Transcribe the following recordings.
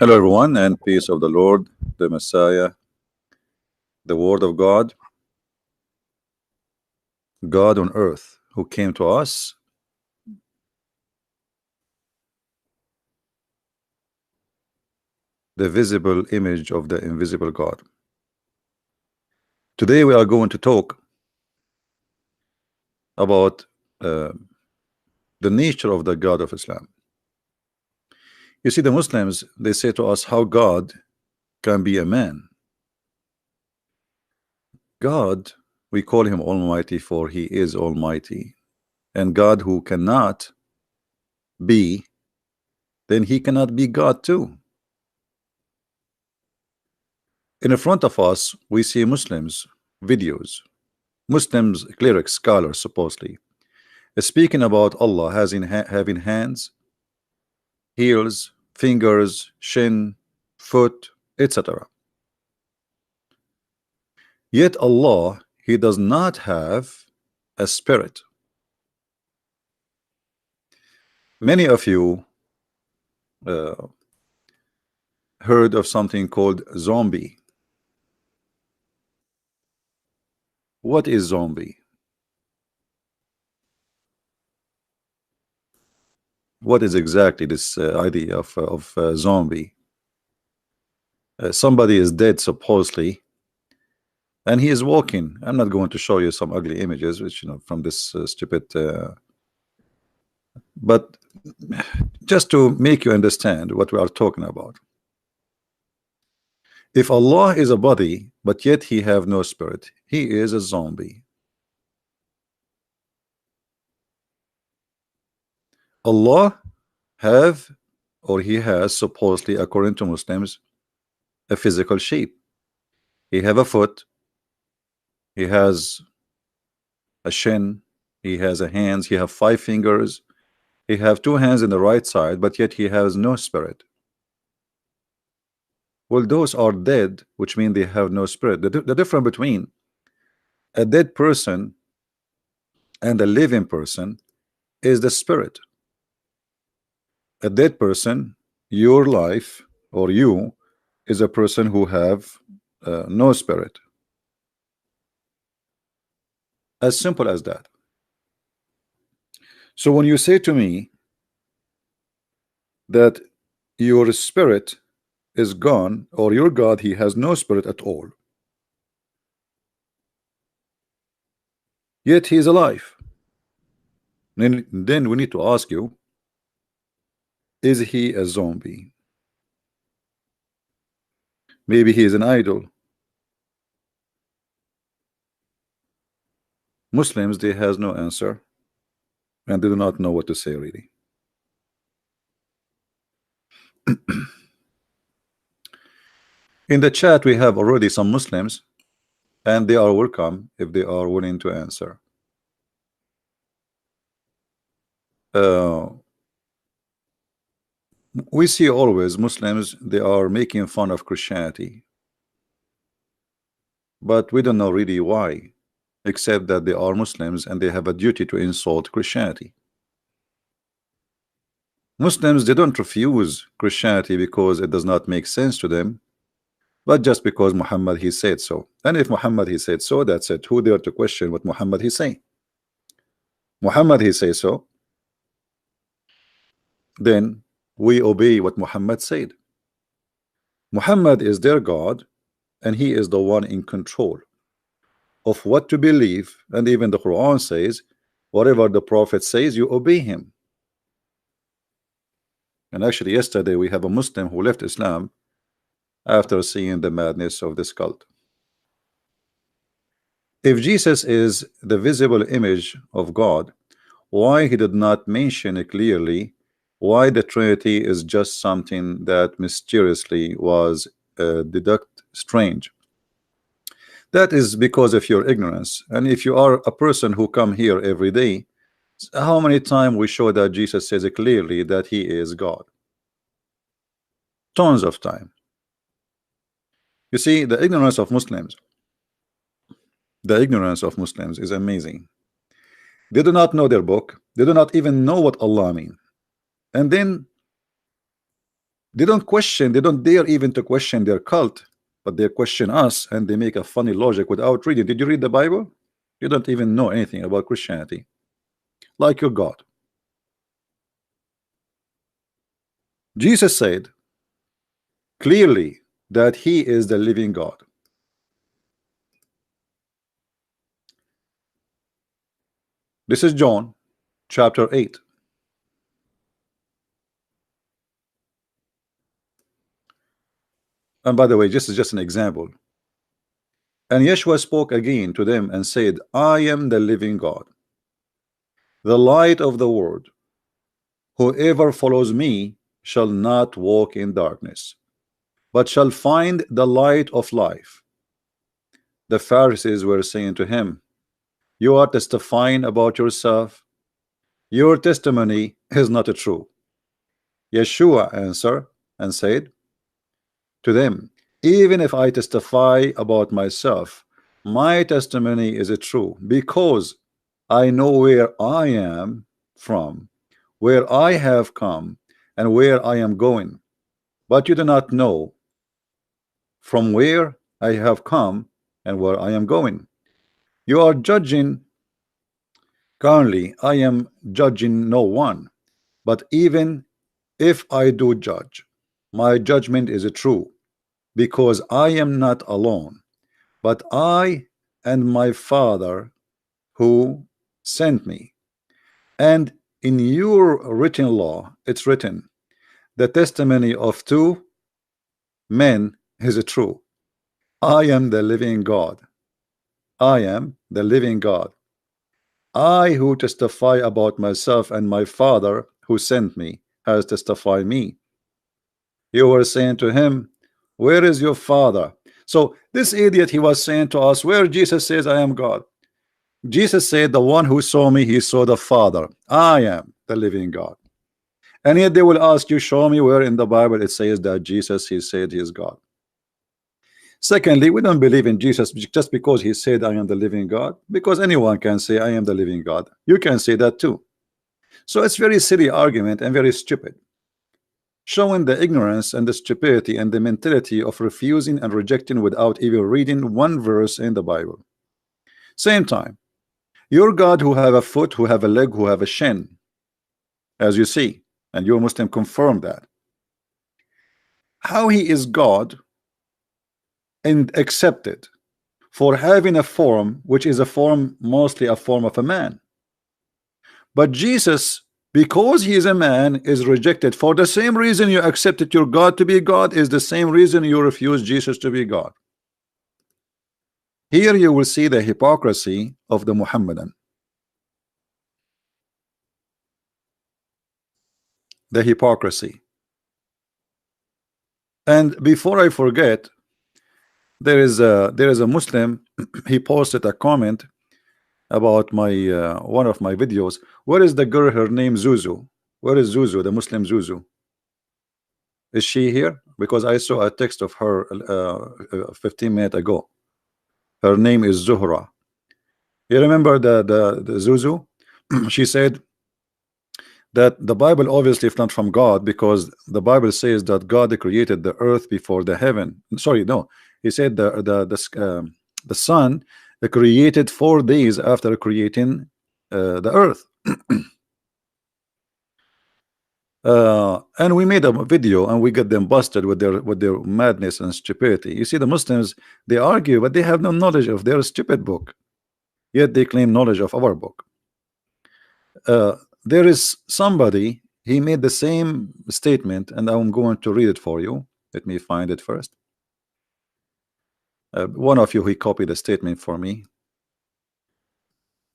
Hello, everyone, and peace of the Lord, the Messiah, the Word of God, God on earth, who came to us, the visible image of the invisible God. Today, we are going to talk about the nature of the God of Islam. You see, the Muslims, they say to us how God can be a man. God, we call him Almighty, for he is Almighty. And God who cannot be, then he cannot be God too. In front of us, we see Muslims videos, Muslims, clerics, scholars, supposedly speaking about Allah having hands, heels, fingers, shin, foot, etc. Yet Allah, he does not have a spirit. Many of you heard of something called zombie. What is zombie? What is exactly this idea of zombie? Somebody is dead supposedly, and he is walking. I'm not going to show you some ugly images, which from this stupid. But just to make you understand what we are talking about. If Allah is a body, but yet he have no spirit, he is a zombie. Allah have, or he has, supposedly according to Muslims, a physical shape. He have a foot, he has a shin, he has a hands, he have 5 fingers, he have 2 hands in the right side, but yet he has no spirit. Well, those are dead, which means they have no spirit. The difference between a dead person and a living person is the spirit. A dead person, your life or you, is a person who have no spirit. As simple as that. So when you say to me that your spirit is gone, or your God, he has no spirit at all, yet he is alive, then we need to ask you, is he a zombie? Maybe he is an idol. Muslims, they has no answer, and they do not know what to say really. In the chat we have already some Muslims, and they are welcome if they are willing to answer. We see always Muslims, they are making fun of Christianity, but we don't know really why, except that they are Muslims and they have a duty to insult Christianity. Muslims, they don't refuse Christianity because it does not make sense to them, but just because Muhammad he said so. And if Muhammad he said so, that's it. Who dare to question what Muhammad he say? Muhammad he say so, then we obey what Muhammad said. Muhammad is their God, and he is the one in control of what to believe. And even the Quran says, whatever the Prophet says, you obey him. And actually yesterday we have a Muslim who left Islam after seeing the madness of this cult. If Jesus is the visible image of God, why he did not mention it clearly? Why the Trinity is just something that mysteriously was deduced strange? That is because of your ignorance. And if you are a person who come here every day, how many times we show that Jesus says it clearly that he is God? Tons of time. You see, the ignorance of Muslims is amazing. They do not know their book. They do not even know what Allah means. And then They don't question, they don't dare even to question their cult, but they question us and they make a funny logic without reading. Did you read the Bible? You don't even know anything about Christianity, like your God. Jesus said clearly that he is the living God. This is John chapter 8. And by the way, this is just an example. And Yeshua spoke again to them and said, I am the living God, the light of the world. Whoever follows me shall not walk in darkness, but shall find the light of life. The Pharisees were saying to him, you are testifying about yourself. Your testimony is not true. Yeshua answered and said to them, even if I testify about myself, my testimony is true, because I know where I am from, where I have come, and where I am going. But you do not know from where I have come and where I am going. You are judging currently. I am judging no one, but even if I do judge, my judgment is true, because I am not alone, but I and my Father who sent me. And in your written law, it's written, the testimony of two men is true. I am the living God. I am the living God. I who testify about myself, and my Father who sent me has testified me. You were saying to him, where is your Father? So this idiot, he was saying to us, where Jesus says I am God. Jesus said, the one who saw me, he saw the Father. I am the living God. And yet they will ask you, show me where in the Bible it says that Jesus, he said he is God. Secondly, we don't believe in Jesus just because he said I am the living God, because anyone can say I am the living God. You can say that too. So it's very silly argument and very stupid, showing the ignorance and the stupidity and the mentality of refusing and rejecting without even reading one verse in the Bible. Same time, your God who have a foot, who have a leg, who have a shin, as you see, and your Muslim confirm that. How he is God and accepted for having a form which is a form, mostly a form of a man. But Jesus, because he is a man, is rejected for the same reason you accepted your God to be God, is the same reason you refuse Jesus to be God. Here you will see the hypocrisy of the Muhammadan. The hypocrisy. And before I forget, there is a Muslim, he posted a comment about my one of my videos. Where is the girl? Her name Zuzu. Where is Zuzu, the Muslim Zuzu? Is she here? Because I saw a text of her 15 minutes ago. Her name is Zuhra. You remember the Zuzu? She said that the Bible obviously is not from God, because the Bible says that God created the earth before the heaven. Sorry, no, he said the sun created 4 days after creating the earth. And we made a video and we got them busted with their madness and stupidity. You see, the Muslims, they argue, but they have no knowledge of their stupid book, yet they claim knowledge of our book. There is somebody, he made the same statement, and I'm going to read it for you. Let me find it first. One of you, he copied the statement for me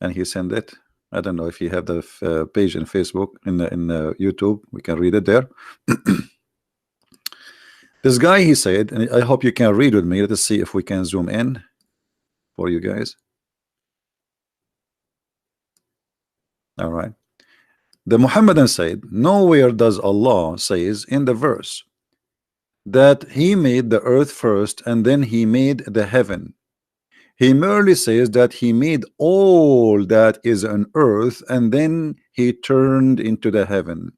and he sent it. I don't know if you have the page in Facebook, in YouTube, we can read it there. This guy, he said, and I hope you can read with me. Let's see if we can zoom in for you guys. All right. The Muhammadan said, nowhere does Allah says in the verse that he made the earth first and then he made the heaven. He merely says that he made all that is on earth and then he turned into the heaven.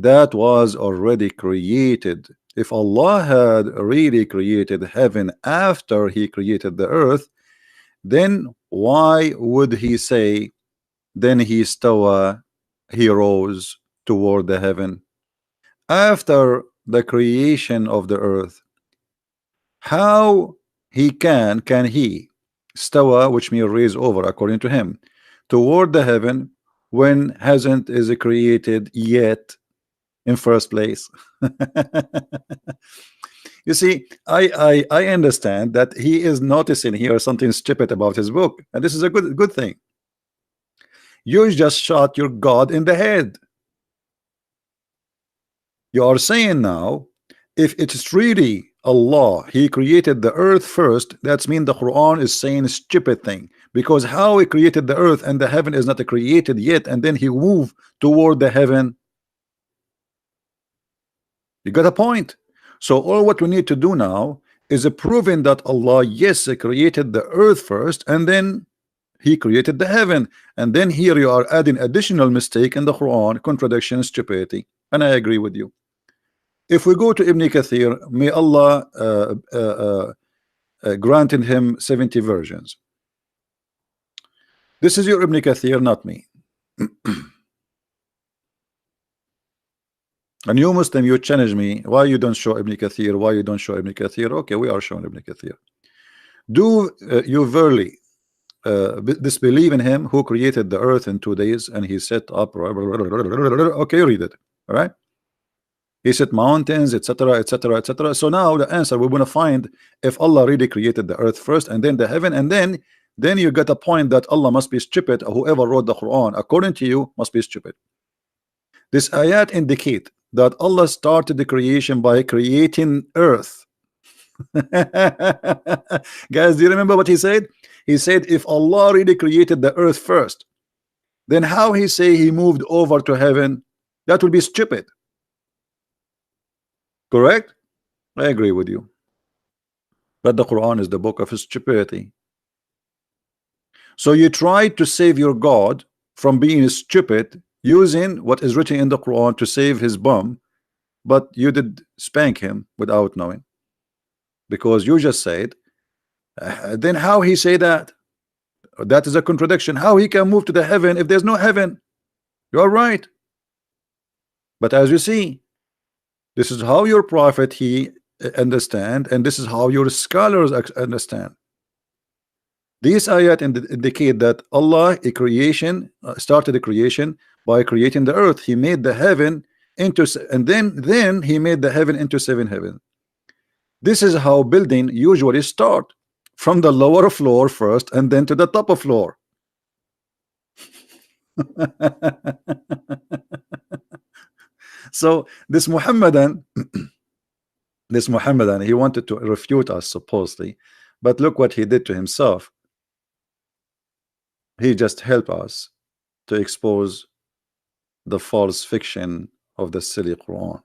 that was already created. If Allah had really created heaven after he created the earth, then why would he say, then he stawa, he rose toward the heaven after the creation of the earth? How he can he stawa, which means raise over, according to him, toward the heaven when hasn't is created yet in first place? You see, I understand that he is noticing here something stupid about his book, and this is a good thing. You just shot your God in the head. You are saying now, if it's really Allah, he created the earth first, that's mean the Quran is saying a stupid thing, because how he created the earth and the heaven is not created yet, and then he moved toward the heaven. You got a point. So all what we need to do now is proving that Allah, yes, created the earth first, and then he created the heaven. And then here you are adding additional mistake in the Quran, contradiction, stupidity. And I agree with you. If we go to Ibn Kathir, may Allah granted him 70 versions. This is your Ibn Kathir, not me. And you Muslim, you challenge me, why you don't show Ibn Kathir, why you don't show Ibn Kathir? Okay, we are showing Ibn Kathir. Do you verily disbelieve in him who created the earth in 2 days and he set up, okay, read it, all right? He set mountains, etc., etc., etc. So now the answer, we're going to find if Allah really created the earth first and then the heaven, and then you get a point that Allah must be stupid, or whoever wrote the Quran according to you must be stupid. This ayat indicate that Allah started the creation by creating earth. Guys, do you remember what he said? He said if Allah really created the earth first, then how he say he moved over to heaven? That would be stupid. Correct? I agree with you. But the Quran is the book of stupidity. So you try to save your God from being stupid using what is written in the Quran to save his bum, but you did spank him without knowing, because you just said, then how he say that? That is a contradiction. How he can move to the heaven if there's no heaven? You are right. But as you see, this is how your prophet he understand, and this is how your scholars understand. These ayat indicate that Allah a creation started the creation by creating the earth. He made the heaven into, and then he made the heaven into 7 heavens. This is how building usually start, from the lower floor first and then to the top of floor. So this Muhammadan he wanted to refute us supposedly, but look what he did to himself. He just helped us to expose the false fiction of the silly Quran.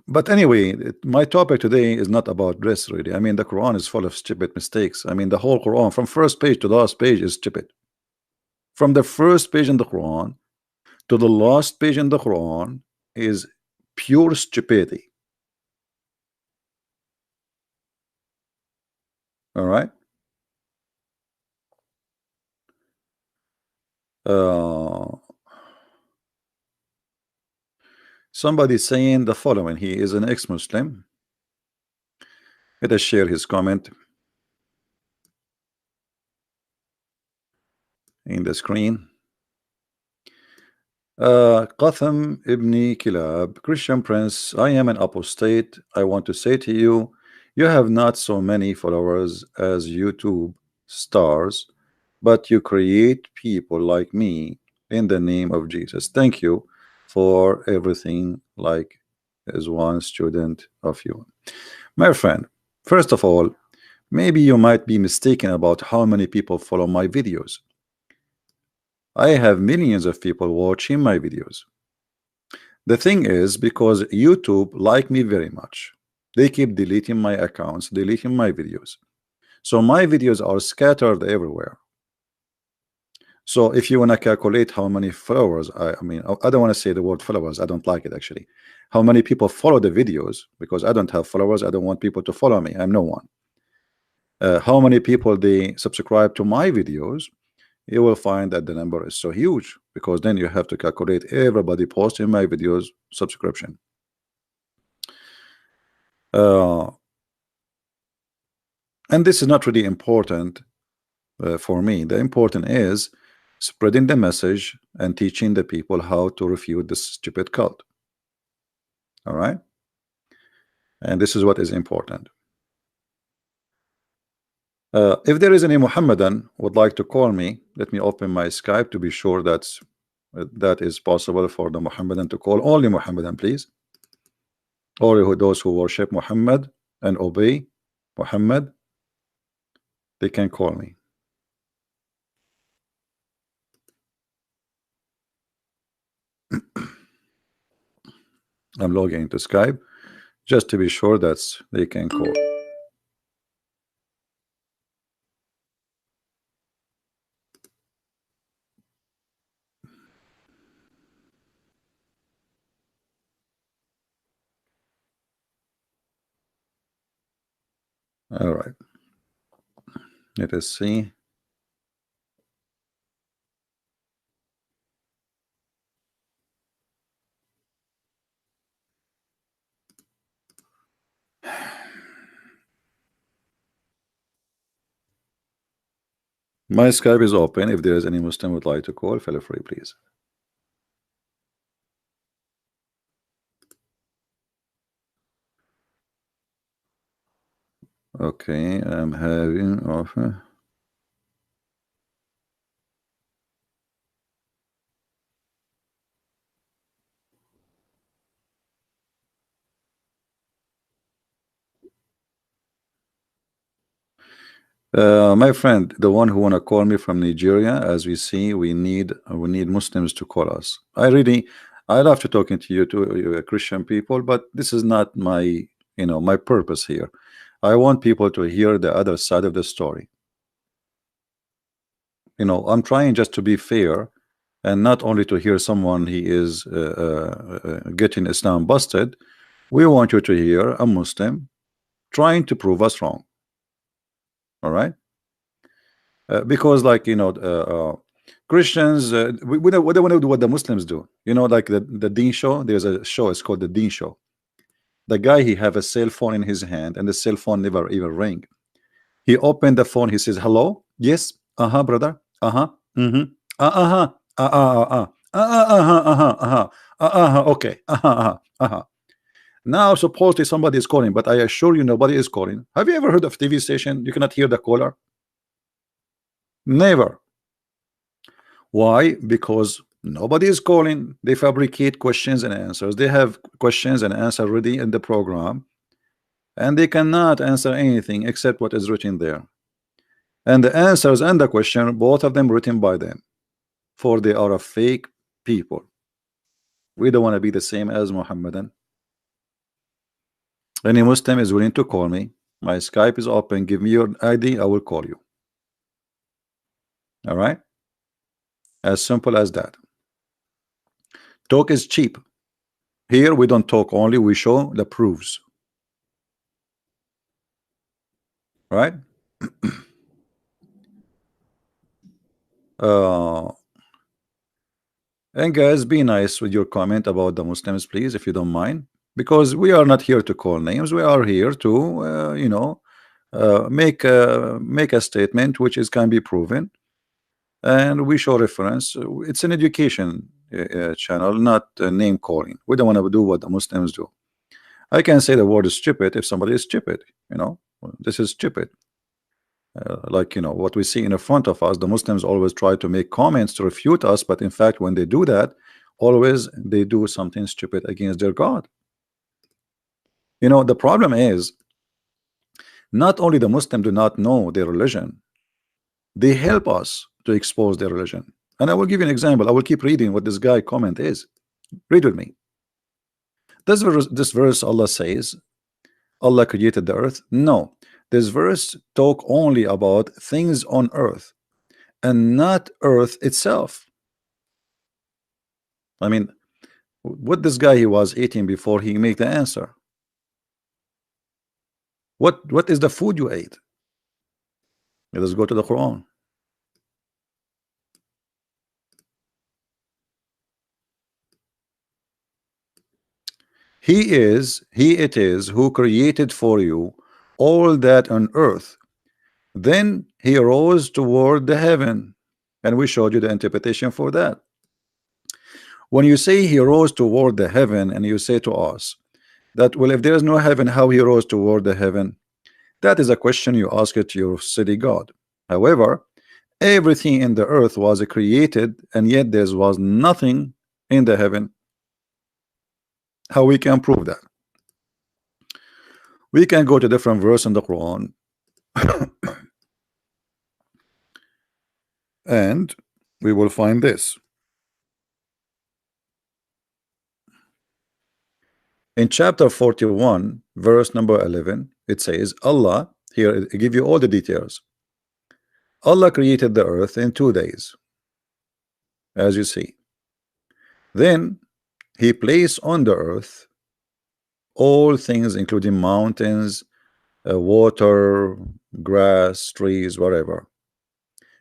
But anyway, my topic today is not about dress, really. I mean, the Quran is full of stupid mistakes. I mean, the whole Quran from first page to last page is stupid. From the first page in the Quran to the last page in the Quran is pure stupidity. All right. Somebody saying the following: he is an ex-Muslim. Let us share his comment in the screen. Qatham ibn Kilab, Christian Prince, I am an apostate. I want to say to you, you have not so many followers as YouTube stars, but you create people like me in the name of Jesus. Thank you for everything, like as one student of you. My friend, first of all, maybe you might be mistaken about how many people follow my videos. I have millions of people watching my videos. The thing is, because YouTube like me very much, they keep deleting my accounts, deleting my videos. So my videos are scattered everywhere. So if you want to calculate how many followers, I mean, I don't want to say the word followers, I don't like it actually. How many people follow the videos, because I don't have followers, I don't want people to follow me, I'm no one. How many people they subscribe to my videos, you will find that the number is so huge, because then you have to calculate everybody posting my videos subscription. And this is not really important for me. The important is spreading the message and teaching the people how to refute this stupid cult. All right, and this is what is important. If there is any Muhammadan would like to call me, let me open my Skype to be sure that is possible for the Muhammadan to call. Only Muhammadan, please. Or those who worship Muhammad and obey Muhammad, they can call me. I'm logging into Skype just to be sure that they can call. All right, let us see. My Skype is open. If there is any Muslim would like to call, feel free, please. Okay, I'm having offer. My friend, the one who wanna call me from Nigeria, as we see, we need Muslims to call us. I love to talking to you, to Christian people, but this is not my my purpose here. I want people to hear the other side of the story. I'm trying just to be fair, and not only to hear someone he is getting Islam busted. We want you to hear a Muslim trying to prove us wrong. All right, because like Christians, we don't want to do what the Muslims do. Like the Deen show. There's a show. It's called the Deen show. The guy, he have a cell phone in his hand, and the cell phone never even ring. He opened the phone. He says, "Hello, yes, brother, mm-hmm, okay, Now supposedly somebody is calling, but I assure you nobody is calling. Have you ever heard of TV station? You cannot hear the caller. Never. Why? Because nobody is calling. They fabricate questions and answers. They have questions and answers ready in the program, and they cannot answer anything except what is written there. And the answers and the question, both of them written by them, for they are a fake people. We don't want to be the same as Muhammadan. Any Muslim is willing to call me. My Skype is open. Give me your ID, I will call you. All right, as simple as that. Talk is cheap. Here we don't talk only, we show the proofs. Right? And guys, be nice with your comment about the Muslims, please, if you don't mind, because we are not here to call names. We are here to make a statement which can be proven, and we show reference. It's an education channel, not name calling. We don't want to do what the Muslims do. I can say the word is stupid if somebody is stupid. This is stupid. Like what we see in front of us, the Muslims always try to make comments to refute us, but in fact when they do that, always they do something stupid against their God. The problem is not only the Muslim do not know their religion, they help us to expose their religion. And I will give you an example. I will keep reading what this guy comment is. Read with me. This verse Allah says Allah created the earth. No, This verse talk only about things on earth and not earth itself. I mean, what this guy he was eating before he make the answer? What is the food you ate? Let us go to the Quran. He it is who created for you all that on earth. Then he rose toward the heaven, and we showed you the interpretation for that. When you say he rose toward the heaven, and you say to us that, well, if there is no heaven, how he rose toward the heaven? That is a question you ask it to your city God. However, everything in the earth was created, and yet there was nothing in the heaven. How we can prove that? We can go to different verse in the Quran and we will find this. In chapter 41, verse number 11, it says, Allah, here I give you all the details. Allah created the earth in 2 days, as you see. Then he placed on the earth all things, including mountains, water, grass, trees, whatever.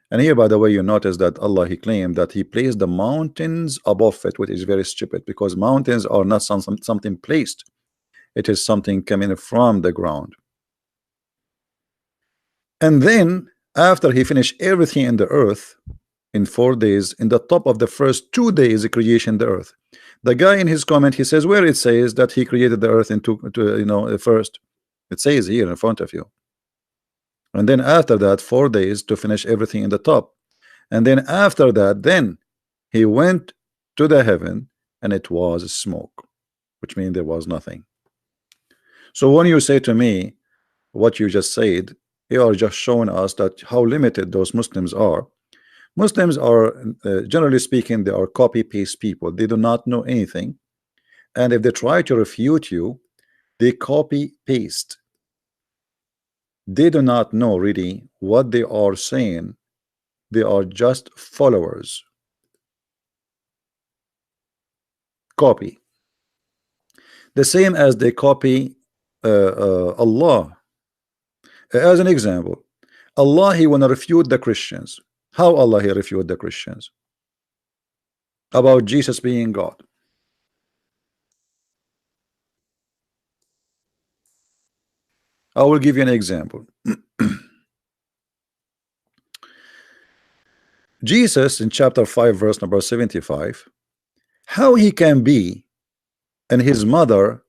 And here, by the way, you notice that Allah, he claimed that he placed the mountains above it, which is very stupid, because mountains are not something placed. It is something coming from the ground. And then after he finished everything in the earth in 4 days, in the top of the first 2 days of creation the earth, the guy in his comment, he says where it says that he created the earth in first. It says here in front of you. And then after that 4 days to finish everything in the top. And then after that, then he went to the heaven, and it was smoke, which means there was nothing. So when you say to me what you just said, you are just showing us that how limited those Muslims are. Muslims are generally speaking, they are copy paste people. They do not know anything, and if they try to refute you, they copy paste. They do not know really what they are saying. They are just followers. Copy. The same as they copy Allah. As an example, Allah, he wanna refute the Christians. How Allah he refute the Christians? About Jesus being God. I will give you an example. Jesus in chapter 5 verse number 75, how he can be and his mother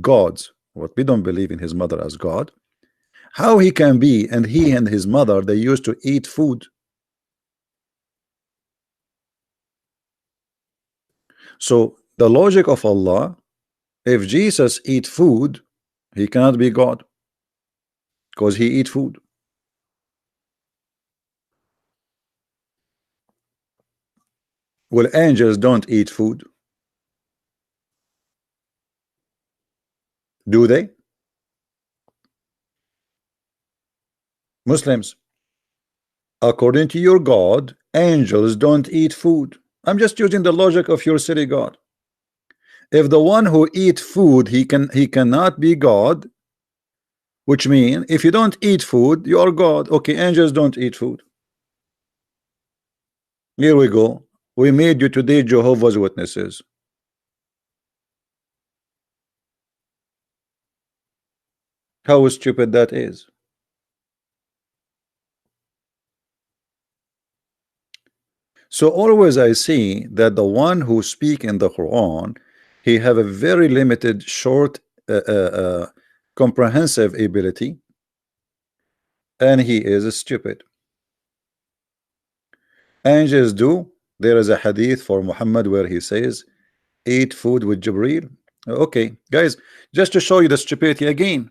gods, what we don't believe in his mother as God, how he can be, and he and his mother, they used to eat food. So the logic of Allah, if Jesus eat food, he cannot be God, because he eat food. Well, angels don't eat food, do they? Muslims, according to your God, angels don't eat food. I'm just using the logic of your city God. If the one who eat food, he cannot be God, which means if you don't eat food, you are God. Okay, angels don't eat food. Here we go. We made you today Jehovah's Witnesses. How stupid that is. So always I see that the one who speak in the Quran, he have a very limited, short, comprehensive ability, and he is stupid. Angels do. There is a hadith for Muhammad where he says, eat food with Jibreel. Okay, guys, just to show you the stupidity again.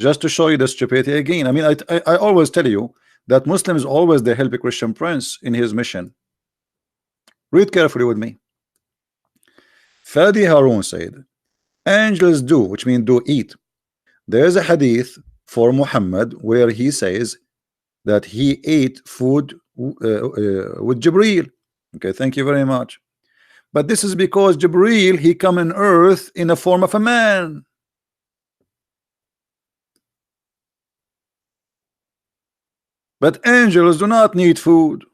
Just to show you the stupidity again. I mean, I always tell you that Muslims always they help a Christian prince in his mission. Read carefully with me. Fadi Harun said, angels do, which means do eat. There is a hadith for Muhammad where he says that he ate food with Jibreel. Okay, thank you very much. But this is because Jibreel, he come on earth in the form of a man. But angels do not need food.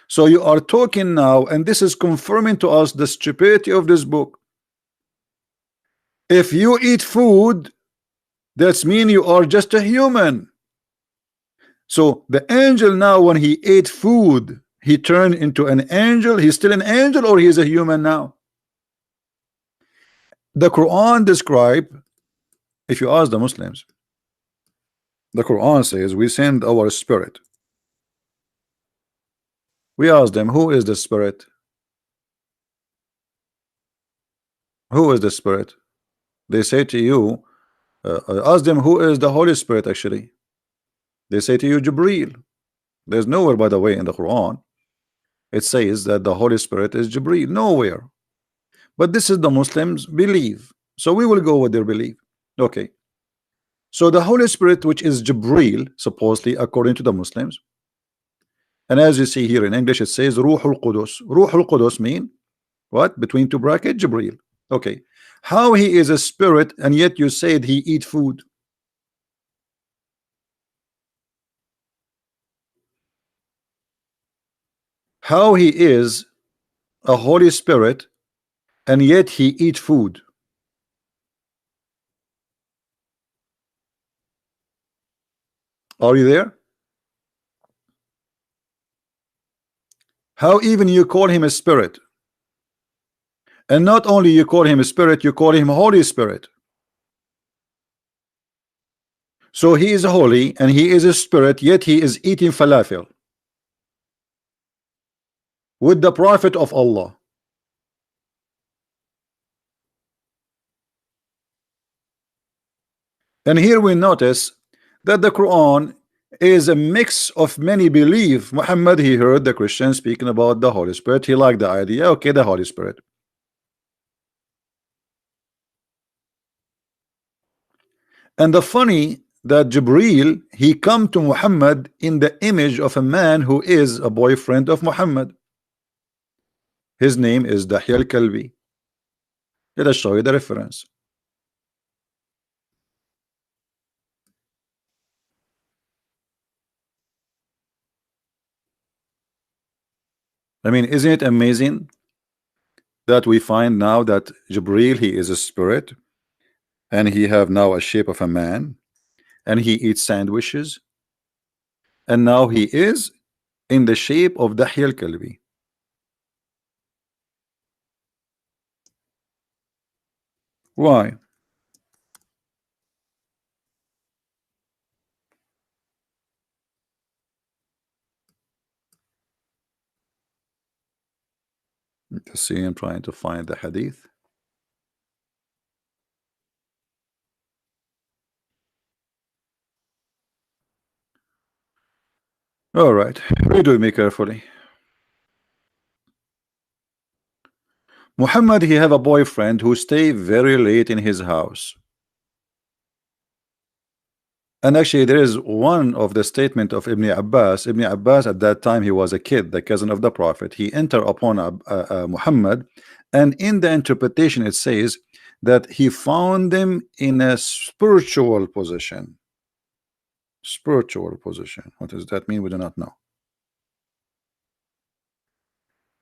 So you are talking now, and this is confirming to us the stupidity of this book. If you eat food, that's mean you are just a human. So the angel now, when he ate food, he turned into an angel. He's still an angel, or he's a human now? The Quran describe, if you ask the Muslims, the Quran says we send our spirit. We ask them, who is the spirit? Who is the spirit? They say to you, ask them who is the Holy Spirit actually. They say to you, Jibreel. There's nowhere, by the way, in the Quran it says that the Holy Spirit is Jibreel. Nowhere. But this is the Muslims believe, so we will go with their belief. Okay, so the Holy Spirit, which is Jibreel, supposedly according to the Muslims, and as you see here in English it says Ruhul Qudus. Ruhul Qudus mean what? Between two brackets, Jibreel. Okay, how he is a spirit and yet you said he eat food? How he is a Holy Spirit and yet he eat food? Are you there? How even you call him a spirit? And not only you call him a spirit, you call him Holy Spirit. So he is holy and he is a spirit, yet he is eating falafel with the Prophet of Allah. And here we notice that the Quran is a mix of many belief. Muhammad, he heard the Christians speaking about the Holy Spirit. He liked the idea. Okay, the Holy Spirit. And the funny that Jibreel, he come to Muhammad in the image of a man who is a boyfriend of Muhammad. His name is Dahya al-Kalbi. Let us show you the reference. I mean, isn't it amazing that we find now that Jibreel, he is a spirit and he have now a shape of a man and he eats sandwiches, and now he is in the shape of Dahya al-Kalbi. Why? Let's see, I'm trying to find the hadith. All right, read with me carefully. Muhammad, he have a boyfriend who stay very late in his house. And actually there is one of the statement of Ibn Abbas. Ibn Abbas at that time, he was a kid, the cousin of the Prophet. He enter upon Muhammad, and in the interpretation it says that he found him in a spiritual position. Spiritual position. What does that mean? We do not know.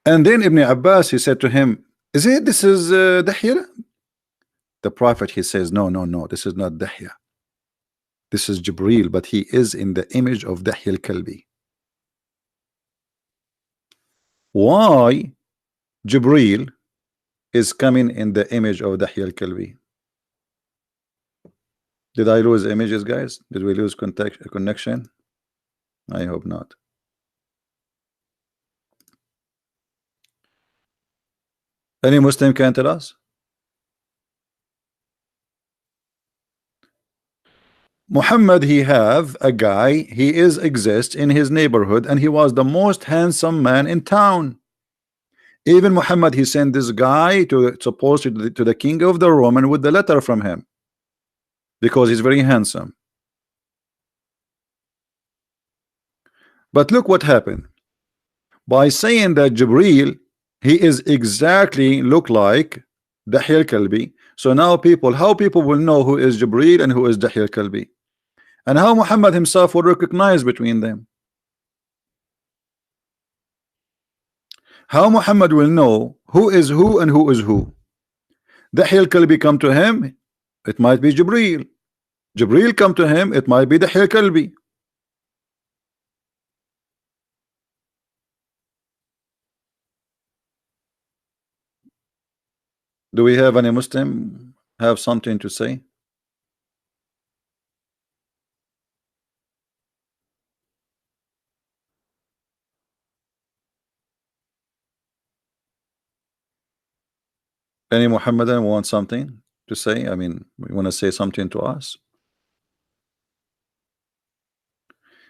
And then Ibn Abbas, he said to him, this is Dahya? The Prophet, he says, no, this is not Dahya. This is Jibreel, but he is in the image of Dahya al-Kalbi. Why Jibreel is coming in the image of Dahya al-Kalbi? Did I lose images, guys? Did we lose connection? I hope not. Any Muslim can tell us? Muhammad, he have a guy, he exists in his neighborhood, and he was the most handsome man in town. Even Muhammad, he sent this guy to supposedly to the king of the Roman with the letter from him, because he's very handsome. But look what happened. By saying that Jibril, he is exactly look like Dahya al-Kalbi. So now people, how people will know who is Jibril and who is Dahya al-Kalbi, and how Muhammad himself will recognize between them. How Muhammad will know who is who and who is who. Dahya al-Kalbi come to him, it might be Jibril. Jibril come to him, it might be Dahya al-Kalbi. Do we have any Muslim have something to say? Any Muhammadan want something to say? I mean, we want to say something to us.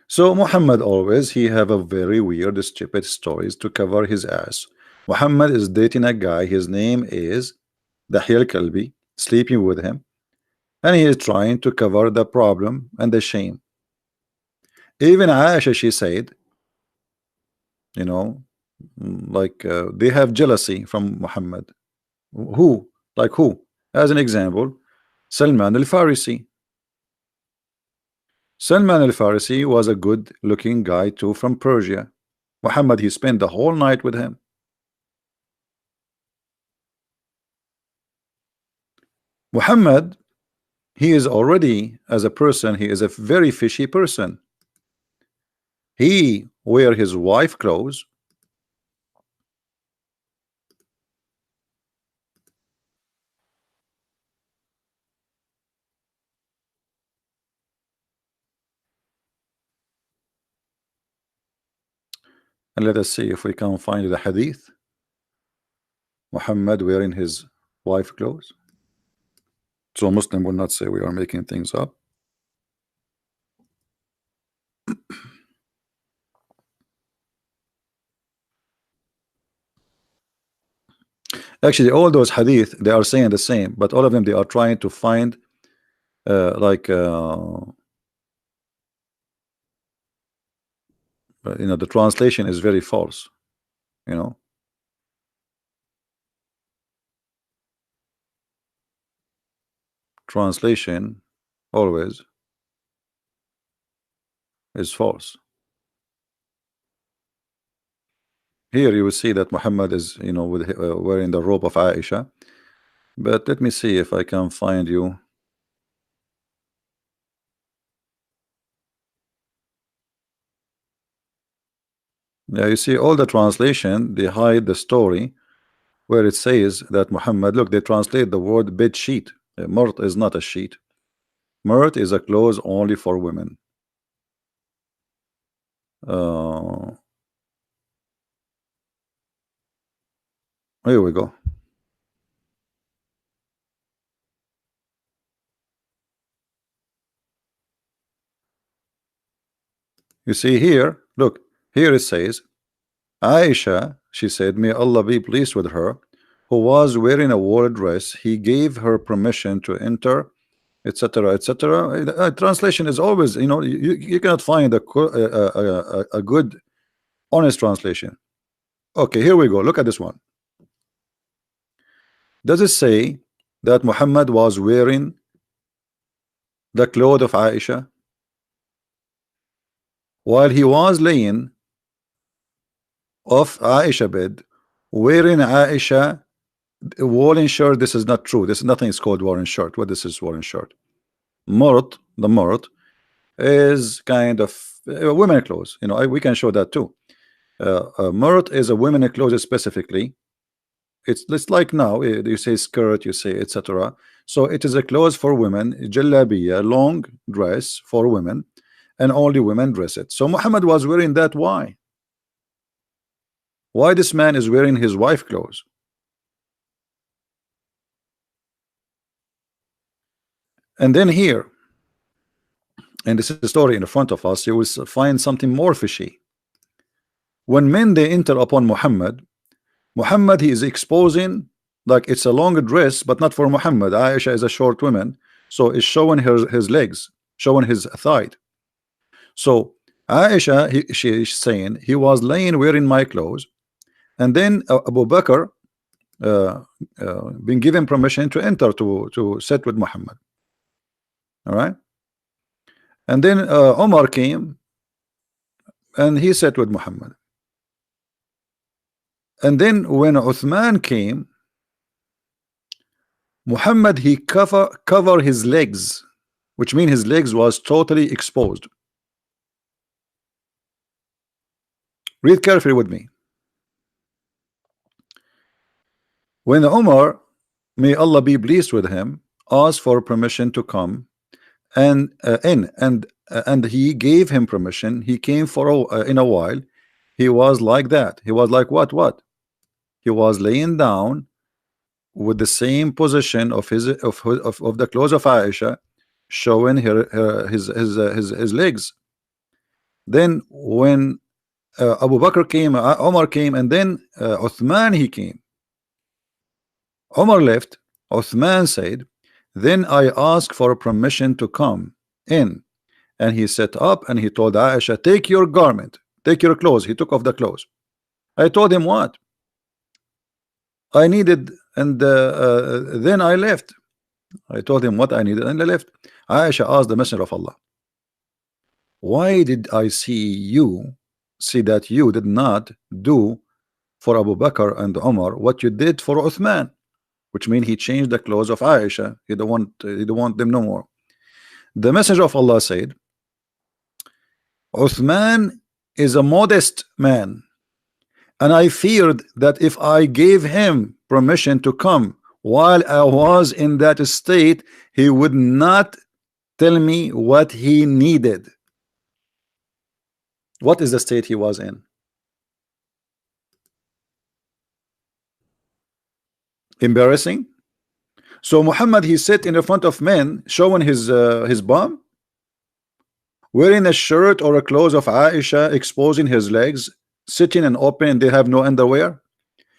So Muhammad always he have a very weird stupid stories to cover his ass. Muhammad is dating a guy, his name is Dahya al-Kalbi, sleeping with him, and he is trying to cover the problem and the shame. Even Aisha, she said, you know, like they have jealousy from Muhammad. Who? Like who? As an example, Salman al-Farisi. Salman al-Farisi was a good looking guy too from Persia. Muhammad, he spent the whole night with him. Muhammad, he is already, as a person, he is a very fishy person. He wear his wife clothes. And let us see if we can find the hadith. Muhammad wearing his wife clothes. So Muslim will not say we are making things up. Actually, all those hadith, they are saying the same, but all of them, they are trying to find the translation is very false, translation always is false. Here you will see that Muhammad is with wearing the robe of Aisha, but let me see if I can find you. Yeah, you see all the translation, they hide the story where it says that Muhammad, look, they translate the word bed sheet. Murt is not a sheet. Murt is a clothes only for women. Here we go. You see here, look, here it says, Aisha, she said, may Allah be pleased with her, who was wearing a wool dress, he gave her permission to enter, etc., etc. Translation is always, you cannot find a good, honest translation. Okay, here we go. Look at this one. Does it say that Muhammad was wearing the clothes of Aisha while he was laying off Aisha bed, wearing Aisha woolen shirt? This is not true. This nothing is called woolen shirt. What this is woolen shirt? Murt, the murt is kind of women clothes. We can show that too. Murt is a women clothes specifically. It's like now you say skirt, you say etc. So it is a clothes for women, jalabiya, long dress for women, and only women dress it. So Muhammad was wearing that. Why this man is wearing his wife clothes? And then here, and this is the story in front of us, you will find something more fishy. When men they enter upon Muhammad, he is exposing, like it's a long dress, but not for Muhammad. Aisha is a short woman, so it's showing his legs, showing his thigh. So Aisha, she's saying he was laying wearing my clothes, and then Abu Bakr been given permission to enter to sit with Muhammad. All right, and then Omar came and he sat with Muhammad. And then when Uthman came, Muhammad he cover his legs, which means his legs was totally exposed. Read carefully with me. When Umar, may Allah be pleased with him, asked for permission to come and and he gave him permission. He came for in a while. He was like that. He was like what? He was laying down with the same position of the clothes of Aisha, showing his legs. Then when Abu Bakr came, Omar came, and then Uthman he came. Omar left. Uthman said, then I asked for permission to come in, and he sat up and he told Aisha, take your garment, take your clothes. He took off the clothes. I told him what I needed, and then I left. I told him what I needed and I left. Aisha asked the Messenger of Allah, why did I see that you did not do for Abu Bakr and Umar what you did for Uthman? Which means he changed the clothes of Aisha. He don't want them no more. The Messenger of Allah said, Uthman is a modest man, and I feared that if I gave him permission to come while I was in that state, he would not tell me what he needed. What is the state he was in? Embarrassing. So Muhammad he sat in the front of men showing his bum, wearing a shirt or a clothes of Aisha, exposing his legs, sitting and open, and they have no underwear.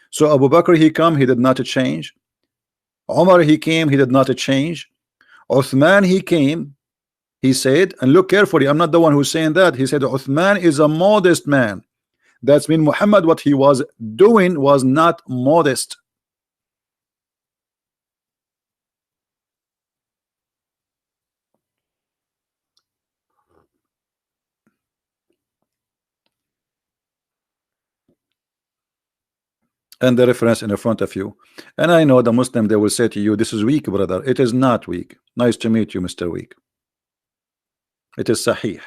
So Abu Bakr he come, he did not change. Omar he came, he did not change. Uthman he came, he said, and look carefully, I'm not the one who's saying that. He said Uthman is a modest man. That's mean Muhammad, what he was doing was not modest. And the reference in the front of you. And I know the Muslim, they will say to you, this is weak, brother. It is not weak. Nice to meet you, Mr. Weak. It is Sahih.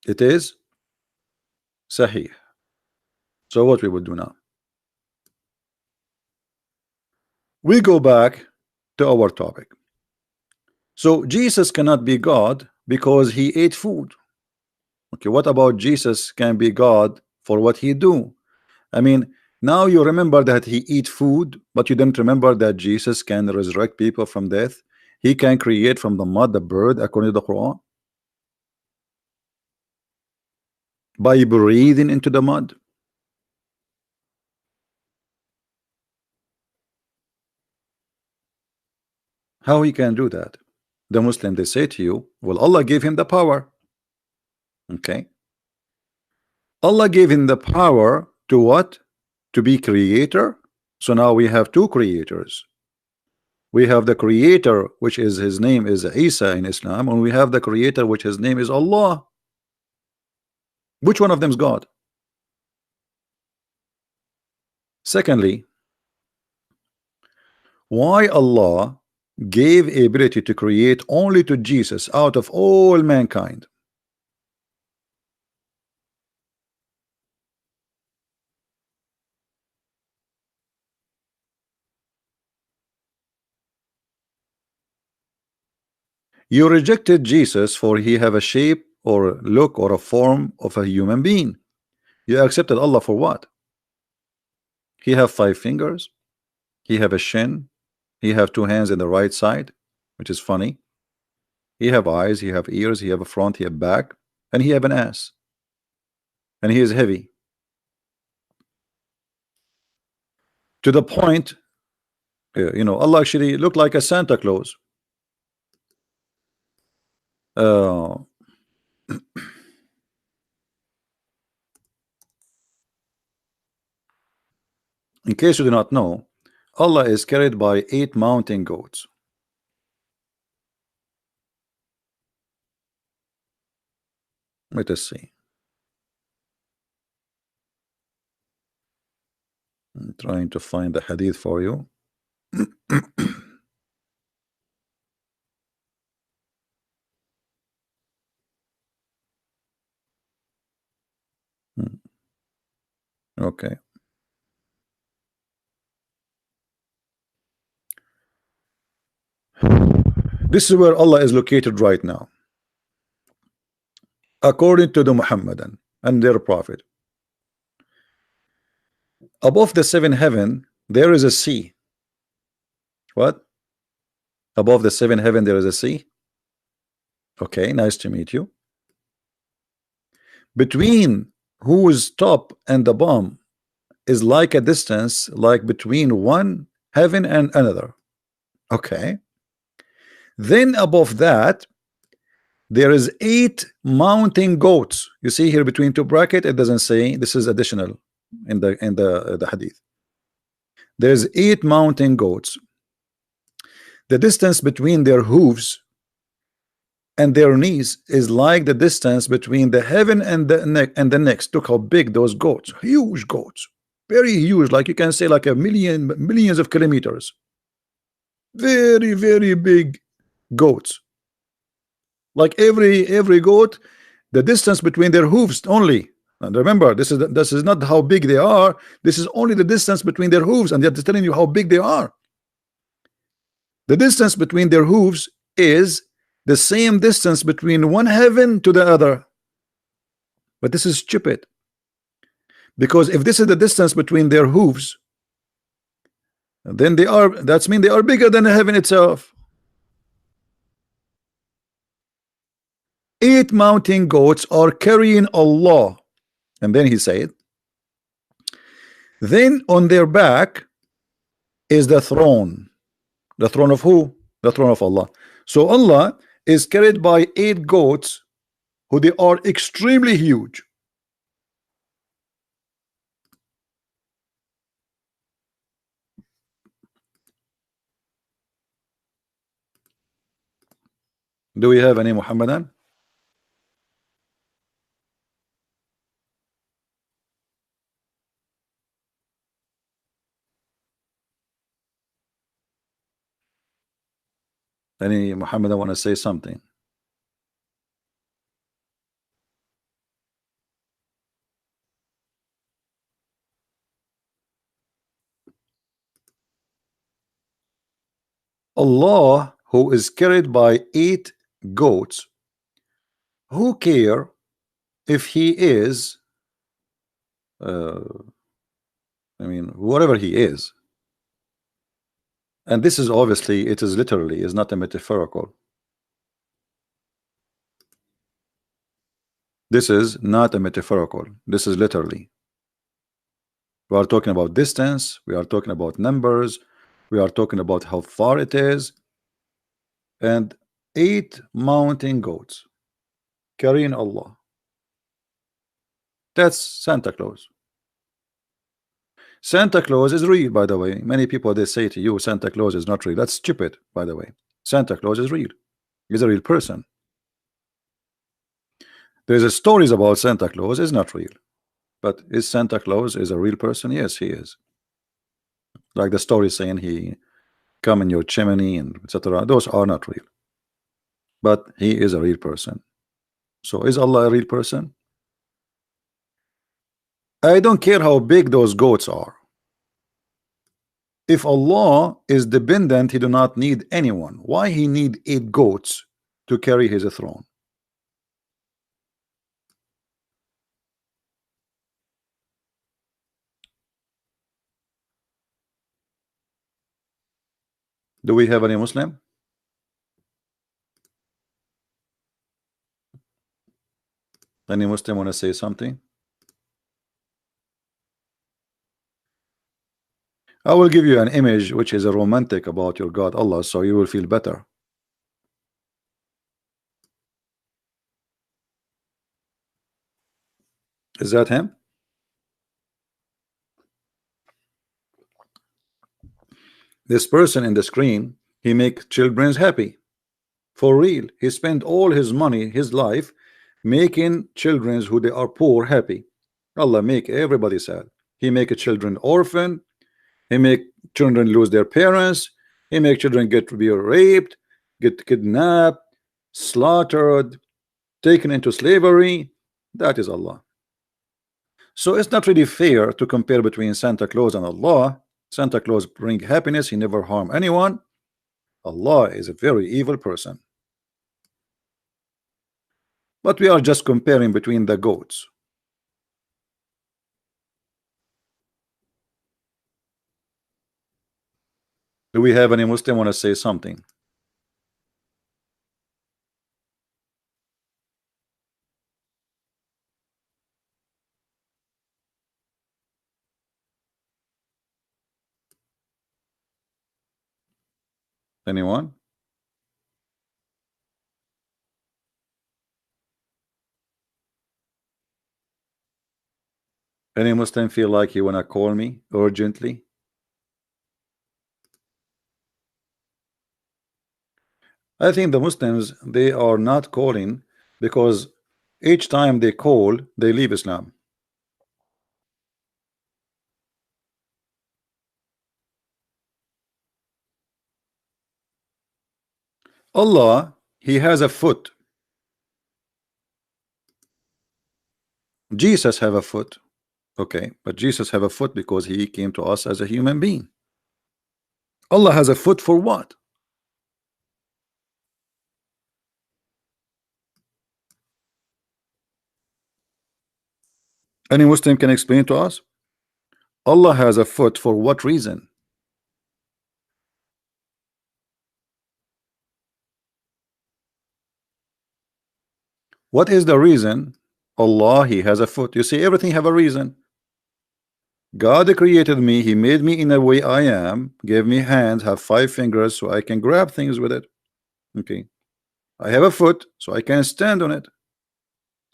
It is Sahih. So what we would do now? We go back to our topic. So Jesus cannot be God because he ate food. Okay, what about Jesus can be God for what he do? I mean, now you remember that he eat food, but you didn't remember that Jesus can resurrect people from death. He can create from the mud the bird according to the Quran by breathing into the mud. How he can do that? The Muslim, they say to you, well, Allah gave him the power. Okay, Allah gave him the power to what? To be creator. So now we have two creators. We have the creator, which is his name is Isa in Islam, and we have the creator, which his name is Allah. Which one of them is God? Secondly, why Allah gave ability to create only to Jesus out of all mankind? You rejected Jesus for he have a shape or look or a form of a human being. You accepted Allah for what? He have 5 fingers, he have a shin, he have 2 hands in the right side, which is funny. He have eyes, he have ears, he have a front, he have back, and he have an ass, and he is heavy to the point You know, Allah actually looked like a Santa Claus. Uh, in case you do not know, Allah is carried by 8 mountain goats. Let us see. I'm trying to find the hadith for you. Okay. This is where Allah is located right now, according to the Muhammadan and their prophet. Above the 7 heaven, there is a sea. What? Above the 7 heaven, there is a sea. Okay, nice to meet you. Between whose top and the bottom is like a distance, like between one heaven and another. Okay. Then above that, there is 8 mountain goats. You see here between 2 bracket, it doesn't say, this is additional in the hadith. There's 8 mountain goats. The distance between their hooves and their knees is like the distance between the heaven and the next. Look how big those goats, huge goats, very huge, like you can say like a millions of kilometers. Very, very big goats. Like every goat, the distance between their hooves only. And remember, this is not how big they are. This is only the distance between their hooves, and they're telling you how big they are. The distance between their hooves is the same distance between one heaven to the other. But this is stupid, because if this is the distance between their hooves, then that's mean they are bigger than the heaven itself. 8 mountain goats are carrying Allah. And then he said, then on their back is the throne. The throne of who? The throne of Allah. So Allah is carried by 8 goats who they are extremely huge. Do we have any Muhammadan? Any Muhammadan want to say something? Allah, who is carried by 8 goats, who care if he is I mean, whatever he is. And this is obviously, it is literally, is not a metaphorical. This is not a metaphorical. This is literally. We are talking about distance. We are talking about numbers. We are talking about how far it is. And 8 mountain goats carrying Allah. That's Santa Claus. Santa Claus is real, by the way. Many people, they say to you Santa Claus is not real. That's stupid, by the way. Santa Claus is real. He's a real person. There's a stories about Santa Claus is not real. But is Santa Claus is a real person? Yes, he is. Like the story saying he come in your chimney and etc. Those are not real. But he is a real person. So is Allah a real person? I don't care how big those goats are. If Allah is dependent, he do not need anyone. Why he need 8 goats to carry his throne? Do we have any Muslim? Any Muslim want to say something? I will give you an image which is a romantic about your God Allah, so you will feel better. Is that him? This person in the screen, he make children happy. For real. He spent all his money, his life, making children who they are poor happy. Allah make everybody sad. He make children orphan. He make children lose their parents. He make children get to be raped, get kidnapped, slaughtered, taken into slavery. That is Allah. So it's not really fair to compare between Santa Claus and Allah. Santa Claus bring happiness. He never harm anyone. Allah is a very evil person. But we are just comparing between the goats. Do we have any Muslim want to say something? Anyone? Any Muslim feel like you want to call me urgently? I think the Muslims, they are not calling because each time they call, they leave Islam. Allah, he has a foot. Jesus have a foot. Okay, but Jesus have a foot because he came to us as a human being. Allah has a foot for what? Any Muslim can explain to us? Allah has a foot for what reason? What is the reason Allah he has a foot? You see, everything have a reason. God created me, he made me in a way I am, gave me hands, have 5 fingers so I can grab things with it. Okay, I have a foot so I can stand on it.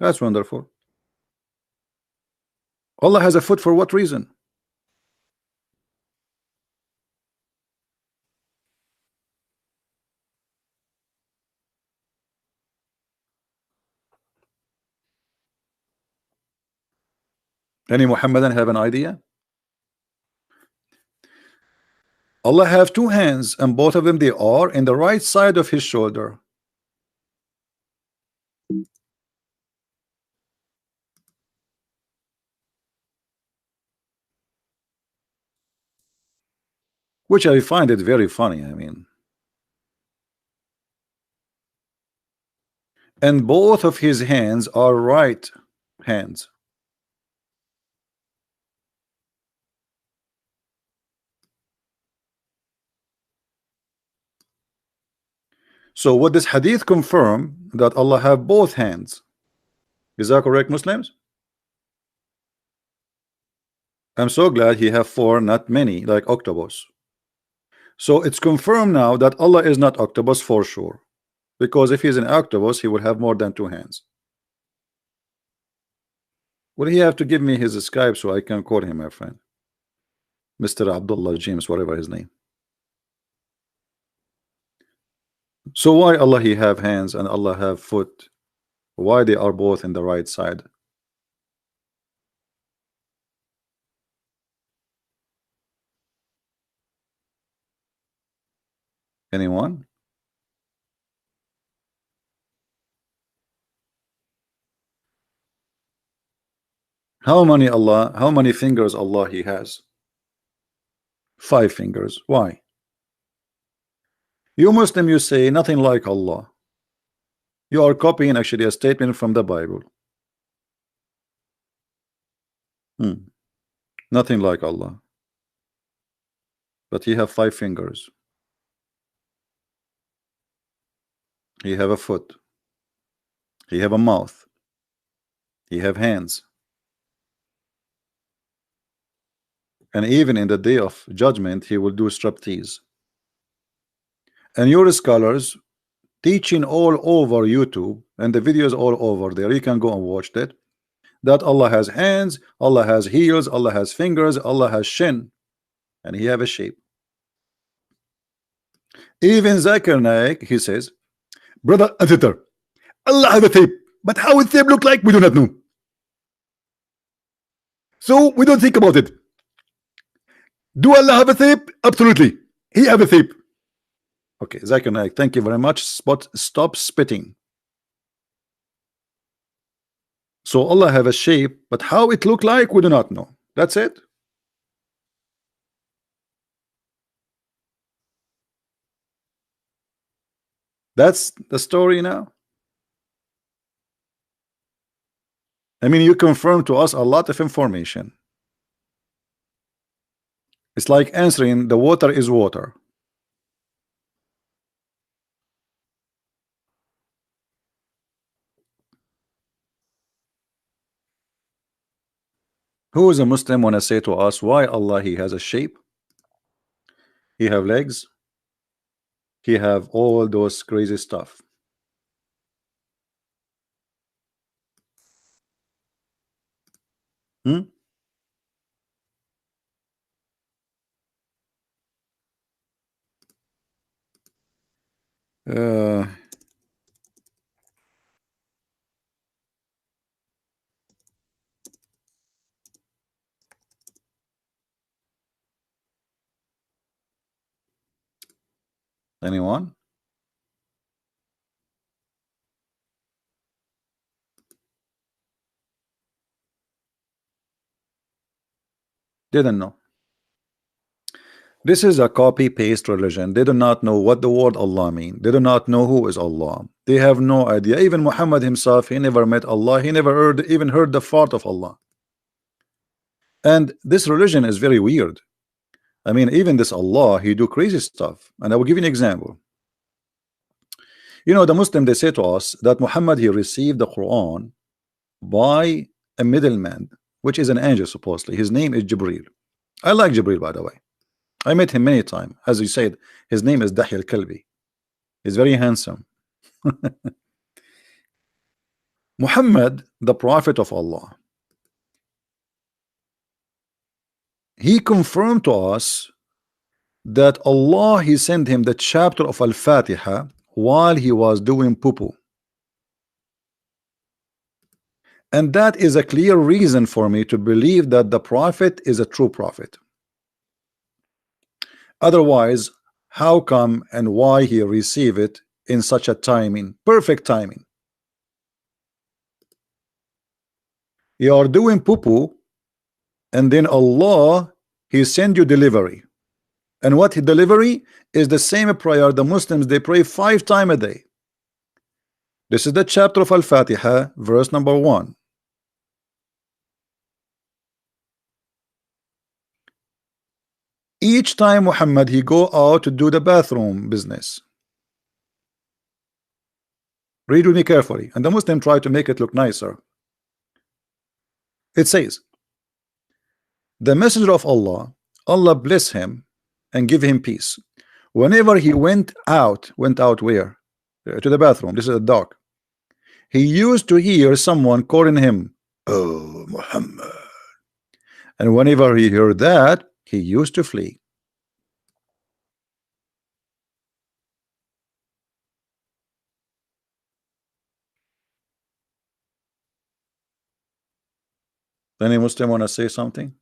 That's wonderful. Allah has a foot for what reason? Any Muhammadan have an idea? Allah have 2 hands and both of them they are in the right side of his shoulder. Which I find it very funny. I mean, and both of his hands are right hands. So what this hadith confirm that Allah have both hands. Is that correct, Muslims? I'm so glad he have 4, not many, like octopus. So it's confirmed now that Allah is not octopus for sure, because if he's an octopus, he would have more than 2 hands. Will he have to give me his Skype so I can call him, my friend? Mr. Abdullah James, whatever his name. So why Allah he have hands and Allah have foot? Why they are both in the right side? Anyone? How many fingers Allah he has? 5 fingers. Why? You Muslim, you say nothing like Allah. You are copying actually a statement from the Bible. Nothing like Allah. But he have 5 fingers. He have a foot. He have a mouth. He have hands. And even in the day of judgment, he will do striptease. And your scholars teaching all over YouTube, and the videos all over there, you can go and watch it, that Allah has hands, Allah has heels, Allah has fingers, Allah has shin, and he have a shape. Even Zakir Naik, he says, brother and sister, Allah has a shape, but how it shape look like, we do not know. So we don't think about it. Do Allah have a shape? Absolutely. He have a shape. Okay, Zakir Naik, thank you very much. Stop spitting. So Allah have a shape, but how it look like, we do not know. That's it. That's the story now. I mean, you confirm to us a lot of information. It's like answering the water is water. Who is a Muslim want to say to us why Allah he has a shape, he have legs, he have all those crazy stuff? Hmm? Uh, anyone? Didn't know. This is a copy-paste religion. They do not know what the word Allah mean. They do not know who is Allah. They have no idea. Even Muhammad himself, he never met Allah. He never even heard the fart of Allah. And this religion is very weird. I mean, even this Allah, he do crazy stuff. And I will give you an example. You know, the Muslim, they say to us that Muhammad, he received the Quran by a middleman, which is an angel, supposedly. His name is Jibril. I like Jibril, by the way. I met him many times. As you said, his name is Dahi al-Kalbi. He's very handsome. Muhammad, the prophet of Allah, he confirmed to us that Allah, he sent him the chapter of Al-Fatiha while he was doing poo-poo. And that is a clear reason for me to believe that the prophet is a true prophet. Otherwise, how come and why he received it in such a timing, perfect timing? You are doing poo-poo, and then Allah, he send you delivery. And what he delivery is the same prayer the Muslims they pray 5 times a day. This is the chapter of Al-Fatiha, verse number 1. Each time Muhammad he go out to do the bathroom business. Read with me carefully, and the Muslim try to make it look nicer. It says, the messenger of Allah, Allah bless him and give him peace. Whenever he went out where? To the bathroom. This is a dog. He used to hear someone calling him, oh Muhammad. And whenever he heard that, he used to flee. Any Muslim want to say something?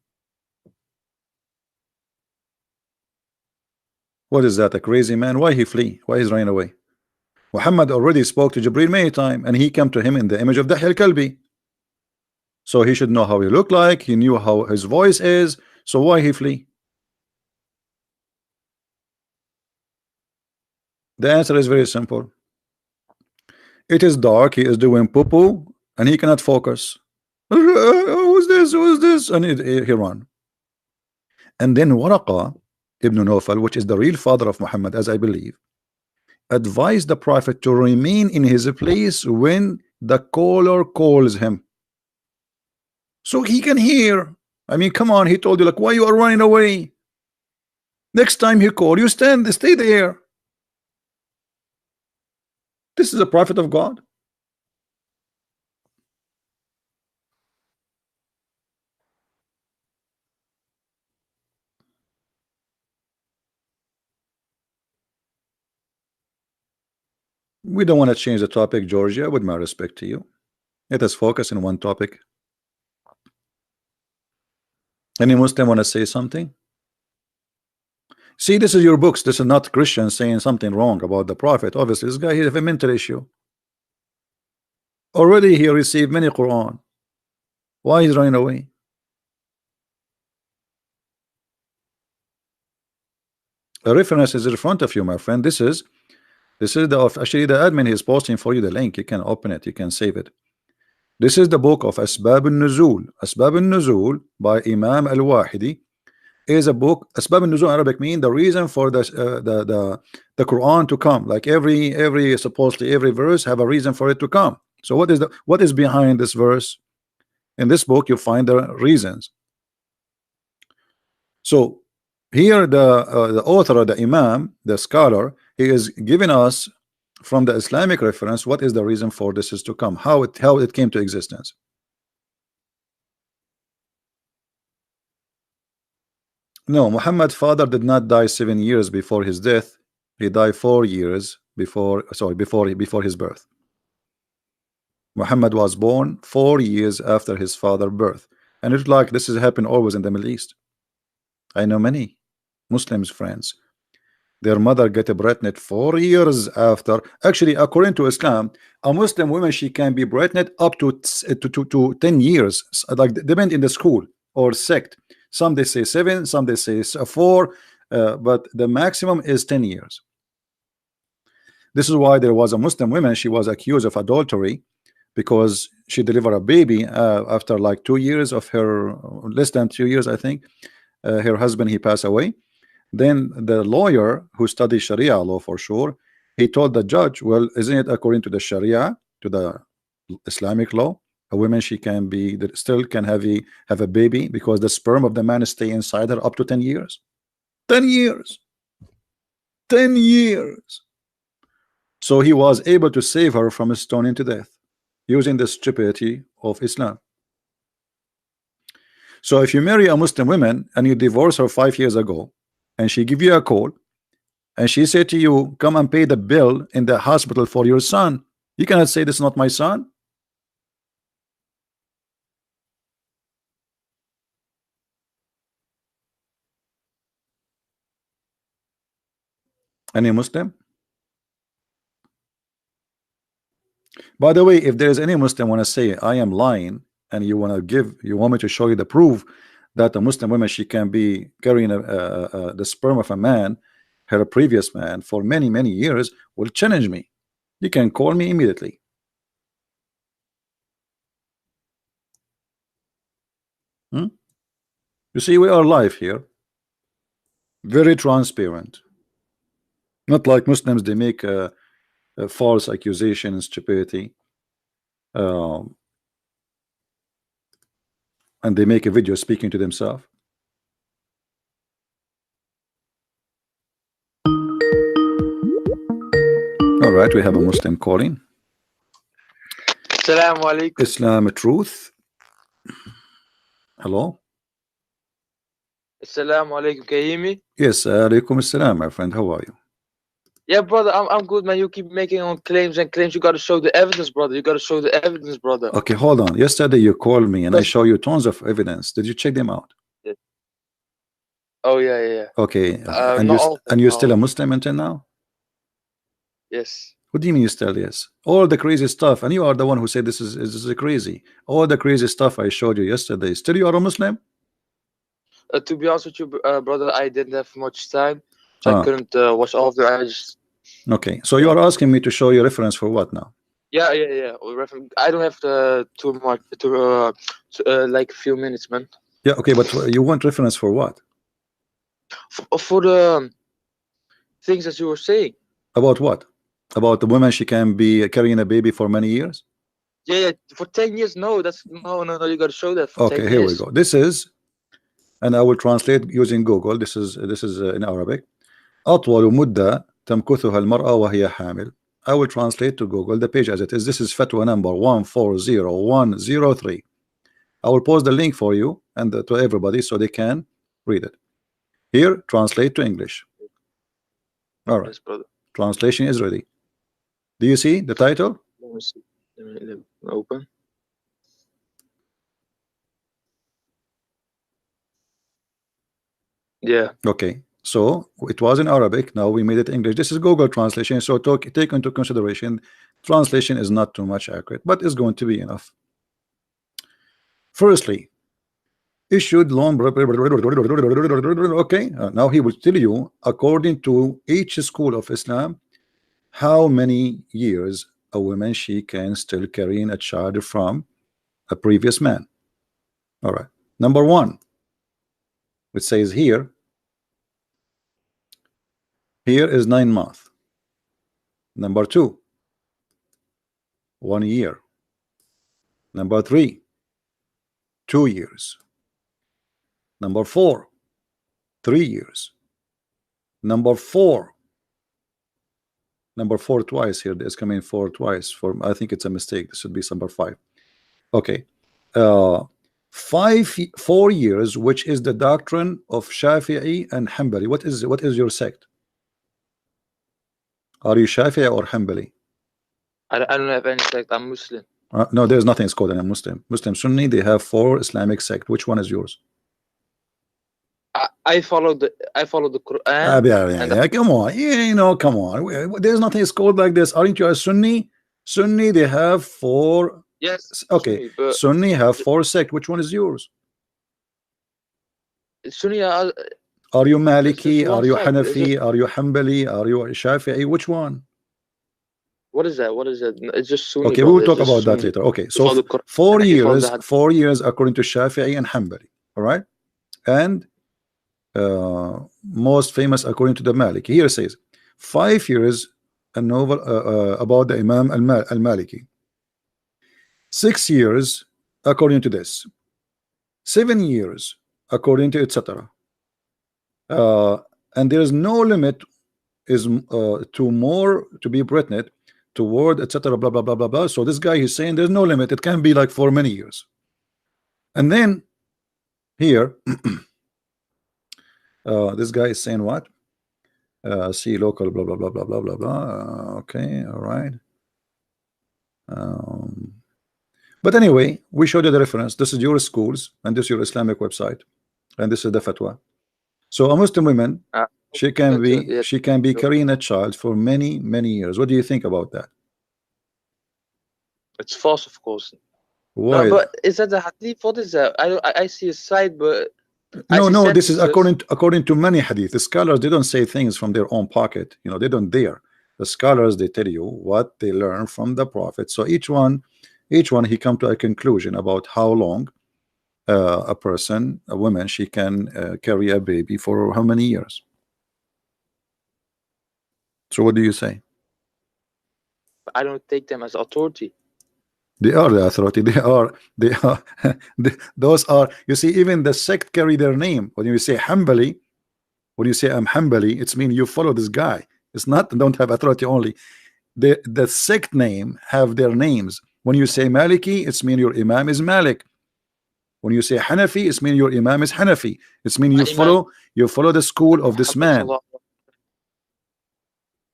What is that, a crazy man? Why he flee? Why he's running away? Muhammad already spoke to Jibril many times, and he came to him in the image of Dahi al-Kalbi. So he should know how he looked like. He knew how his voice is. So why he flee? The answer is very simple. It is dark. He is doing poo-poo, and he cannot focus. Who's this? Who's this? And he run. And then Waraqa ibn Nawfal, which is the real father of Muhammad, as I believe, advised the prophet to remain in his place when the caller calls him, so he can hear I mean, come on, he told you, like, why you are running away? Next time he call you, stay there. This is a prophet of God. We don't want to change the topic, Georgia, with my respect to you. Let us focus on one topic. Any Muslim want to say something? See, this is your books. This is not Christians saying something wrong about the prophet. Obviously, this guy, he has a mental issue. Already he received many Quran. Why is running away? A reference is in front of you, my friend. This is the actually the admin is posting for you the link. You can open it. You can save it. This is the book of Asbab al-Nuzul. Asbab al-Nuzul by Imam al-Wahidi is a book. Asbab al-Nuzul in Arabic mean the reason for the Quran to come. Like every supposedly every verse have a reason for it to come. So what is behind this verse? In this book you find the reasons. So here the author, the Imam, the scholar, he is giving us from the Islamic reference what is the reason for this is to come, how it came to existence. No, Muhammad's father did not die 7 years before his death. He died 4 years before his birth. Muhammad was born 4 years after his father's birth, and it's like this has happened always in the Middle East. I know many Muslims friends, their mother get pregnant 4 years after. Actually, according to Islam, a Muslim woman, she can be pregnant up to 10 years, like depend in the school or sect. Some they say 7, some they say 4, but the maximum is 10 years. This is why there was a Muslim woman, she was accused of adultery because she delivered a baby after like 2 years of her, less than 2 years, I think. Her husband, he passed away. Then the lawyer who studied Sharia law for sure, he told the judge, well, isn't it according to the Sharia, to the Islamic law, a woman, she can be still can have a baby because the sperm of the man stay inside her up to 10 years. 10 years. 10 years. So he was able to save her from stoning to death using the stupidity of Islam. So if you marry a Muslim woman and you divorce her 5 years ago, and she give you a call, and she said to you, come and pay the bill in the hospital for your son, you cannot say this is not my son. Any Muslim? By the way, if there is any Muslim want to say I am lying, and you want me to show you the proof that a Muslim woman, she can be carrying the sperm of a man, her previous man, for many years, will challenge me. You can call me immediately. You see, we are live here, very transparent, not like Muslims. They make a false accusation and stupidity, and they make a video speaking to themselves. All right, we have a Muslim calling. Assalamu alaikum. Islam truth. Hello. Assalamu alaikum. Can you hear me? Yes, alaikum assalam, my friend. How are you? Yeah, brother, I'm good, man. You keep making on claims and claims. You got to show the evidence, brother. You got to show the evidence, brother. Okay, hold on. Yesterday you called me and I show you tons of evidence. Did you check them out? Yeah. Oh yeah. Okay, and you're still a Muslim until now? Yes. What do you mean you still yes? All the crazy stuff, and you are the one who said this is crazy. All the crazy stuff I showed you yesterday. Still you are a Muslim? To be honest with you, brother, I didn't have much time, so I couldn't watch all of the. I just. Okay, so you are asking me to show you reference for what now? Yeah. I don't have too much like a few minutes, man. Yeah, okay, but you want reference for what? For the things that you were saying. About what? About the woman, she can be carrying a baby for many years? Yeah, for 10 years. No, that's no. You got to show that. For okay, 10 here years. we go. This is and I will translate using Google. This is in Arabic. أطول مدة تمكثها المرأة وهي حامل. I will translate to Google the page as it is. This is fatwa number 140103. I will post the link for you and to everybody so they can read it. Here, translate to English. All right. Yes, brother. Translation is ready. Do you see the title? Let me see. Let me open. Yeah. Okay. So it was in Arabic. Now we made it English. This is Google translation. So take into consideration, translation is not too much accurate, but it's going to be enough. Firstly, issued loan. Okay. Now he will tell you, according to each school of Islam, how many years a woman she can still carrying a child from a previous man. All right. Number one, it says here is 9 months. Number two, 1 year. Number three, 2 years. Number four, 3 years. Number four twice here. There's coming 4 twice. I think it's a mistake. This should be number 5. Okay. 4 years, which is the doctrine of Shafi'i and Hanbali. What is your sect? Are you Shafi'i or Hanbali? I don't have any sect. I'm Muslim. No, there's nothing called a Muslim. Muslim Sunni, they have 4 Islamic sects. Which one is yours? I follow the Quran. Yeah, come on, come on. There's nothing called like this. Aren't you a Sunni? Sunni, they have 4. Yes. Okay. Sunni have 4 sects. Which one is yours? Sunni. Are you Maliki? Are you Hanafi? Are you Hanbali? Are you Shafi'i? Which one? What is that? It's just Sunni. Okay, we will talk about that later. Okay, so 4 years, 4 years according to Shafi'i and Hanbali. All right, and most famous according to the Maliki. Here it says 5 years a novel about the Imam al-Maliki. 6 years according to this. 7 years according to etc. And there is no limit is to more to be pregnant toward etc. blah blah blah blah blah. So this guy is saying there's no limit. It can be like for many years. And then here this guy is saying what? See local blah blah blah blah blah blah blah. Okay, all right. But anyway, we showed you the reference. This is your schools, and this is your Islamic website, and this is the fatwa. So a Muslim woman, she can be carrying a child for many years. What do you think about that? It's false, of course. Why? No, but is that the hadith? What is that? I see a side, but no. This is according to many hadith. The scholars, they don't say things from their own pocket. They don't dare. The scholars, they tell you what they learn from the Prophet. So each one he come to a conclusion about how long a woman, she can carry a baby for how many years. So what do you say? I don't take them as authority. They are the authority. They are those are, you see, even the sect carry their name. When you say Hanbali, when you say I'm Hanbali, it's mean you follow this guy. It's not don't have authority only. The sect name have their names. When you say Maliki, it's mean your Imam is Malik. When you say Hanafi, it's mean your Imam is Hanafi. It's mean you follow the school of this man.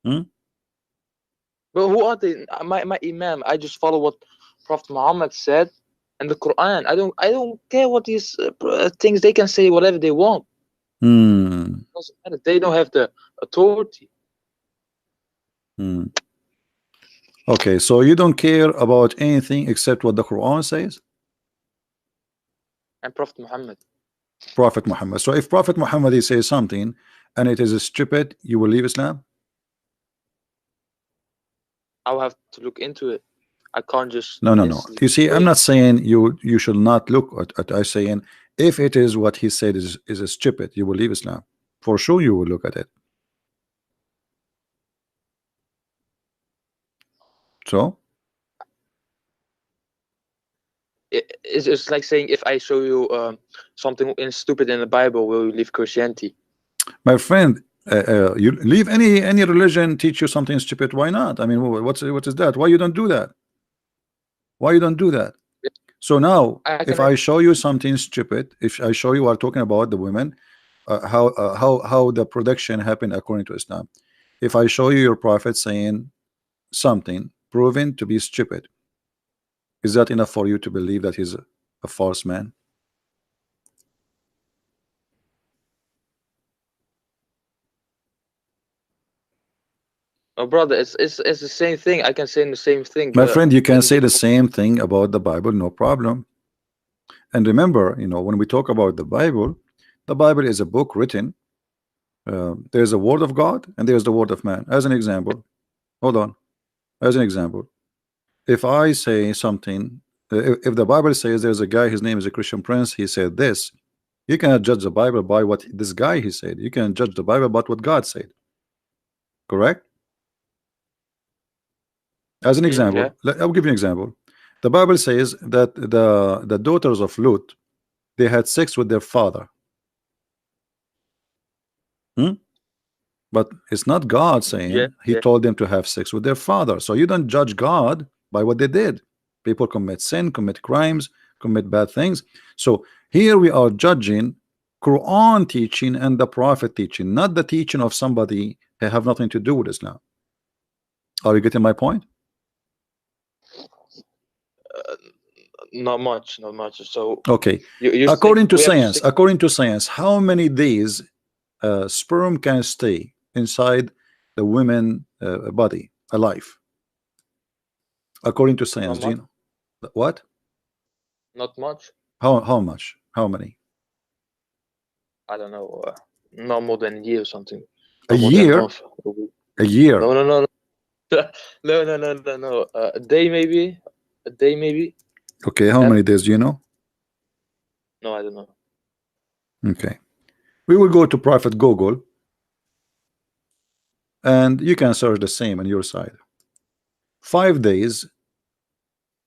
But who are they? My Imam, I just follow what Prophet Muhammad said and the Quran. I don't care what these things, they can say whatever they want. It doesn't matter. They don't have the authority. Okay, so you don't care about anything except what the Quran says? And Prophet Muhammad. Prophet Muhammad. So if Prophet Muhammad says something and it is stupid, you will leave Islam? I'll have to look into it. I can't just no. You see, I'm not saying you should not look at. I'm saying if it is what he said is stupid, you will leave Islam. For sure you will look at it. So it's like saying, if I show you something stupid in the Bible, will you leave Christianity? My friend, you leave any religion teach you something stupid. Why not? I mean, what is that? Why you don't do that? Why you don't do that? So now, if I show you something stupid, if I show you, are talking about the women, how the production happened according to Islam. If I show you your prophet saying something proven to be stupid, is that enough for you to believe that he's a false man? Oh, brother, it's the same thing. I can say the same thing. My friend, you can say the same thing about the Bible, no problem. And remember, you know, when we talk about the Bible is a book written. There's a word of God and there's the word of man. As an example, hold on. As an example, if I say something, if the Bible says there's a guy, his name is a Christian Prince, he said this, you cannot judge the Bible by what this guy he said. You can judge the Bible about what God said. Correct? As an example, I'll give you an example. The Bible says that the daughters of Lut, they had sex with their father. But it's not God saying he told them to have sex with their father. So you don't judge God by what they did. People commit sin, commit crimes, commit bad things. So here we are judging Quran teaching and the Prophet teaching, not the teaching of somebody that have nothing to do with Islam. Are you getting my point? Not much. So okay, according to science, how many days sperm can stay inside the women body alive? According to science, do you know what? Not much. How much? How many? I don't know. Not more than a year or something. A year? A year? No. No. A day maybe. Okay, how many days do you know? No, I don't know. Okay, we will go to Prophet Google, and you can search the same on your side. 5 days,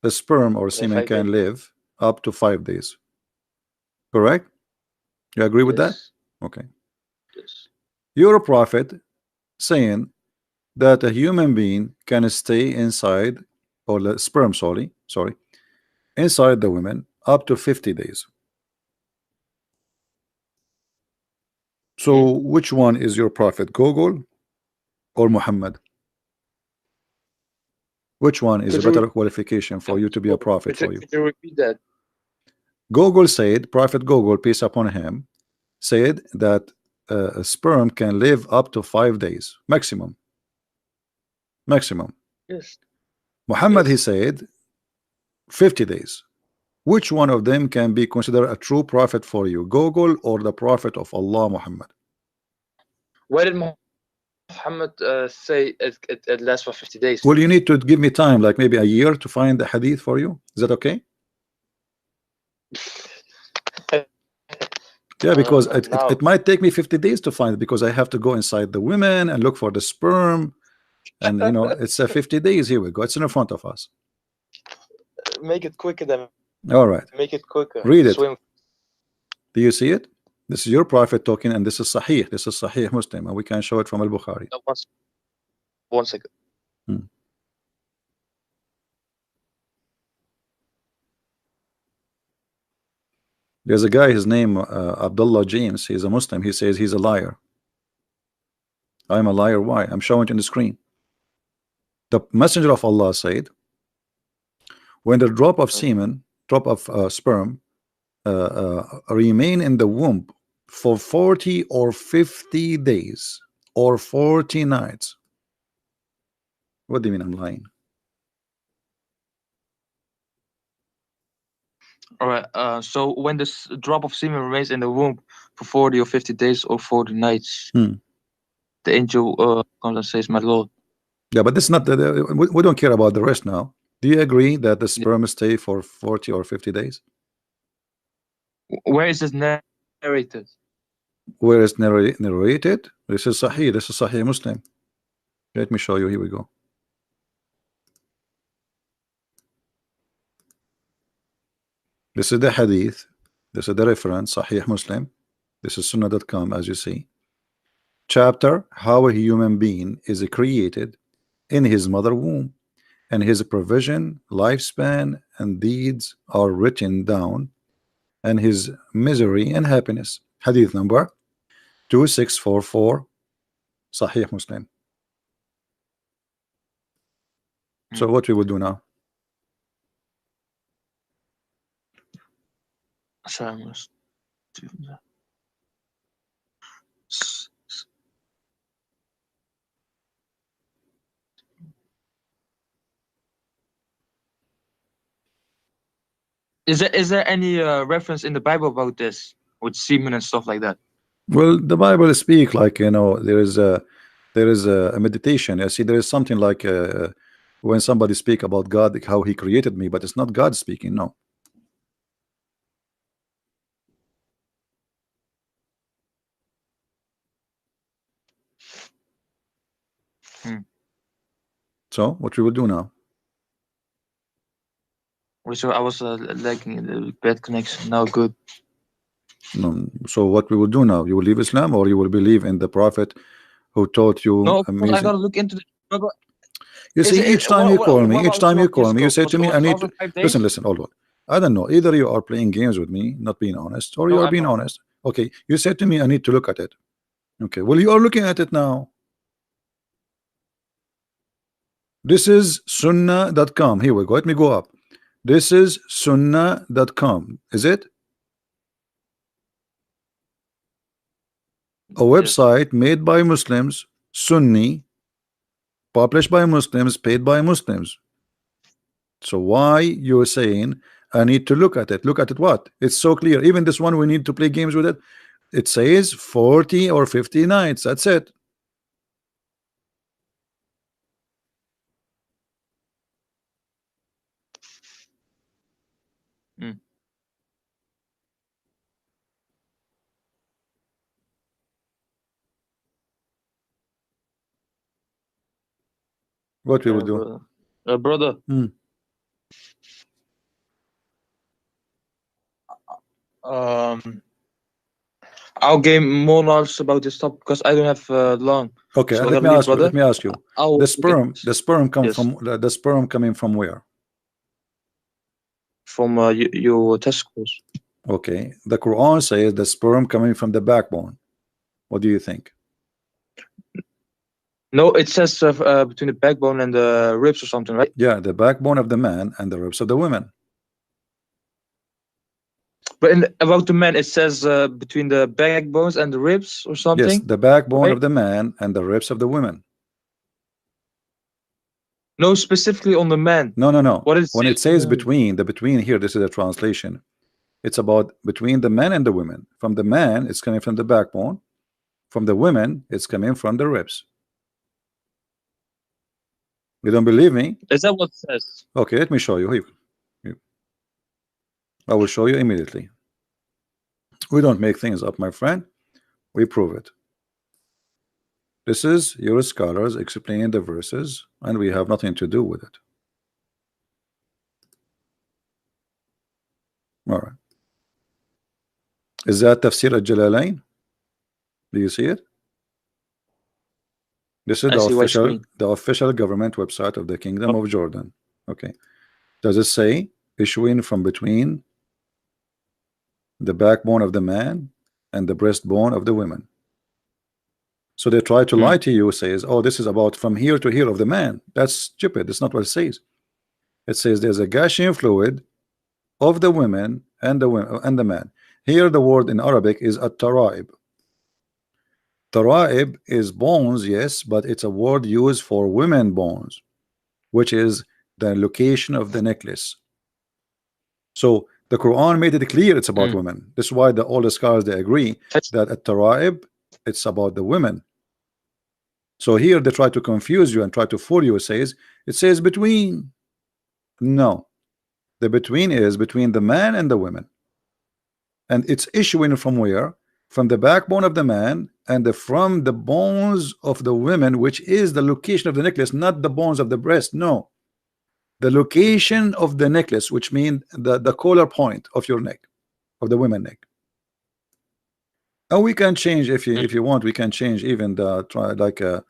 the sperm or semen can live up to 5 days. Correct? You agree with that? Okay. Yes. You're a prophet saying that a human being can stay inside, or the sperm, sorry, inside the women up to 50 days. So which one is your prophet, Google or Muhammad? Which one is a better qualification for you to be a prophet for you? Could you repeat that? Google said, Prophet Google, peace upon him, said that a sperm can live up to 5 days maximum. Yes. Muhammad, he said 50 days. Which one of them can be considered a true prophet for you, Google or the prophet of Allah, Muhammad? Why did Muhammad say it lasts for 50 days? Well, you need to give me time, like maybe a year, to find the hadith for you. Is that okay? Yeah, because it might take me 50 days to find it, because I have to go inside the women and look for the sperm, and you know, it's 50 days. Here we go, it's in front of us. Make it quicker then. All right, make it quicker. Read it. Do you see it? This is your prophet talking, and this is Sahih. This is Sahih Muslim, and we can show it from Al-Bukhari. One second. There's a guy, his name Abdullah James. He's a Muslim. He says he's a liar. I'm a liar. Why? I'm showing it on the screen. The messenger of Allah said, when the drop of semen, drop of sperm remain in the womb for 40 or 50 days or 40 nights. What do you mean I'm lying? All right. So when this drop of semen remains in the womb for 40 or 50 days or 40 nights, the angel comes and says, "My Lord." Yeah, but this is not we don't care about the rest now. Do you agree that the sperm stay for 40 or 50 days? Where is this narrated? Where is narrated? This is Sahih. This is Sahih Muslim. Let me show you. Here we go. This is the hadith. This is the reference, Sahih Muslim. This is Sunnah.com, as you see. Chapter, how a human being is created in his mother womb, and his provision, lifespan, and deeds are written down, and his misery and happiness. Hadith number 2644, Sahih Muslim. So what we will do now? Is there any reference in the Bible about this with semen and stuff like that? Well, the Bible speak like, you know, there is a meditation. I see there is something like when somebody speak about God, how he created me, but it's not God speaking. No. So what we will do now? So I was lagging a bad connection. Now good. No. So what we will do now? You will leave Islam, or you will believe in the Prophet who taught you? No, amazing. I gotta look into the. You see, each time you call me, you say to me, I need to listen, hold on. I don't know. Either you are playing games with me, not being honest, or you are being honest. Okay, you said to me, I need to look at it. Okay, well, you are looking at it now. This is Sunnah.com. Here we go. Let me go up. This is Sunnah.com. Is it? A website made by Muslims, Sunni, published by Muslims, paid by Muslims. So why you're saying I need to look at it? Look at it what? It's so clear. Even this one, we need to play games with it. It says 40 or 50 nights. That's it. What we will do? Brother. I'll gain more knowledge about this topic because I don't have long. Okay, So let me ask you. The sperm coming from where? From your testicles. Okay, the Quran says the sperm coming from the backbone. What do you think? No, it says between the backbone and the ribs or something, right? Yeah, the backbone of the man and the ribs of the women. But about the man, it says between the backbones and the ribs or something. Yes, the backbone of the man and the ribs of the women. No, specifically on the man. No. What is when it says between, the between here, this is a translation. It's about between the men and the women. From the man, it's coming from the backbone. From the women, it's coming from the ribs. You don't believe me? Is that what it says? Okay, let me show you. Here. I will show you immediately. We don't make things up, my friend. We prove it. This is your scholars explaining the verses, and we have nothing to do with it. All right. Is that Tafsir al-Jalalain? Do you see it? This is the official government website of the Kingdom of Jordan. Okay. Does it say issuing from between the backbone of the man and the breastbone of the women? So they try to lie to you, says, oh, this is about from here to here of the man. That's stupid. That's not what it says. It says there's a gushing fluid of the women and the man. Here the word in Arabic is at-taraib. Taraib is bones, yes, but it's a word used for women bones, which is the location of the necklace. So the Quran made it clear it's about women. This is why all the scholars, they agree that at-taraib, it's about the women. So here they try to confuse you and try to fool you. It says between. No, the between is between the man and the women, and it's issuing from where? From the backbone of the man and from the bones of the women, which is the location of the necklace, not the bones of the breast. No, the location of the necklace, which means the collar point of your neck, of the women neck. And we can change if you want. We can change even the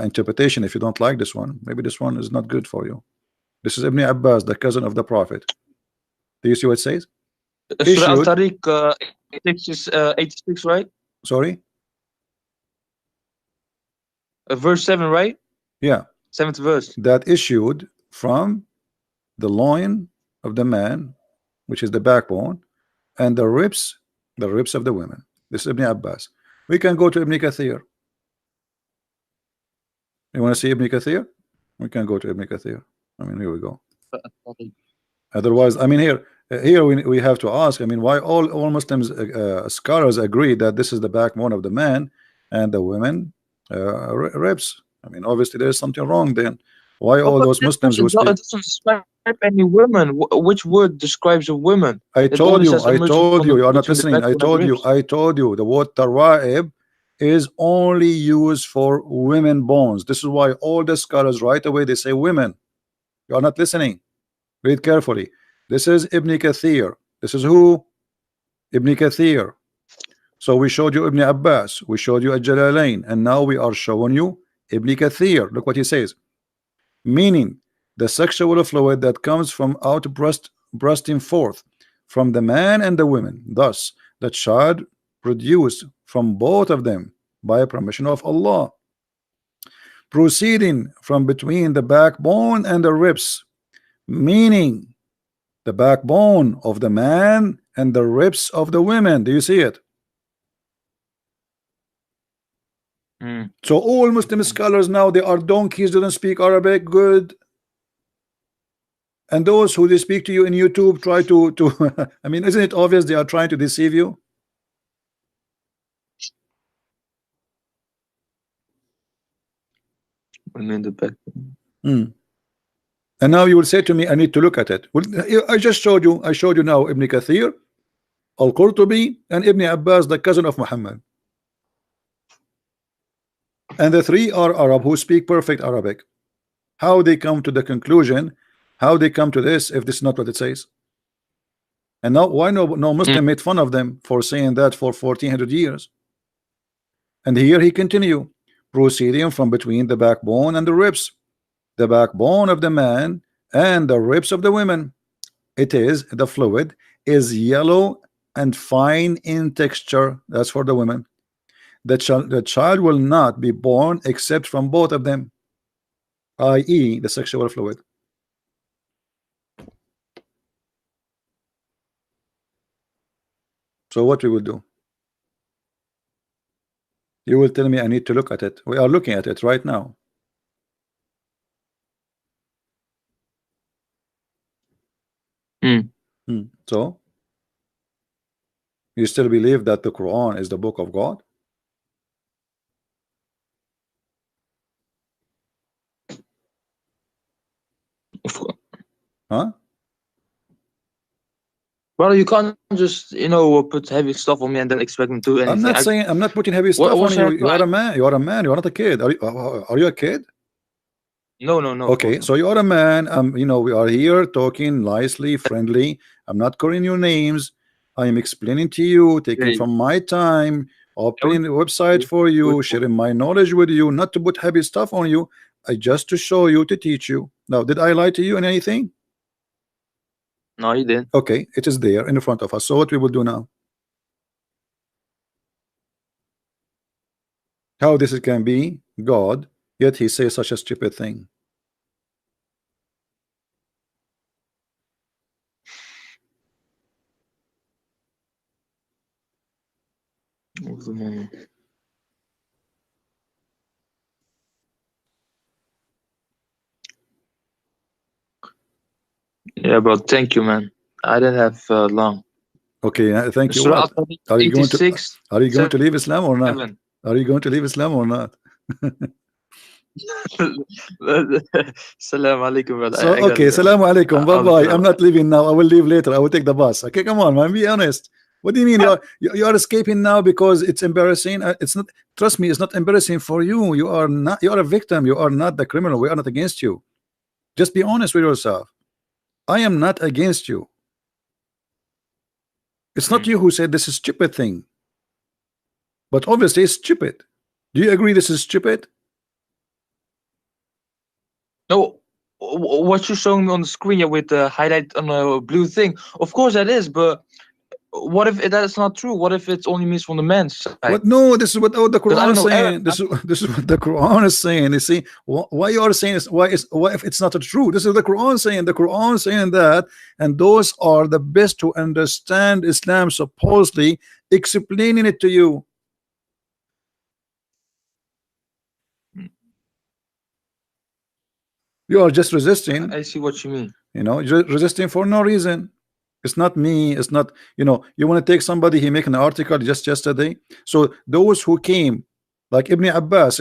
interpretation if you don't like this one. Maybe this one is not good for you. This is Ibn Abbas, the cousin of the Prophet. Do you see what it says? Surah Al-Tariq 86, right? Sorry? Verse 7, right? Yeah. 7th verse. That issued from the loin of the man, which is the backbone, and the ribs of the women. This is Ibn Abbas. We can go to Ibn Kathir. You want to see Ibn Kathir? We can go to Ibn Kathir. I mean, here we go. Otherwise, I mean, here we have to ask, I mean, why all Muslims scholars agree that this is the backbone of the man and the women ribs. I mean, obviously there is something wrong then. Why all those Muslims who speak? It doesn't describe any women. Which word describes a woman? I told you, you are not listening. I told you, the word tara'ib is only used for women bones. This is why all the scholars right away they say women. You are not listening. Read carefully. This is Ibn Kathir. This is who? Ibn Kathir. So we showed you Ibn Abbas, we showed you Al-Jalalain, and now we are showing you Ibn Kathir. Look what he says. Meaning the sexual fluid that comes from bursting forth from the man and the women, thus the child produced from both of them by permission of Allah, proceeding from between the backbone and the ribs, meaning the backbone of the man and the ribs of the women. Do you see it? So all Muslim scholars now, they are donkeys, they don't speak Arabic good, and those who they speak to you in YouTube try to I mean, isn't it obvious they are trying to deceive you? And now you will say to me, I need to look at it. Well, I just showed you. I showed you now Ibn Kathir, Al-Qurtubi, and Ibn Abbas, the cousin of Muhammad. And the three are Arab who speak perfect Arabic. How they come to the conclusion, how they come to this, if this is not what it says? And now why no Muslim made fun of them for saying that for 1400 years? And here he continue, proceeding from between the backbone and the ribs, the backbone of the man and the ribs of the women. It is, the fluid is yellow and fine in texture. That's for the women. The child will not be born except from both of them, i.e. the sexual fluid. So what we will do? You will tell me I need to look at it. We are looking at it right now. So you still believe that the Quran is the book of God? Huh? Well, you can't just, put heavy stuff on me and then expect me to do anything. I'm not putting heavy stuff on you. You are a man. You are a man. You are not a kid. Are you a kid? No. Okay, so you are a man. We are here talking nicely, friendly. I'm not calling you names. I am explaining to you, taking from my time, opening the website for you, sharing my knowledge with you, not to put heavy stuff on you. Just to show you, to teach you. Now, did I lie to you in anything? No, you didn't. Okay, it is there in front of us. So what we will do now? How this can be God, yet he says such a stupid thing? Yeah, bro. Thank you, man. I didn't have long. Okay, thank you. What? Are you going to leave Islam or not? 7. Are you going to leave Islam or not? Salam alaikum, brother. So, okay, salam alaikum. Bye bye. I'm not leaving now. I will leave later. I will take the bus. Okay, come on, man. Be honest. What do you mean you are escaping now because it's embarrassing? It's not. Trust me, it's not embarrassing for you. You are not. You are a victim. You are not the criminal. We are not against you. Just be honest with yourself. I am not against you. It's not you who said this is a stupid thing. But obviously it's stupid. Do you agree this is stupid? No, what you're showing me on the screen, yeah, with the highlight on a blue thing. Of course that is, but what if that's not true? What if it only means from the man's side? What? No, this is what the Quran is saying. Arab. This is what the Quran is saying. You see, why you are saying is why if it's not true? This is the Quran saying. The Quran saying that, and those are the best to understand Islam, supposedly explaining it to you. You are just resisting. I see what you mean. You know, you're resisting for no reason. It's not me. It's not, you know, you want to take somebody, he make an article just yesterday. So those who came, like Ibn Abbas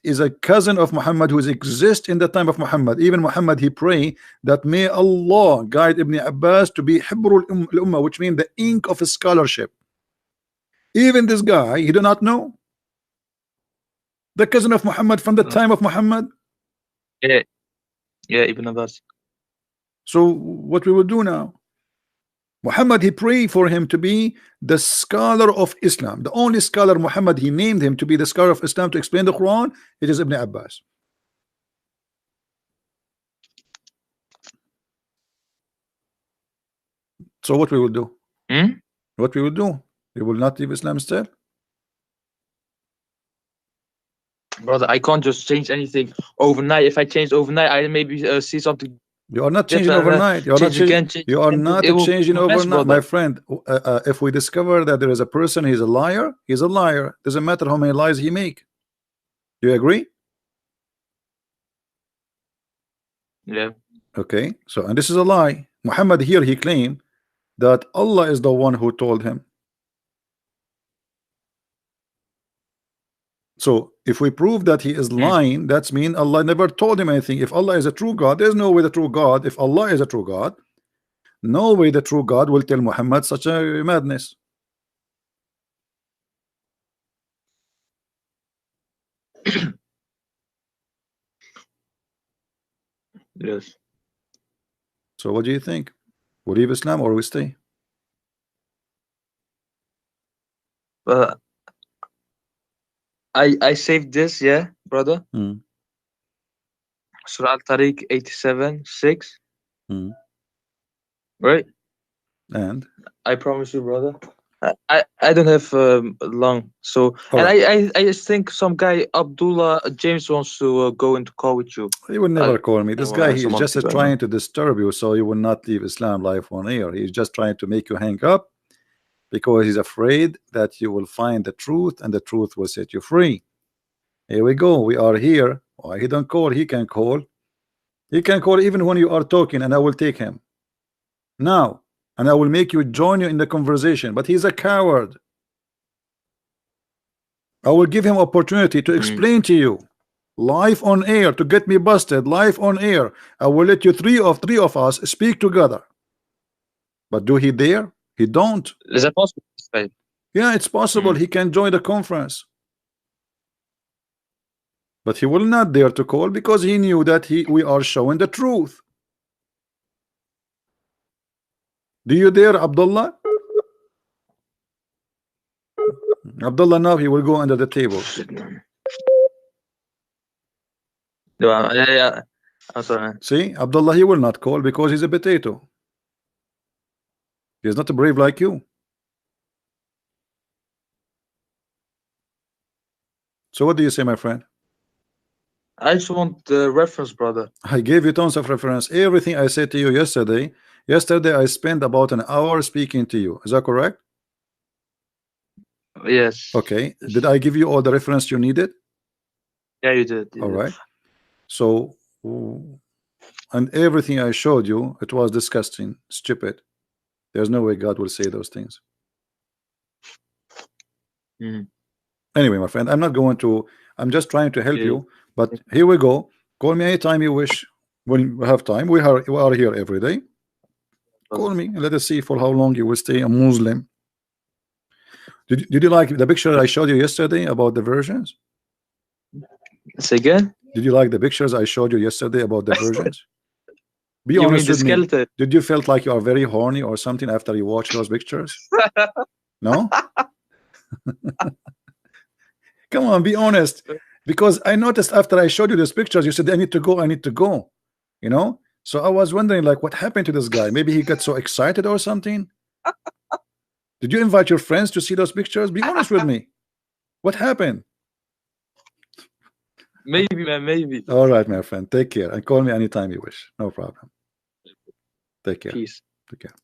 is a cousin of Muhammad who exists in the time of Muhammad. Even Muhammad, he pray that may Allah guide Ibn Abbas to be Hibrul Ummah, which means the ink of scholarship. Even this guy, he do not know. The cousin of Muhammad from the time of Muhammad. Yeah, Ibn Abbas. So what we will do now? Muhammad, he prayed for him to be the scholar of Islam. The only scholar Muhammad, he named him to be the scholar of Islam to explain the Quran. It is Ibn Abbas. So what we will do? What we will do? We will not leave Islam still? Brother, I can't just change anything overnight. If I change overnight, I maybe see something. You are not changing overnight. You are not changing. You are not changing overnight, my friend. If we discover that there is a person, he's a liar. He's a liar. Doesn't matter how many lies he make. Do you agree? Yeah. Okay. So, and this is a lie. Muhammad here, he claimed that Allah is the one who told him. So if we prove that he is lying, that's mean Allah never told him anything. If Allah is a true God, there's no way the true God, if Allah is a true God, no way the true God will tell Muhammad such a madness. Yes. So what do you think? We leave Islam or we stay? I saved this, yeah, brother. Surah Al-Tariq 87:6. Right? And I promise you, brother. I don't have long, so and I just think some guy Abdullah James wants to go into call with you. He would never call me. This guy, he's just trying to disturb you so you will not leave Islam live on air. He's just trying to make you hang up because he's afraid that you will find the truth and the truth will set you free. Here we go. We are here. Why he don't call? He can call. He can call even when you are talking, and I will take him now. And I will make you join you in the conversation, but he's a coward. I will give him opportunity to explain to you live on air to get me busted live on air. I will let you three of us speak together. But do he dare? He don't. Is that possible? Yeah, it's possible. He can join the conference, but he will not dare to call because he knew that we are showing the truth. Do you dare, Abdullah? Abdullah, now he will go under the table. Yeah. I'm sorry. See, Abdullah, he will not call because he's a potato. He's not brave like you. So what do you say, my friend? I just want the reference, brother. I gave you tons of reference. Everything I said to you yesterday. Yesterday I spent about an hour speaking to you. Is that correct? Yes. Okay. Did I give you all the reference you needed? Yeah, you did. All right. So, and everything I showed you, it was disgusting, stupid. There's no way God will say those things. Anyway, my friend, I'm not going to. I'm just trying to help you. But here we go. Call me anytime you wish. When we have time, we are here every day. Call me and let us see for how long you will stay a Muslim. Did you like the picture I showed you yesterday about the versions? Say again? Did you like the pictures I showed you yesterday about the virgins? Be You mean honest the with me. skeleton? Did you felt like you are very horny or something after you watch those pictures? No? Come on, be honest. Because I noticed after I showed you these pictures, you said, I need to go, I need to go. You know? So I was wondering, like, what happened to this guy? Maybe he got so excited or something. Did you invite your friends to see those pictures? Be honest with me. What happened? Maybe, man, maybe. All right, my friend. Take care. And call me anytime you wish. No problem. Take care. Peace. Take care.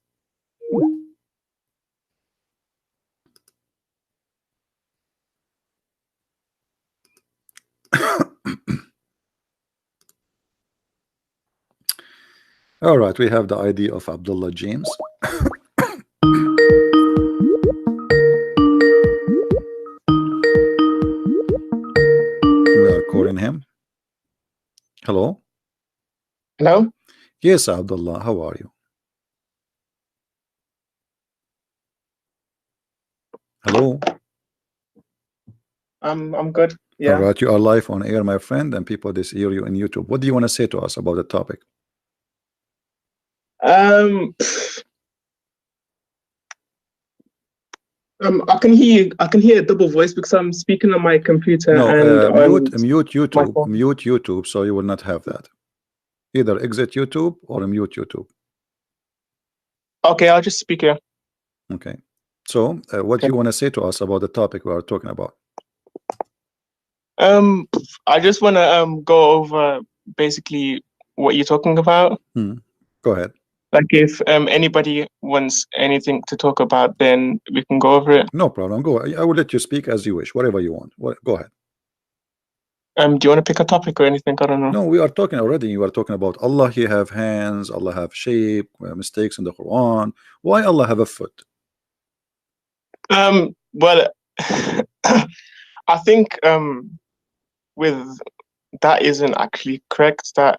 All right, we have the ID of Abdullah James. We are calling him. Hello. Hello. Yes, Abdullah. How are you? Hello. I'm good. Yeah. All right, you are live on air, my friend, and people this hear you in YouTube. What do you want to say to us about the topic? I can hear you. I can hear a double voice because I'm speaking on my computer No, and mute YouTube. phone. Mute YouTube, so you will not have that. Either exit YouTube or mute YouTube. Okay, I'll just speak here. Okay. So, what do you want to say to us about the topic we are talking about? I just want to go over basically what you're talking about. Go ahead. Like if anybody wants anything to talk about, then we can go over it. No problem. Go. I will let you speak as you wish. Whatever you want. Go ahead. Do you want to pick a topic or anything? I don't know. No, we are talking already. You are talking about Allah. He have hands. Allah have shape. Mistakes in the Quran. Why Allah have a foot? Well, I think with that isn't actually correct. That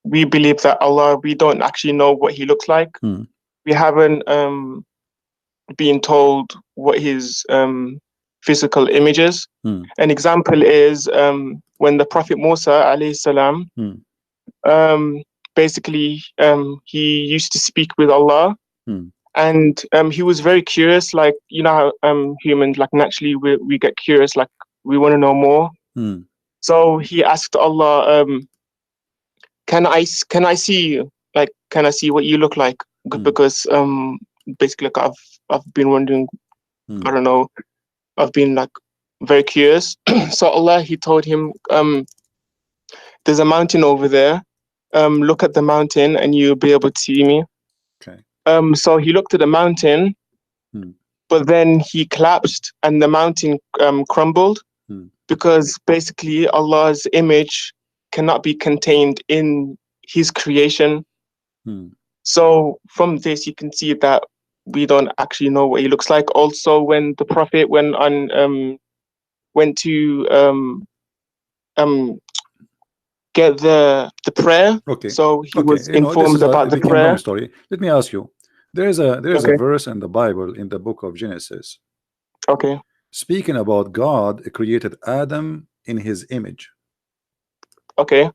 we believe that Allah, we don't actually know what He looks like. We haven't been told what His physical image is. An example is when the Prophet Musa alayhi salam, basically he used to speak with Allah. And he was very curious, like, you know how humans, like, naturally we get curious, like we want to know more. So he asked Allah, can I see you? Like, can I see what you look like? Because basically, like, I've been wondering, I don't know, I've been like very curious. So Allah, He told him, there's a mountain over there. Look at the mountain and you'll be able to see me. Okay. So he looked at the mountain, but then he collapsed and the mountain crumbled because basically Allah's image cannot be contained in His creation. So from this, you can see that we don't actually know what He looks like. Also, when the Prophet went to get the prayer, okay. So he was You know, informed about the prayer. Long story. Let me ask you. There is a Okay. verse in the Bible in the book of Genesis. Okay. Speaking about God created Adam in His image. Okay.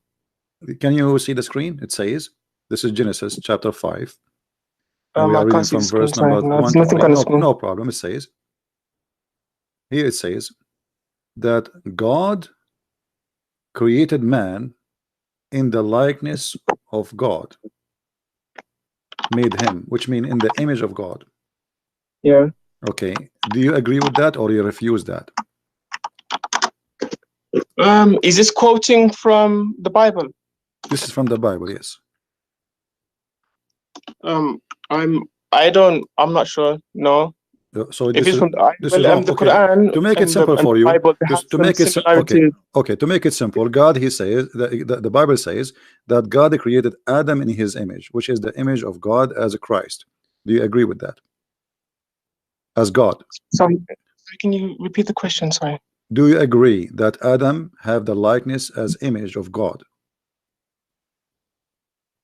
Can you see the screen? It says, this is Genesis chapter 5. And we I are reading can't see from the screen, verse number sorry. No, 1 there's to nothing 3. on the screen. No problem. It says, here it says that God created man in the likeness of God, made him, which means in the image of God. Yeah. Okay. Do you agree with that or you refuse that? Is this quoting from the Bible? This is from the Bible, yes. I'm not sure. No. So If this it's is from the wrong. the Okay. Quran, To make it and simple the for you, Bible, they have to make it similarities. okay, to make it simple, God, He says that the Bible says that God created Adam in His image, which is the image of God as a Christ. Do you agree with that? As God. Sorry, can you repeat the question? Sorry. Do you agree that Adam have the likeness as image of God?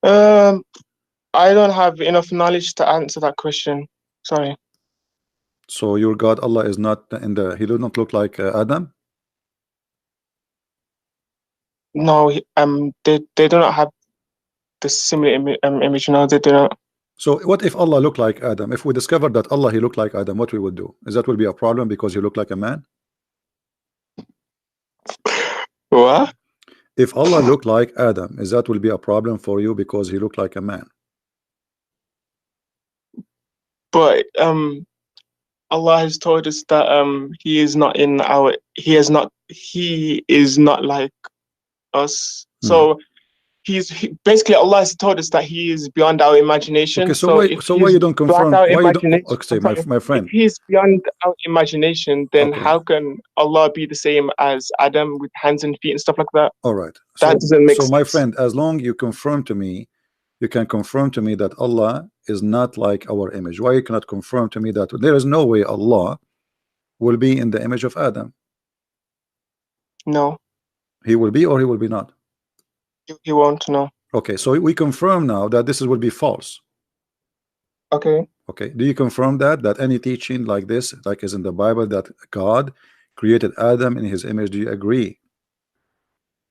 I don't have enough knowledge to answer that question. Sorry. So your God Allah is not in the, He does not look like Adam? No, they do not have the similar image. No, they do not. So what if Allah looked like Adam? If we discovered that Allah he looked like Adam, what we would do? Is that will be a problem because he looked like a man? What? If Allah looked like Adam, is that will be a problem for you because he looked like a man? But Allah has told us that he is not in our he is not like us. So basically Allah has told us that he is beyond our imagination. Okay, so why you don't confirm? Why you don't? Okay, my friend. If he's beyond our imagination, then how can Allah be the same as Adam with hands and feet and stuff like that? All right. That doesn't make sense. So my friend, as long you confirm to me, you can confirm to me that Allah is not like our image. Why you cannot confirm to me that there is no way Allah will be in the image of Adam? No. He will be or he will be not? He won't. No. Okay, so we confirm now that this will be false. Okay. Okay. Do you confirm that any teaching like this, like is in the Bible, that God created Adam in his image? Do you agree?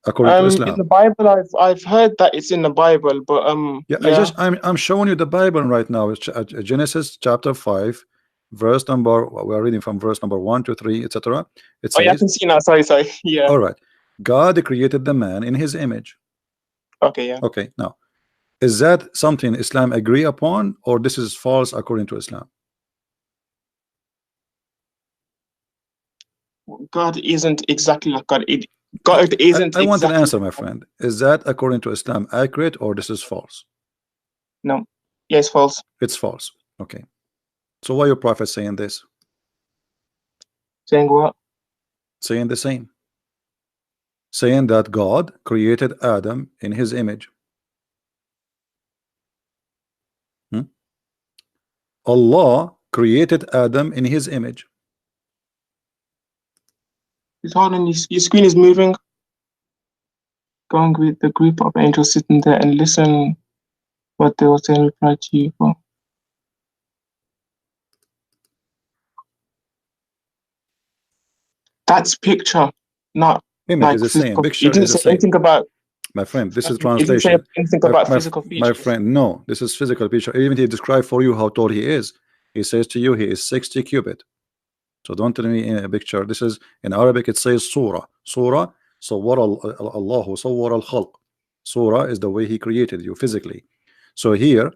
According to Islam. In the Bible, I've heard that it's in the Bible, but yeah. I'm showing you the Bible right now. It's Genesis chapter 5, verse number. We are reading from verse number 1 to 3, etc. It says, yeah, I can see now. Sorry. Yeah. All right. God created the man in his image. Okay. Yeah. Okay. Now, is that something Islam agree upon, or this is false according to Islam? God isn't exactly like God. God isn't. I want an answer, my friend. Is that according to Islam accurate, or this is false? No. Yes, false. It's false. Okay. So why your prophet saying this? Saying what? Saying the same. Saying that God created Adam in his image. Allah created Adam in his image. Hold on, your screen is moving. Going with the group of angels sitting there and listen what they will say and reply to you for. That's picture, not image like is the same. Picture you didn't is the say same. anything about. My friend, this is translation. You didn't say anything about physical features. My friend, no, this is physical picture. Even he described for you how tall he is. He says to you he is 60 cubit. So don't tell me in a picture. This is in Arabic. It says surah. Surah. So what Allahu sawwara al-khalq. Surah is the way he created you physically. So here,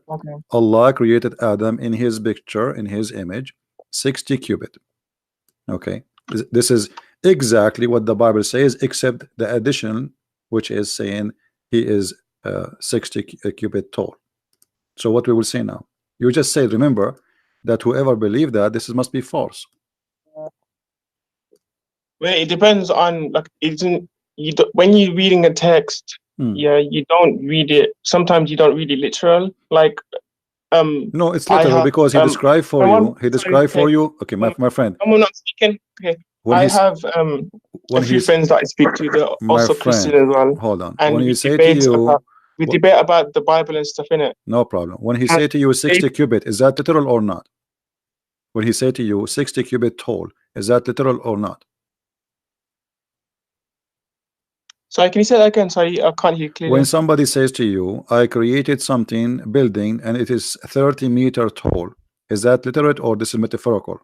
Allah created Adam in his picture, in his image, 60 cubit. Okay, this is exactly what the Bible says, except the addition, which is saying he is 60 cubit tall. So what we will say now? You just say, remember that whoever believed that this must be false. Well, it depends on like when you're reading a text. Yeah, you don't read it. Sometimes you don't read it literal. Like no, it's literal because he described for you. He described for you. Okay, my friend. I'm not speaking. Okay. I have a few friends that I speak to that are also Christian as well. Hold on. And when he say to you, we debate about the Bible and stuff in it. No problem. When he say to you 60 cubit, is that literal or not? When he say to you 60 cubit tall, is that literal or not? Sorry, can you say that again? Sorry, I can't hear clearly. When somebody says to you, I created something, building, and it is 30 meters tall, is that literal or this is metaphorical?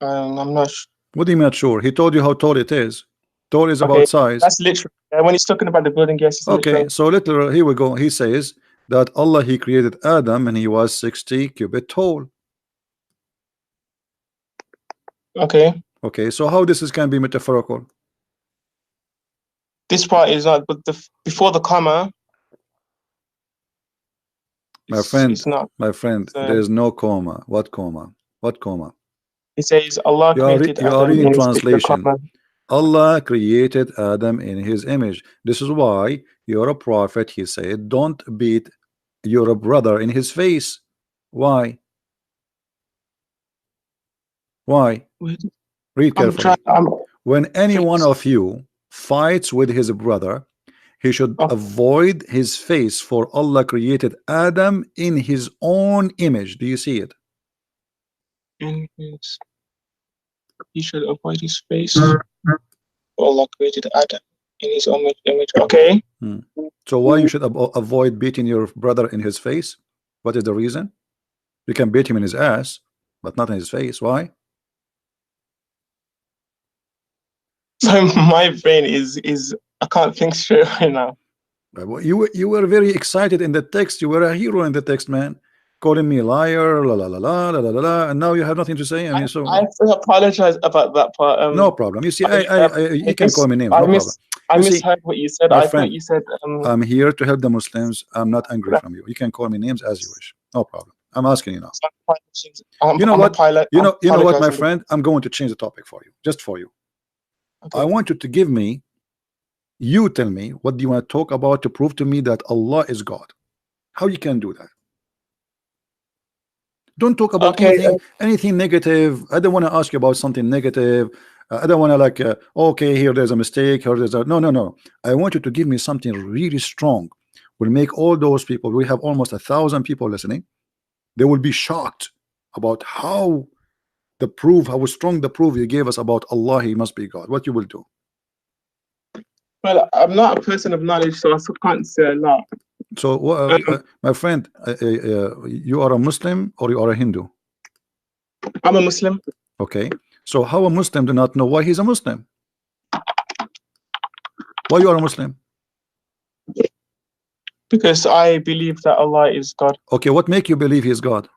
I'm not sure. What do you mean not sure? He told you how tall it is. Tall is about size. That's literal. When he's talking about the building, yes. It's okay, literal. So literal, here we go. He says that Allah, he created Adam and he was 60 cubit tall. Okay. Okay, so how this can be metaphorical? This part is not, but before the comma. My friend, it's not. My friend, there is no comma. What comma? What comma? It says Allah created you are reading translation. Allah created Adam in his image. This is why you're a prophet. He said, don't beat your brother in his face. Why? Why? Read carefully. When any one of you fights with his brother, he should avoid his face, for Allah created Adam in his own image. Do you see it? He should avoid his face. Allah created Adam in his own image. Okay. So why you should avoid beating your brother in his face? What is the reason? You can beat him in his ass, but not in his face. Why? So my brain is I can't think straight right now. You were very excited in the text. You were a hero in the text, man. Calling me a liar, la la la la la la la, and now you have nothing to say. I mean, so I apologize about that part. no problem. You see, you can call me names. No problem. I misheard what you said. I thought you said. I'm here to help the Muslims. I'm not angry from you. You can call me names as you wish. No problem. I'm asking you now. You know what? You know what, my friend? I'm going to change the topic for you, just for you. Okay. I want you to give me. You tell me, what do you want to talk about to prove to me that Allah is God? How you can do that? Don't talk about anything negative. I don't want to ask you about something negative. I don't want to like, okay, here there's a mistake. Here there's a no. I want you to give me something really strong. Will make all those people. We have almost 1,000 people listening. They will be shocked about how strong the proof you gave us about Allah. He must be God. What you will do? Well, I'm not a person of knowledge, so I can't say a lot. So, my friend, you are a Muslim or you are a Hindu? I'm a Muslim. Okay. So, how a Muslim do not know why he's a Muslim? Why you are a Muslim? Because I believe that Allah is God. Okay. What make you believe He is God?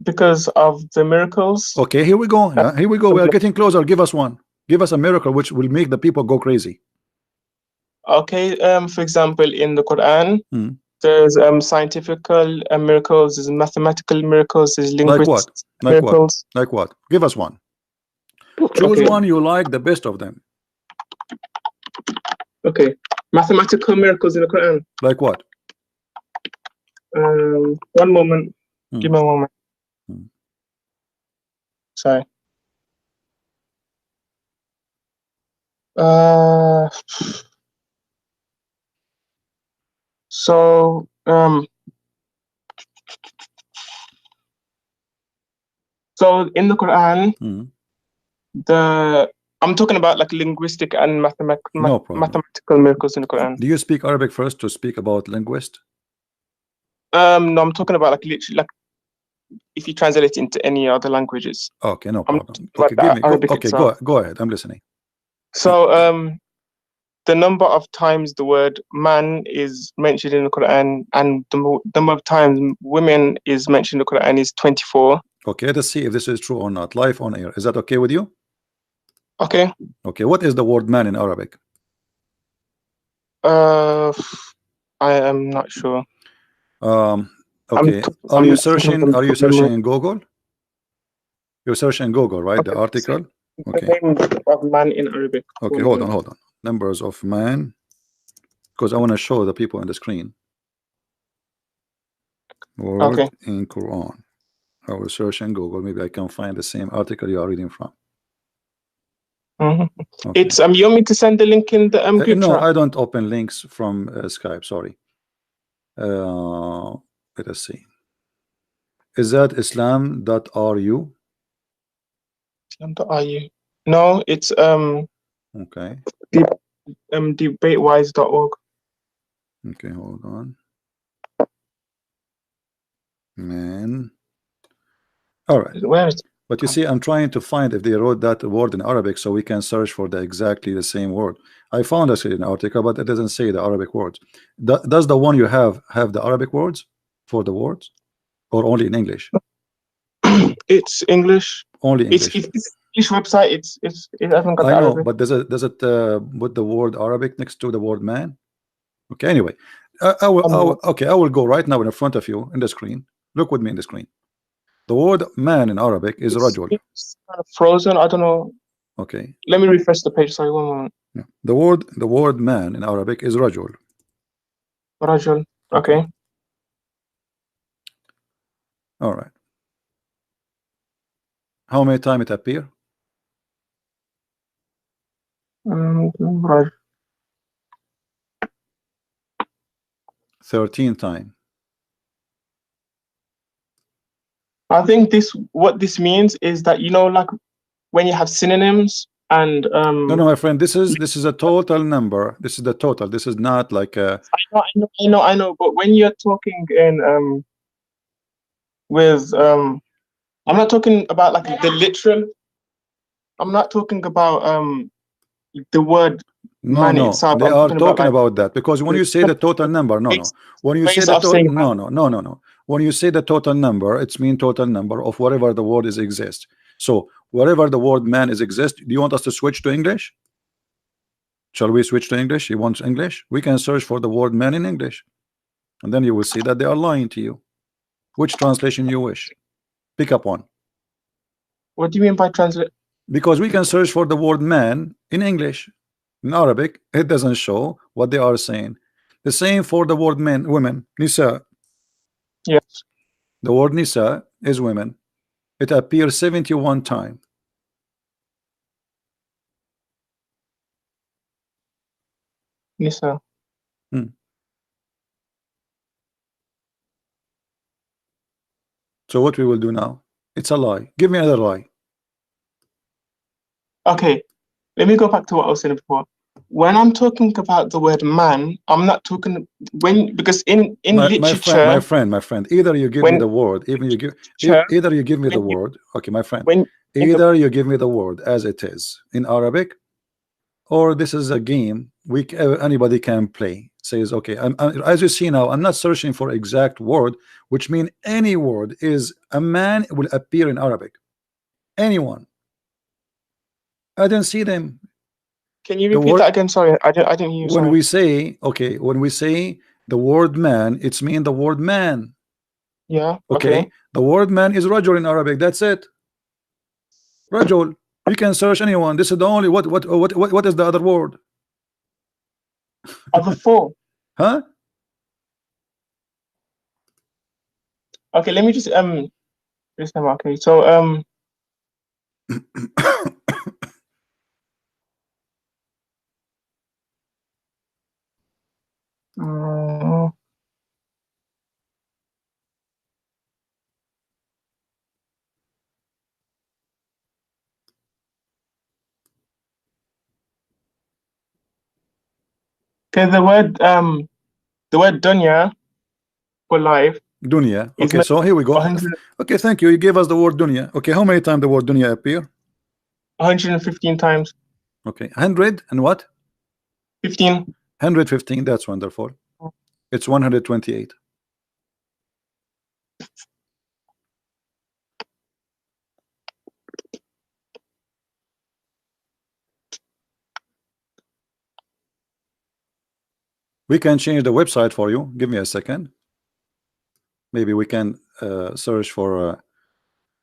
Because of the miracles. Okay. Here we go. Here we go. We are getting closer. Give us one. Give us a miracle which will make the people go crazy. Okay, for example, in the Quran, there's scientific miracles, there's mathematical miracles, there's linguistic miracles. Like what? Give us one. Choose one you like, the best of them. Okay, mathematical miracles in the Quran. Like what? One moment. Give me a moment. Sorry. So in the Quran, I'm talking about like linguistic and mathematical miracles in the Quran. Do you speak Arabic first to speak about linguist? No, I'm talking about like literally like if you translate it into any other languages. Okay, no problem. Okay, go ahead. I'm listening. So the number of times the word man is mentioned in the Quran and the number of times women is mentioned in the Quran is 24. Okay, let's see if this is true or not. Live on air. Is that okay with you? Okay. Okay, what is the word man in Arabic? I am not sure. Okay. Are you searching in Google? You're searching in Google, right? The article? Okay. The name of man in Arabic. Okay, hold on. Numbers of man, because I want to show the people on the screen. Word in Quran. I will search in Google. Maybe I can find the same article you are reading from. Okay. It's you want me to send the link in the group no, chat? I don't open links from Skype. Sorry. Let us see. Is that Islam.ru? Islam.ru. No, it's okay. Debatewise.org. Okay, hold on. Man. All right. Where is it? But you see, I'm trying to find if they wrote that word in Arabic so we can search for exactly the same word. I found actually an article, but it doesn't say the Arabic words. Does the one you have the Arabic words for the words, or only in English? It's English. Only English. It's English website. It hasn't got I know, Arabic. but does it put the word Arabic next to the word man? Okay. Anyway, I will go right now in front of you in the screen. Look with me in the screen. The word man in Arabic is rajul. It's kind of frozen. I don't know. Okay. Let me refresh the page. Sorry, one moment. Yeah. The word man in Arabic is rajul. Rajul. Okay. All right. How many times it appear? 13 times. I think what this means is that, you know, like when you have synonyms and no, my friend, this is a total number. This is the total. This is not like a. I know. But when you're talking in with I'm not talking about like the literal. I'm not talking about the word man itself. They are talking like, about that, because when you say the total number, when you say the total, when you say the total number, it's mean total number of whatever the word is exist. So wherever the word man is exist, do you want us to switch to English? Shall we switch to English? You want English? We can search for the word man in English, and then you will see that they are lying to you. Which translation you wish? Pick up one. What do you mean by translate? Because we can search for the word man in English. In Arabic, it doesn't show what they are saying. The same for the word men, women, nisa. Yes. The word nisa is women. It appears 71 times. Nisa. So what we will do now? It's a lie. Give me another lie. Okay, let me go back to what I was saying before. When I'm talking about the word man, I'm not talking because in literature. My friend, either you give me the word, either you give me the word. Okay, my friend. Either you give me the word as it is in Arabic, or this is a game anybody can play. Says okay. As you see now, I'm not searching for exact word, which mean any word is a man will appear in Arabic. Anyone. I didn't see them. Can you repeat that again? Sorry, I didn't hear you. When we say when we say the word man, it's mean the word man. Yeah. Okay. The word man is rajul in Arabic. That's it. Rajul. You can search anyone. This is the only what is the other word? Other four. Huh? Okay, let me just this time. Okay, so okay, the word dunya for life. Dunya. Okay, so here we go. Okay, thank you. You gave us the word dunya. Okay, how many times the word dunya appear? 115 times. Okay, 100 and what? 15. 115. That's wonderful. It's 128. We can change the website for you. Give me a second. Maybe we can search for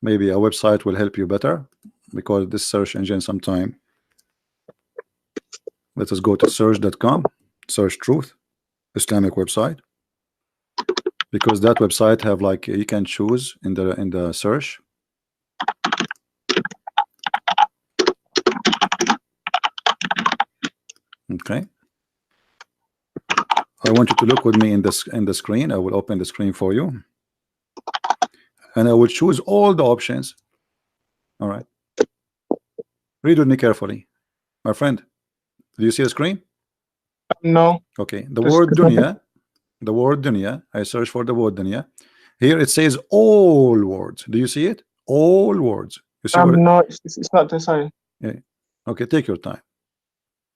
maybe a website will help you better, because this search engine sometime. Let us go to search.com, search truth, Islamic website, because that website have like you can choose in the search. Okay. I want you to look with me in the screen. I will open the screen for you, and I will choose all the options. All right. Read with me carefully, my friend. Do you see a screen? No. Okay. The word dunya. I search for the word dunya. Here it says all words. Do you see it? All words. You see no, it's not this. Sorry. Yeah. Okay. Take your time.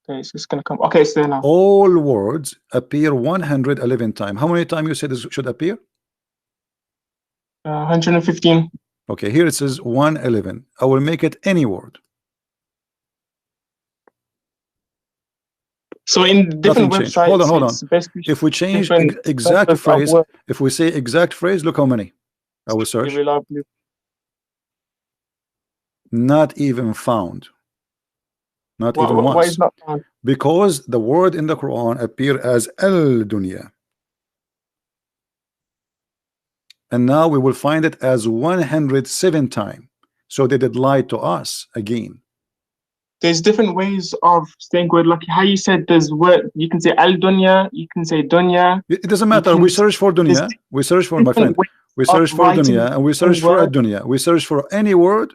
Okay, it's just gonna come. Okay, it's there now. All words appear 111 times. How many times you said this should appear? 115. Okay, here it says 111. I will make it any word. So in different websites, hold on. If we change exact phrase, if we say exact phrase, look how many I will search. Not even found. Not even once. Why is not found? Because the word in the Quran appear as al-dunya, and now we will find it as 107 times. So they did lie to us again. There's different ways of saying word, like how you said there's word, you can say al-dunya, you can say dunya. It doesn't matter. We search for dunya. We search for, my friend. We search for dunya, and we search for ad-dunya. We search for any word.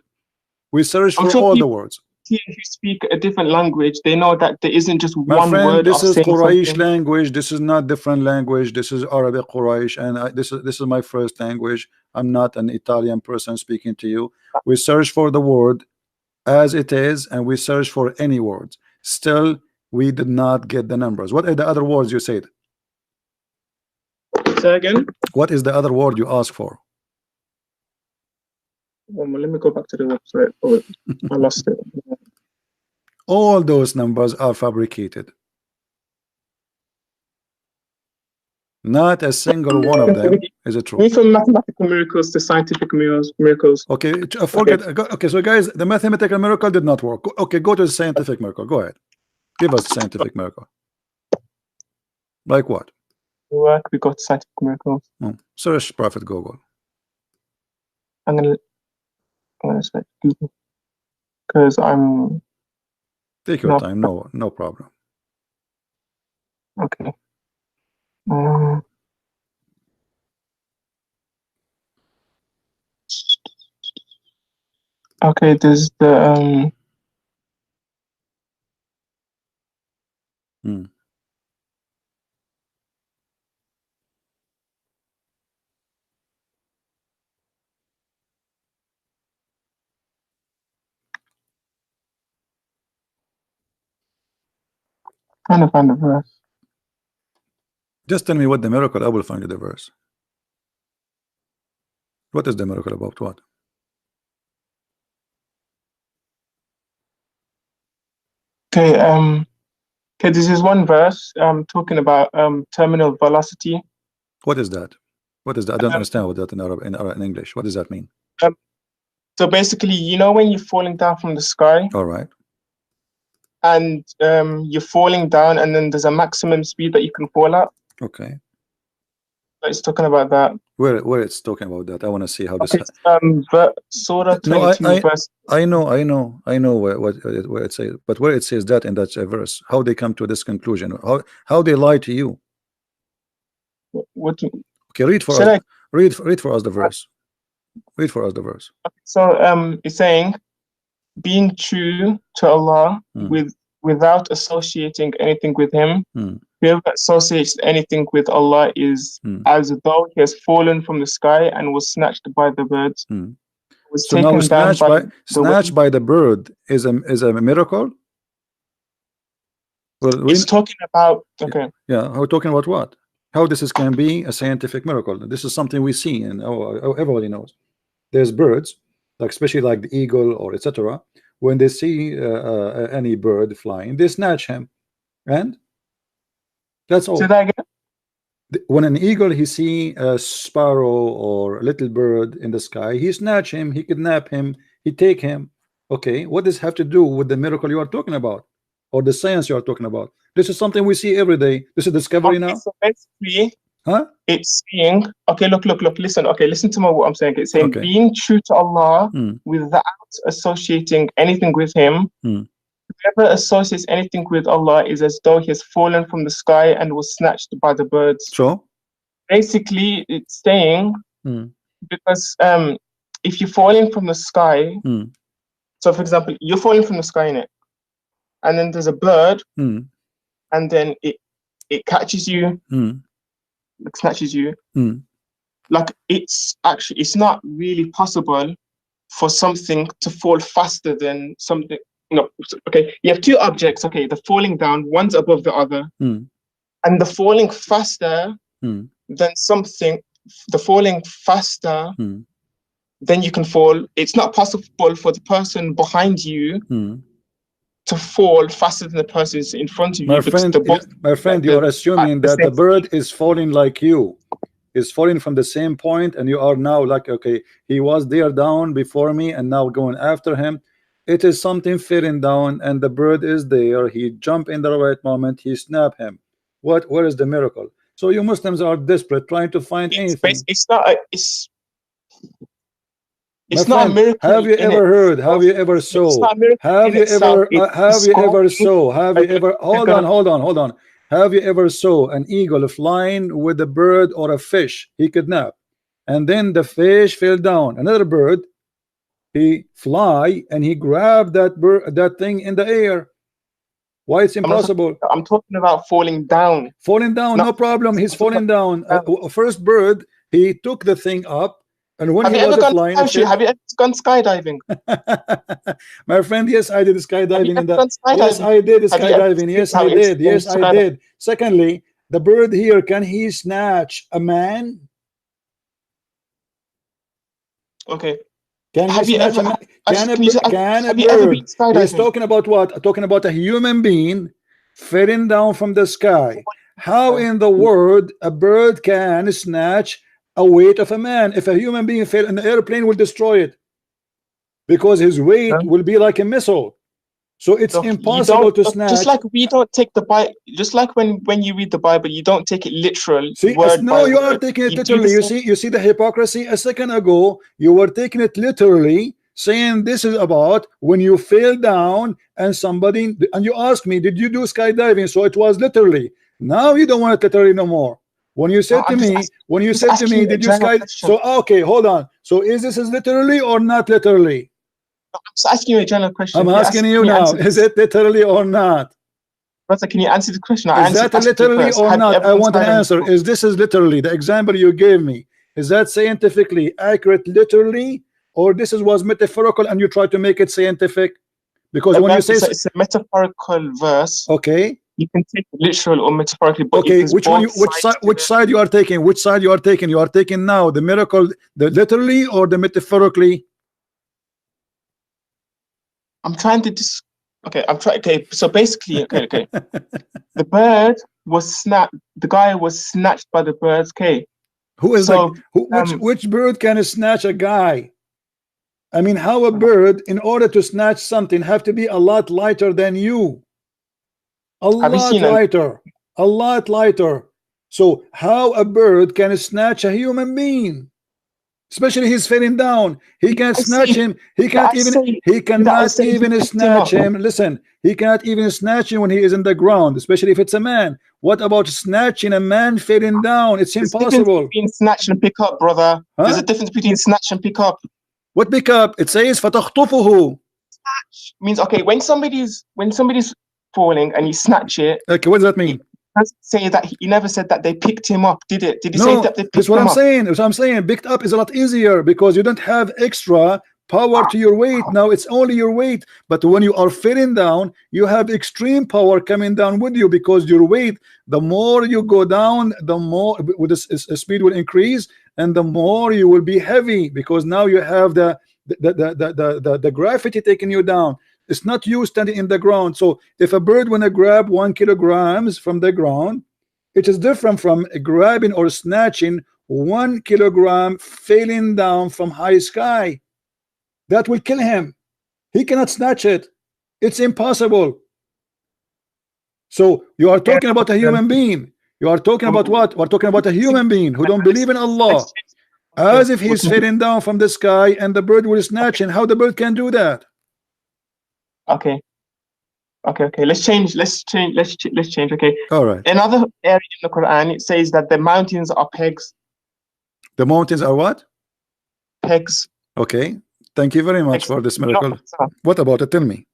We search for all the words. If you speak a different language, they know that there isn't just My one friend, word. this of is saying Quraysh something. language. This is not different language. This is Arabic Quraysh, and this is my first language. I'm not an Italian person speaking to you. We search for the word as it is, and we search for any words. Still, we did not get the numbers. What are the other words you said? Say again. What is the other word you asked for? Let me go back to the website. Oh, I lost it. All those numbers are fabricated. Not a single one of them is it true. From mathematical miracles to scientific miracles. Okay, forget. Okay, so guys, the mathematical miracle did not work. Okay, go to the scientific miracle. Go ahead. Give us the scientific miracle. Like what? Work. We got scientific miracles. Search Prophet Google. I'm gonna search Google because I'm. Take your time. No problem. Okay. Okay, there's the trying to find the verse. Just tell me what the miracle. I will find you the verse. What is the miracle about? What? Okay, okay, this is one verse talking about terminal velocity. What is that? What is that? I don't understand what that in English. What does that mean? So basically, you know when you're falling down from the sky? All right. And you're falling down, and then there's a maximum speed that you can fall at. Okay. It's talking about that. Where it's talking about that? I want to see how this. Surah 22 verse. I know where it says, but where it says that in that verse, how they come to this conclusion? How they lie to you? What? Okay, read for us. Read for us the verse. Read for us the verse. Okay, so it's saying, being true to Allah without associating anything with Him. Whoever associates anything with Allah is as though he has fallen from the sky and was snatched by the birds. Was so now snatched by the bird is a miracle. Well, it's talking about Yeah, we're talking about what? How this can be a scientific miracle. This is something we see, and everybody knows. There's birds, like especially like the eagle or etc. When they see any bird flying, they snatch him, and that's all. Say that again? When an eagle he see a sparrow or a little bird in the sky, he snatch him, he kidnap him, he take him. Okay, what does this have to do with the miracle you are talking about, or the science you are talking about? This is something we see every day. This is discovery now. So basically, it's saying, okay, look, listen. Okay, listen to what I'm saying. It's saying being true to Allah without associating anything with Him. Whoever associates anything with Allah is as though he has fallen from the sky and was snatched by the birds. So basically, it's saying because if you're falling from the sky, so for example, you're falling from the sky in it, and then there's a bird, and then it catches you, it snatches you. Like it's not really possible for something to fall faster than something. No, okay, you have two objects. Okay, the falling down, one's above the other, and the falling faster than something, the falling faster than you can fall. It's not possible for the person behind you to fall faster than the person is in front of you. My friend, you are assuming that the bird is falling like you, is falling from the same point, and you are now like, okay, he was there down before me, and now going after him. It is something falling down, and the bird is there. He jump in the right moment. He snap him. Where is the miracle? So you Muslims are desperate, trying to find anything. It's not a miracle. Have you ever heard? Have you ever saw? Have you ever? Hold on. Have you ever saw an eagle flying with a bird or a fish he kidnapped, and then the fish fell down? Another bird he fly and he grabbed that thing in the air. Why it's impossible? I'm talking about falling down. Falling down, no problem. He's falling down. First bird, he took the thing up, and when he was flying, have you ever gone skydiving? My friend, yes, I did skydiving in the. Yes, I did skydiving. Yes, I did. Yes, I did. Secondly, the bird here, can he snatch a man? Okay. Can he snatch a man? Can a bird? He's talking about what? Talking about a human being falling down from the sky. How in the world a bird can snatch a weight of a man? If a human being fell, an airplane will destroy it, because his weight will be like a missile. So it's impossible to snatch. Just like we don't take the Bible, just like when you read the Bible, you don't take it literal. See, no, you are taking it literally. You see the hypocrisy. A second ago, you were taking it literally, saying this is about when you fell down and somebody, and you asked me, did you do skydiving? So it was literally. Now you don't want it literally no more. When you said to me, did you sky? So okay, hold on. So is this literally or not literally? I'm just asking you a general question. I'm asking you now, is it literally or not? Brother, can you answer the question? Is that literally or not? I want an answer. Is this literally, the example you gave me, is that scientifically accurate literally, or this was metaphorical and you try to make it scientific? Because when you say it's a metaphorical verse, okay, you can take it literal or metaphorically. But okay, which side you are taking? Which side you are taking? You are taking now the miracle, the literally or the metaphorically? I'm trying to okay, so basically, okay. The bird was snapped. The guy was snatched by the birds. Okay. Who is which bird can snatch a guy? I mean, how a bird, in order to snatch something, have to be a lot lighter than you? A lot lighter. So how a bird can snatch a human being? Especially he's falling down. He can't snatch him. He cannot even snatch him. Listen, he cannot even snatch him when he is in the ground, especially if it's a man. What about snatching a man falling down? It's impossible. Between snatch and pick up, brother. Huh? There's a difference between snatch and pick up. What pick up? It says فَتَخْطُفُهُ. Snatch means, okay, when somebody's falling and you snatch it. Okay, what does that mean? Say that he never said that they picked him up, did it? Did he say that they picked him up? That's what I'm saying. Picked up is a lot easier because you don't have extra power to your weight. Now it's only your weight. But when you are falling down, you have extreme power coming down with you, because your weight, the more you go down, the more with the speed will increase, and the more you will be heavy, because now you have the gravity taking you down. It's not you standing in the ground. So if a bird wanna grab 1 kilogram from the ground, it is different from grabbing or snatching 1 kilogram falling down from high sky. That will kill him. He cannot snatch it. It's impossible. So you are talking about a human being. You are talking about what? We're talking about a human being who don't believe in Allah, as if he's falling down from the sky and the bird will snatch him. How the bird can do that? Okay. Let's change. Okay. All right. Another area in the Quran, it says that the mountains are pegs. The mountains are what? Pegs. Okay. Thank you very much for this miracle. What about it? Tell me.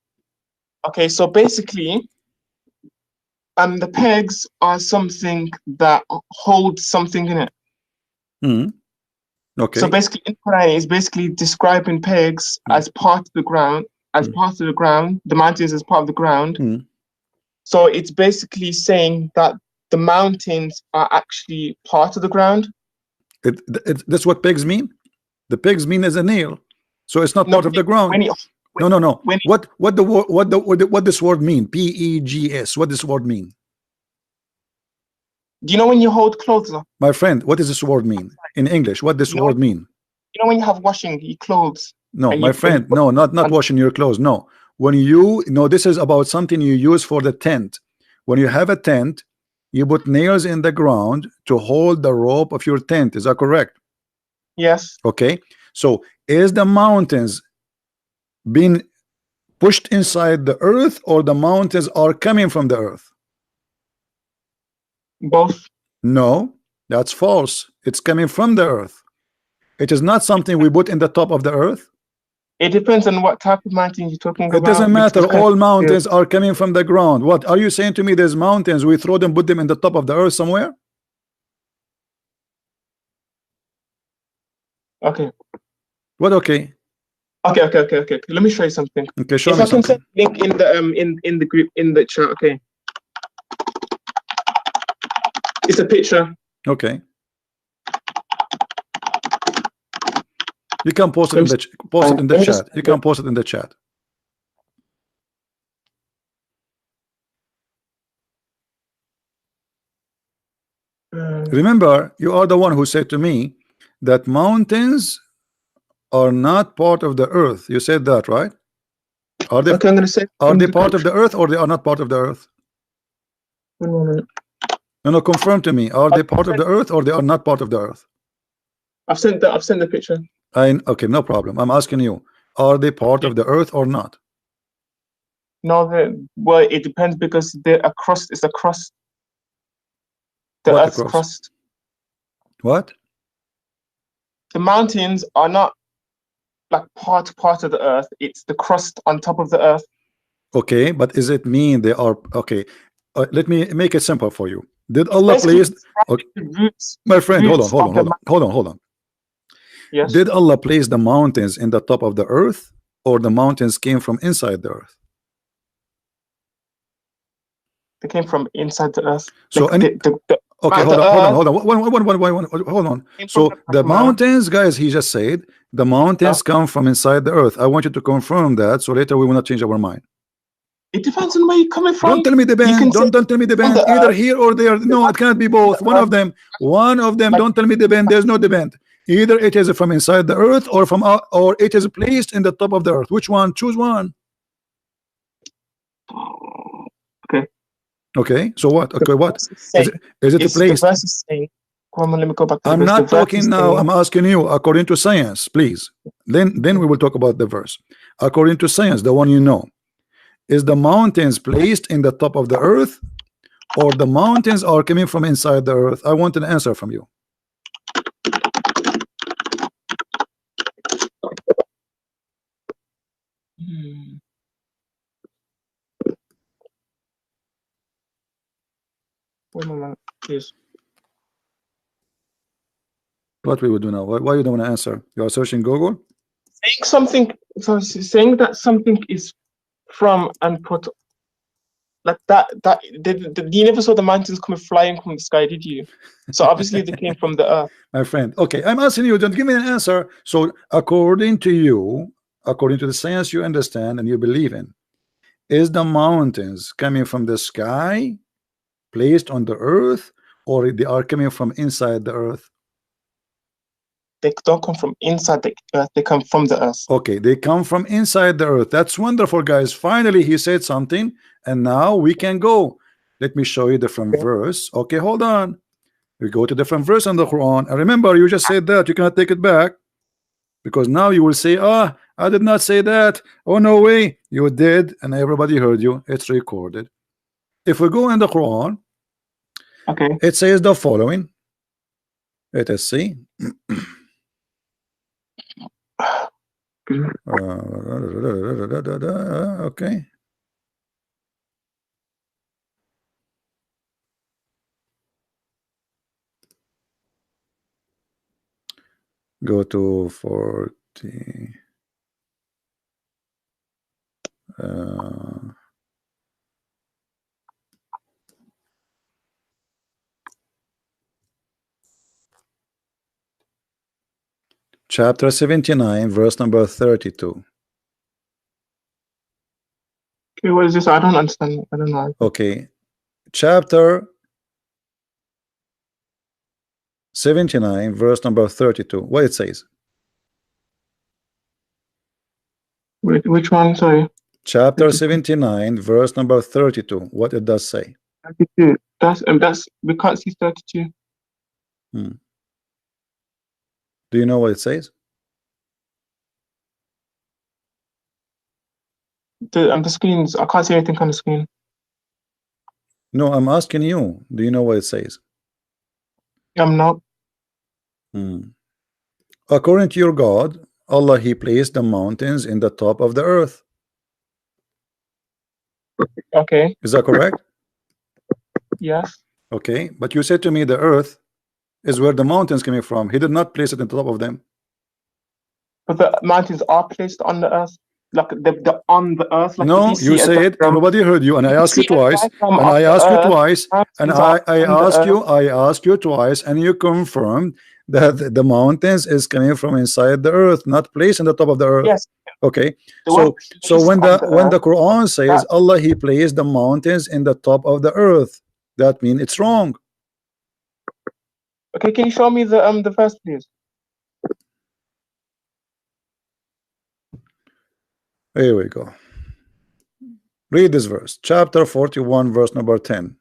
Okay, so basically, the pegs are something that holds something in it. Okay. So basically, in Quran is basically describing pegs as part of the ground. The mountains as part of the ground. So it's basically saying that the mountains are actually part of the ground. That's what pegs mean. The pegs mean as a nail, so it's not part of the ground. No. What this word mean? P-E-G-S. What this word mean? Do you know when you hold clothes up? My friend, what does this word mean in English? What this word mean? You know when you have washing your clothes. No, my friend, no, not washing your clothes. No, when you this is about something you use for the tent. When you have a tent, you put nails in the ground to hold the rope of your tent. Is that correct? Yes. Okay. So is the mountains being pushed inside the earth, or the mountains are coming from the earth? Both. No, that's false. It's coming from the earth. It is not something we put in the top of the earth. It depends on what type of mountain you're talking about. It doesn't matter. All mountains are coming from the ground. What are you saying to me? There's mountains, we throw them, put them in the top of the earth somewhere? Okay. What? Okay. Okay. Let me show you something. Okay, show if me I can something. send link in the in the group in the chat. Okay. It's a picture. Okay. You can post it in the chat. You can post it in the chat. Remember, you are the one who said to me that mountains are not part of the earth. You said that, right? Are they? Okay, I'm gonna say. Are they part of the earth or they are not part of the earth? 1 moment. No, confirm to me. Are they part of the earth or they are not part of the earth? I've sent the picture. Okay, no problem. I'm asking you, are they part of the earth or not? No, well, it depends because they're a crust. It's a crust. The What Earth's crust. What? The mountains are not like part of the earth. It's the crust on top of the earth. Okay, but does it mean they are okay? Let me make it simple for you. Did Allah place? Okay. My friend, hold on. Yes. Did Allah place the mountains in the top of the earth, or the mountains came from inside the earth? They came from inside the earth. So okay, hold on. So the mountains, guys, he just said the mountains come from inside the earth. I want you to confirm that, so later we will not change our mind. It depends on where you're coming from. Don't tell me the band. Don't tell me the band. Either here or there. No, it cannot be both. One of them. Don't tell me the band. There's no debate. Either it is from inside the earth or from or it is placed in the top of the earth. Which one? Choose one. Okay. So what? Okay. What is it placed? Let me go back to I'm not talking now. I'm asking you according to science, please. Then we will talk about the verse. According to science, the one you know. Is the mountains placed in the top of the earth, or the mountains are coming from inside the earth? I want an answer from you. Please. What we would do now? Why you don't want to answer? You are searching Google? Saying that something is from and put like that you never saw the mountains coming flying from the sky, did you? So obviously they came from the earth. My friend, okay, I'm asking you, don't give me an answer. So according to you, according to the science you understand and you believe in, is the mountains coming from the sky, placed on the earth, or they are coming from inside the earth? They don't come from inside the earth, they come from the earth. Okay, they come from inside the earth. That's wonderful, guys. Finally he said something, and now we can go. Let me show you different verse. Okay, hold on. We go to different verse in the Quran, and remember, you just said that. You cannot take it back, because now you will say, I did not say that. Oh, no way. You did, and everybody heard you. It's recorded. If we go in the Quran, okay, it says the following. Let us see. Okay. Go to 40. Chapter 79, verse number 32. Okay, what is this? I don't understand. I don't know. Okay, chapter 79, verse number 32. What it says? Which one? Sorry. Chapter 79, verse number 32. What it does say? 32. That's we can't see 32. Do you know what it says? The screens. I can't see anything on the screen. No, I'm asking you. Do you know what it says? I'm not. According to your God, Allah, He placed the mountains in the top of the earth. Okay. Is that correct? Yes. Okay, but you said to me the earth is where the mountains coming from. He did not place it on the top of them. But the mountains are placed on the earth, like the on the earth. Like no, you said everybody heard you, and I asked you twice, and I asked you twice, and I asked you twice, and you confirmed that the mountains is coming from inside the earth, not placed on the top of the earth. Yes. Okay. So when the Quran says Allah, He placed the mountains in the top of the earth, that means it's wrong. Okay, can you show me the verse, please? Here we go. Read this verse, chapter 41, verse number 10.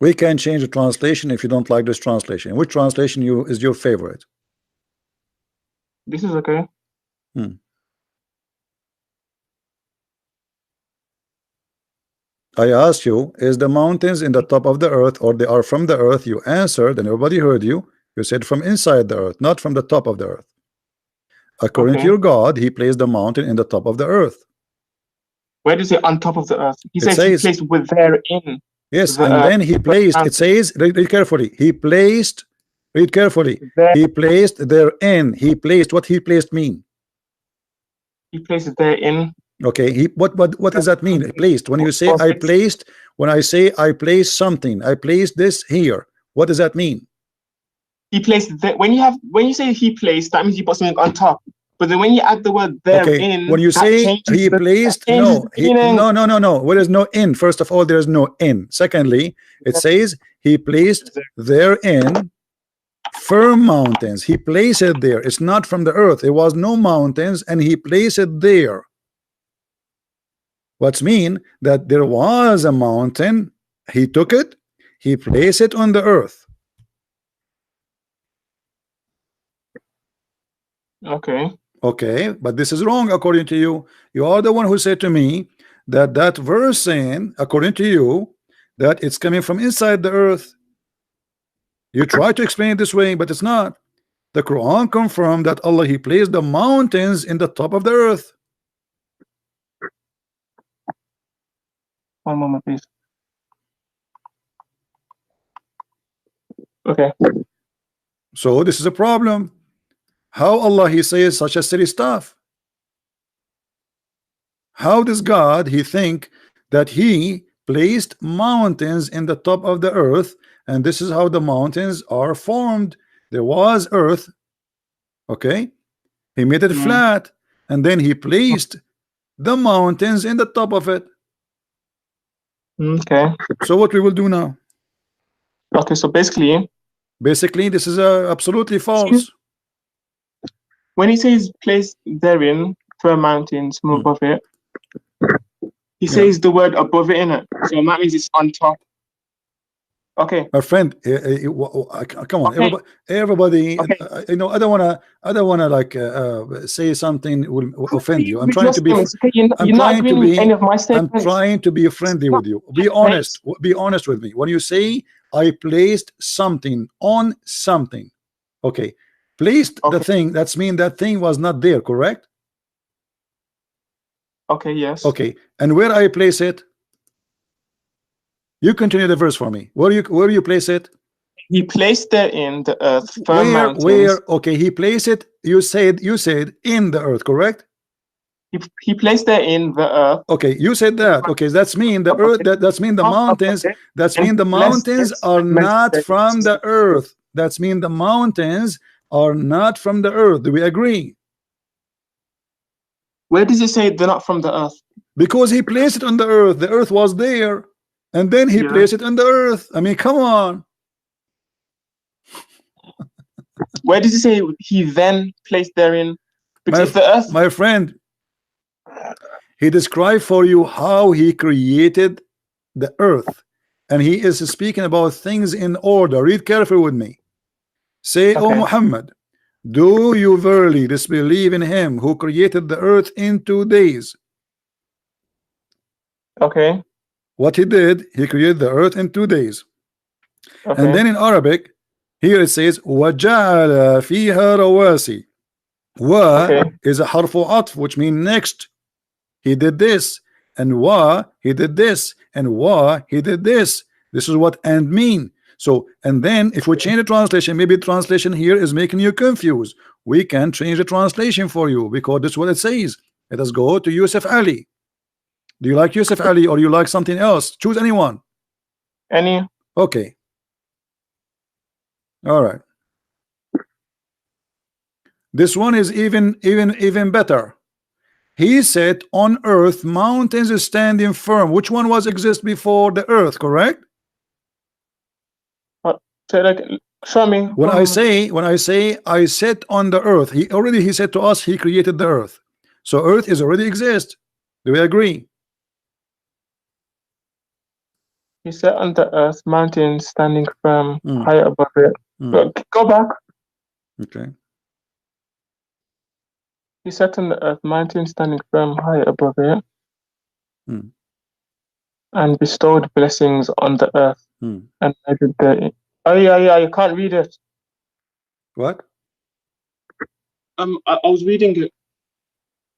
We can change the translation if you don't like this translation. Which translation is your favorite? This is okay. I asked you, is the mountains in the top of the earth, or they are from the earth? You answered, and everybody heard you. You said from inside the earth, not from the top of the earth. According to your God, He placed the mountain in the top of the earth. Where does it on top of the earth? He says He placed with therein. Yes, and then He placed, it says, read carefully, He placed, read carefully, He placed therein. He placed, what He placed mean? He placed it therein. Okay, what does that mean? Placed. When you say I placed, when I say I placed something, I placed this here. What does that mean? He placed that. When you say He placed, that means you put something on top. But then when you add the word therein, okay. When you say He placed, no, there is no in. First of all, there is no in. Secondly, it says He placed therein firm mountains. He placed it there. It's not from the earth. There was no mountains, and He placed it there. What's mean that there was a mountain, He took it, He placed it on the earth. Okay, but this is wrong according to you. You are the one who said to me that that verse saying, according to you, that it's coming from inside the earth. You try to explain it this way, but it's not. The Quran confirmed that Allah, He placed the mountains in the top of the earth. One moment, please. Okay. So this is a problem. How Allah, He says such a silly stuff? How does God, He think that He placed mountains in the top of the earth, and this is how the mountains are formed? There was earth, okay? He made it flat, and then He placed the mountains in the top of it. Okay. So what we will do now? Okay, so basically this is absolutely false. When He says place therein firm mountains from above it, He says the word above it in it. So that means it's on top. Okay. My friend, come on, everybody. Okay. You know, I don't wanna like say something will offend you. I'm trying to be. I'm trying to be friendly with you. Be honest. Be honest with me. When you say I placed something on something, okay, placed the thing. That's mean that thing was not there, correct? Okay. Yes. Okay. And where I place it? You continue the verse for me. Where you place it? He placed there in the earth. Where? Okay, He placed it. You said in the earth, correct? He placed there in the earth. Okay, you said that. Okay, that's mean the earth. That's mean the mountains. That's mean the mountains are not from the earth. That's mean the mountains are not from the earth. Do we agree? Where does it say they're not from the earth? Because He placed it on the earth. The earth was there. And then He placed it on the earth. I mean, come on. Where does it say He then placed therein? Because the earth, my friend, He described for you how He created the earth, and He is speaking about things in order. Read carefully with me. Say, O Muhammad, do you verily disbelieve in Him who created the earth in 2 days? Okay. What he did, he created the earth in 2 days. Okay. And then in Arabic, here it says وَجَعَلَ فِيهَا رَوَاسِي. Wa is a harfu atf, which means next. He did this, and wa he did this, and wa he did this. This is what and mean. So, and then if we change the translation, maybe translation here is making you confused. We can change the translation for you because this is what it says. Let us go to Yusuf Ali. Do you like Yusuf Ali or you like something else? Choose anyone. Any. Okay. All right. This one is even better. He said on earth mountains are standing firm. Which one was exist before the earth, correct? Show me. When I say I sit on the earth, he said to us he created the earth. So earth is already exist. Do we agree? He sat on the earth, mountains standing firm, high above it. Go back. Okay. He sat on the earth, mountains standing firm, high above it, and bestowed blessings on the earth. And measured the. Oh yeah, you can't read it. What? I was reading it.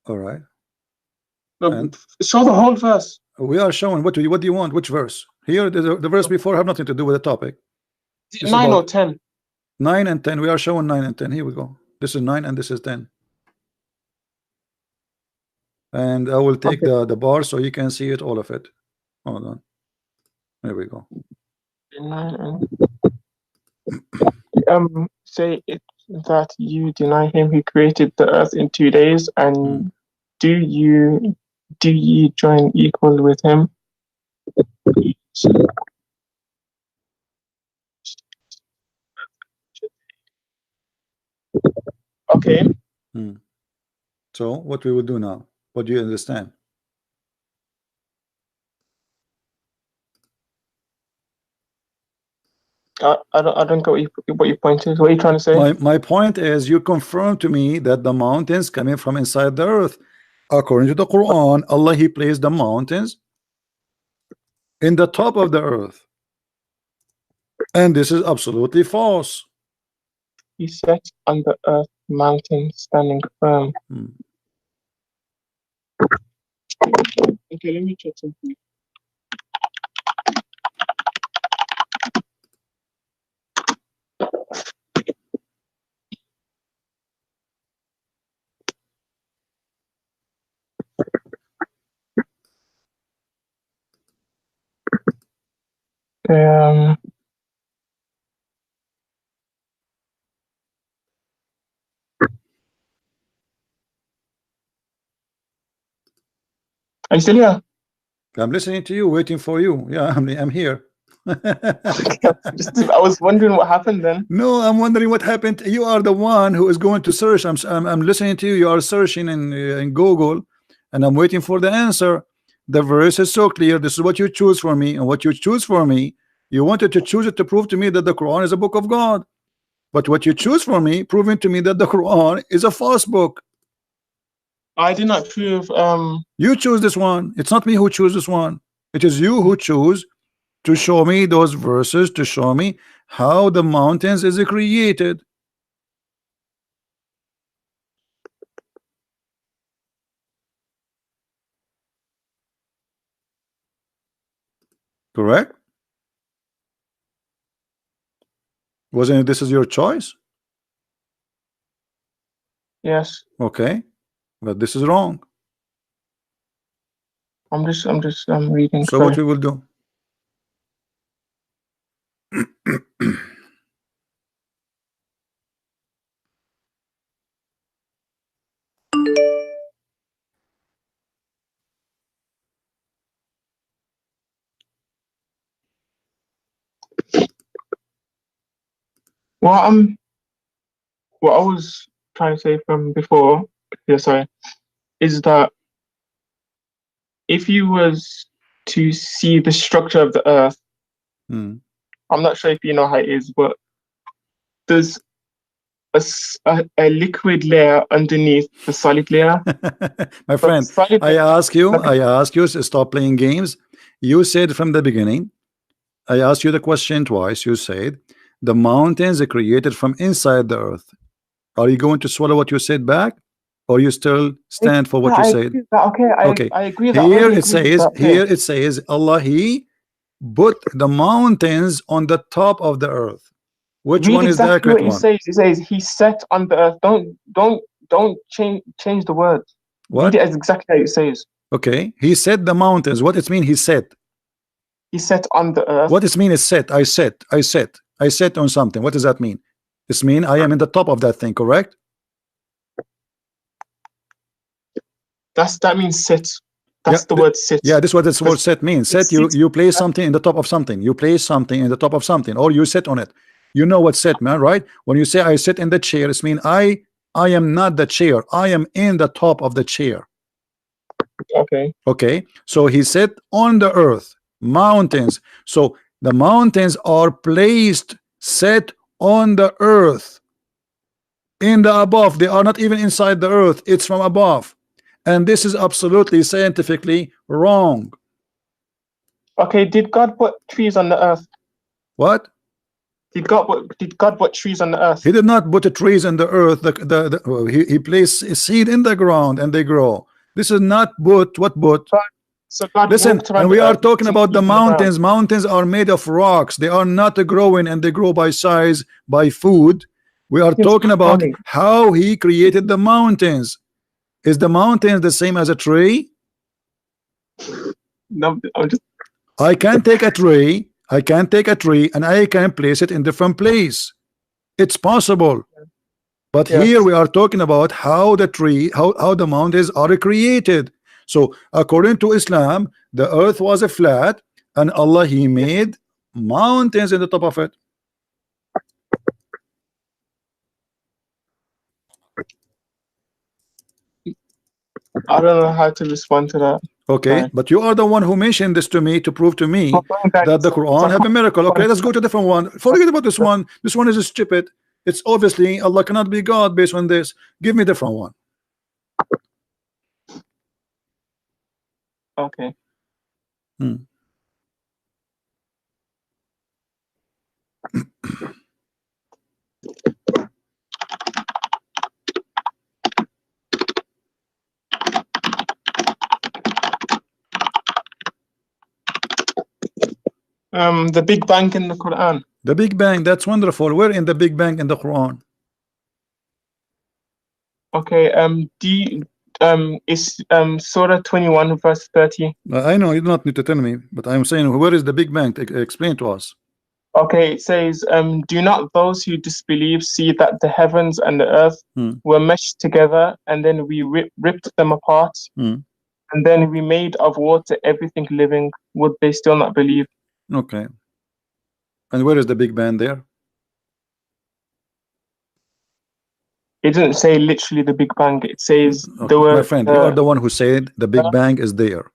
All right. And show the whole verse. We are showing. What do you want? Which verse? Here, the verse before have nothing to do with the topic. 9 or 10. 9 and 10. We are showing 9 and 10. Here we go. This is 9 and this is 10. And I will take the bar so you can see it, all of it. Hold on. There we go. 9 and say it that you deny him who created the earth in 2 days, and do you join equal with him? Okay. So what we will do now? What do you understand? I don't get what your point is. What are you trying to say? My point is you confirm to me that the mountains coming from inside the earth. According to the Quran, Allah he placed the mountains in the top of the earth. And this is absolutely false. He sat on the earth, mountain standing firm. Okay, let me check something. Are you still here? I'm listening to you, waiting for you. Yeah, I'm here. I was wondering what happened then. No, I'm wondering what happened. You are the one who is going to search. I'm listening to you. You are searching in Google, and I'm waiting for the answer. The verse is so clear. This is what you choose for me, and what you choose for me, you wanted to choose it to prove to me that the Quran is a book of God. But what you choose for me, proving to me that the Quran is a false book. I did not prove. You choose this one. It's not me who choose this one. It is you who choose to show me those verses, to show me how the mountains is created. Correct? Wasn't it this is your choice? Yes. Okay. But this is wrong. I'm just reading. So what we will do? Well, what I was trying to say from before, is that if you was to see the structure of the earth, I'm not sure if you know how it is, but there's a liquid layer underneath the solid layer. My friend, I ask you to stop playing games. You said from the beginning, I asked you the question twice. You said the mountains are created from inside the earth. Are you going to swallow what you said back, or you still stand for what you said? Okay, I agree. Here it says Allah, He put the mountains on the top of the earth. Which one is the accurate one? It says He set on the earth. Don't change the word. What? Read it as exactly how it says. Okay, He set the mountains. What it mean? He set. He set on the earth. What does it mean? Is set? I set on something. What does that mean? This mean I am in the top of that thing, correct? That means sit. That's the word sit. Yeah, this is what this word set means. Set, you place something in the top of something. You place something in the top of something, or you sit on it. You know what set, man, right? When you say I sit in the chair, it means I am not the chair. I am in the top of the chair. Okay. So He said on the earth, mountains. So the mountains are placed, set on the earth, in the above. They are not even inside the earth. It's from above. And this is absolutely scientifically wrong. Okay, did God put trees on the earth? What? Did God put trees on the earth? He did not put the trees on the earth. He placed a seed in the ground and they grow. This is not what. So God Listen, and we are talking about the mountains. Mountains are made of rocks. They are not growing, and they grow by size, by food. We are talking about how He created the mountains. Is the mountains the same as a tree? No, I can take a tree. And I can place it in different place. It's possible. But here we are talking about how the mountains are created. So according to Islam, the earth was a flat, and Allah, He made mountains in the top of it. I don't know how to respond to that. Okay, but you are the one who mentioned this to me to prove to me that the Quran have a miracle. Okay, let's go to a different one. Forget about this one. This one is stupid. It's obviously Allah cannot be God based on this. Give me a different one. Okay. The Big Bang in the Quran. The Big Bang, that's wonderful. Where in the Big Bang in the Quran? Okay, is Surah 21 verse 30. I know you do not need to tell me, but I'm saying, where is the Big Bang? Explain to us. Okay, it says, do not those who disbelieve see that the heavens and the earth were meshed together, and then we ripped them apart, and then we made of water everything living? Would they still not believe? Okay. And where is the Big Bang there? It didn't say literally the Big Bang. It says my friend, you are the one who said the Big Bang is there.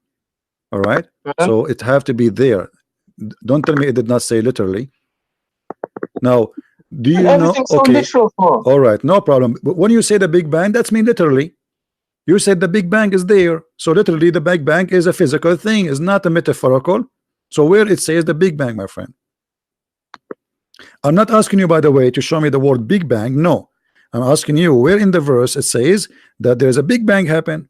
All right. So it have to be there. Don't tell me it did not say literally. Now, do you know? Okay. All right, no problem. But when you say the Big Bang, that's mean literally. You said the Big Bang is there. So literally, the Big Bang is a physical thing. It's not a metaphorical. So where it says the Big Bang, my friend? I'm not asking you, by the way, to show me the word Big Bang. No. I'm asking you where in the verse it says that there's a Big Bang happen.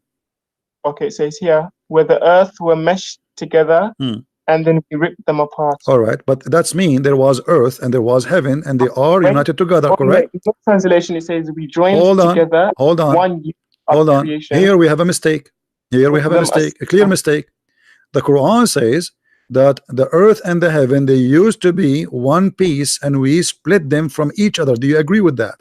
Okay, it says here where the earth were meshed together and then we ripped them apart. All right, but that's mean there was earth and there was heaven and they are united together, correct? In the translation it says we joined together. Hold on. Here we have a mistake. Here we have a mistake, a clear mistake. The Quran says that the earth and the heaven, they used to be one piece and we split them from each other. Do you agree with that?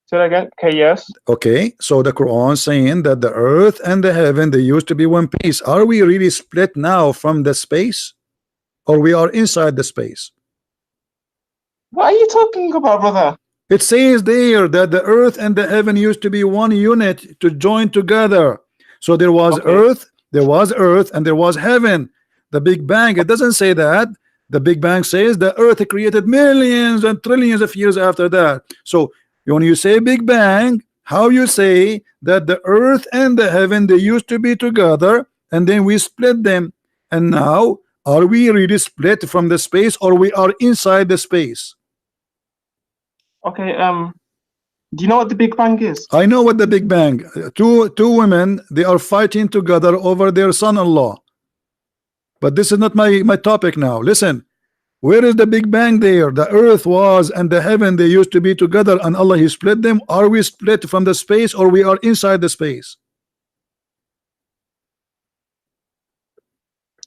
Say that again. Okay, yes. Okay, so the Quran saying that the earth and the heaven, they used to be one piece. Are we really split now from the space, or we are inside the space? What are you talking about, brother? It says there that the earth and the heaven used to be one unit to join together. So there was earth, and there was heaven. The Big Bang, it doesn't say that. The Big Bang says the earth created millions and trillions of years after that. So When you say Big Bang, how you say that the earth and the heaven, they used to be together and then we split them, and now are we really split from the space, or we are inside the space? Okay, do you know what the Big Bang is? I know what the Big Bang. Two women, they are fighting together over their son-in-law. But this is not my topic now. Listen, where is the Big Bang there? The earth was and the heaven, they used to be together, and Allah, He split them. Are we split from the space, or we are inside the space?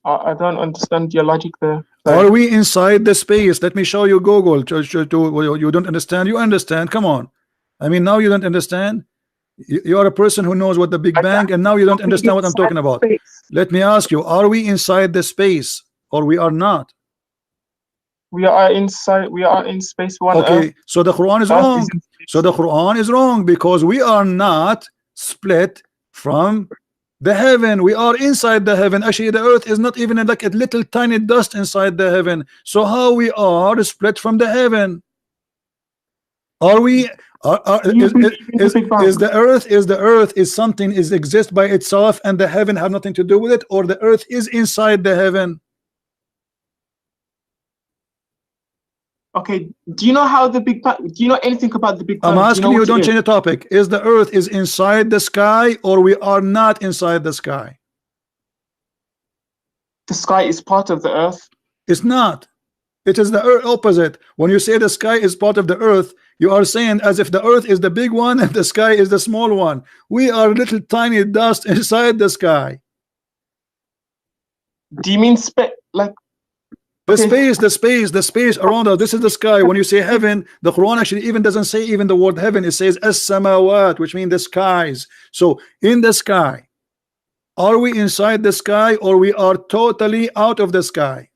I don't understand your logic there. Are we inside the space? Let me show you Google. You don't understand? You understand? Come on. I mean, now you don't understand. You are a person who knows what the Big Bang, and now you don't understand what I'm talking about. Let me ask you, are we inside the space, or we are not? We are inside. We are in space. Okay, so the Quran is wrong. So the Quran is wrong, because we are not split from the heaven. We are inside the heaven. Actually, the earth is not even like a little tiny dust inside the heaven. So how we are split from the heaven? Are we? Is the earth is something is exist by itself, and the heaven have nothing to do with it, or the earth is inside the heaven? Okay, do you know how the Big Bang? Do you know anything about the Big Bang? I'm asking you, don't change the topic. Is the earth is inside the sky, or we are not inside the sky? The sky is part of the earth. It's not. It is the opposite. When you say the sky is part of the earth, you are saying as if the earth is the big one and the sky is the small one. We are little tiny dust inside the sky. Do you mean like the space around us? This is the sky. When you say heaven, the Quran actually even doesn't say even the word heaven. It says as-samawat, which means the skies. So in the sky, are we inside the sky, or we are totally out of the sky?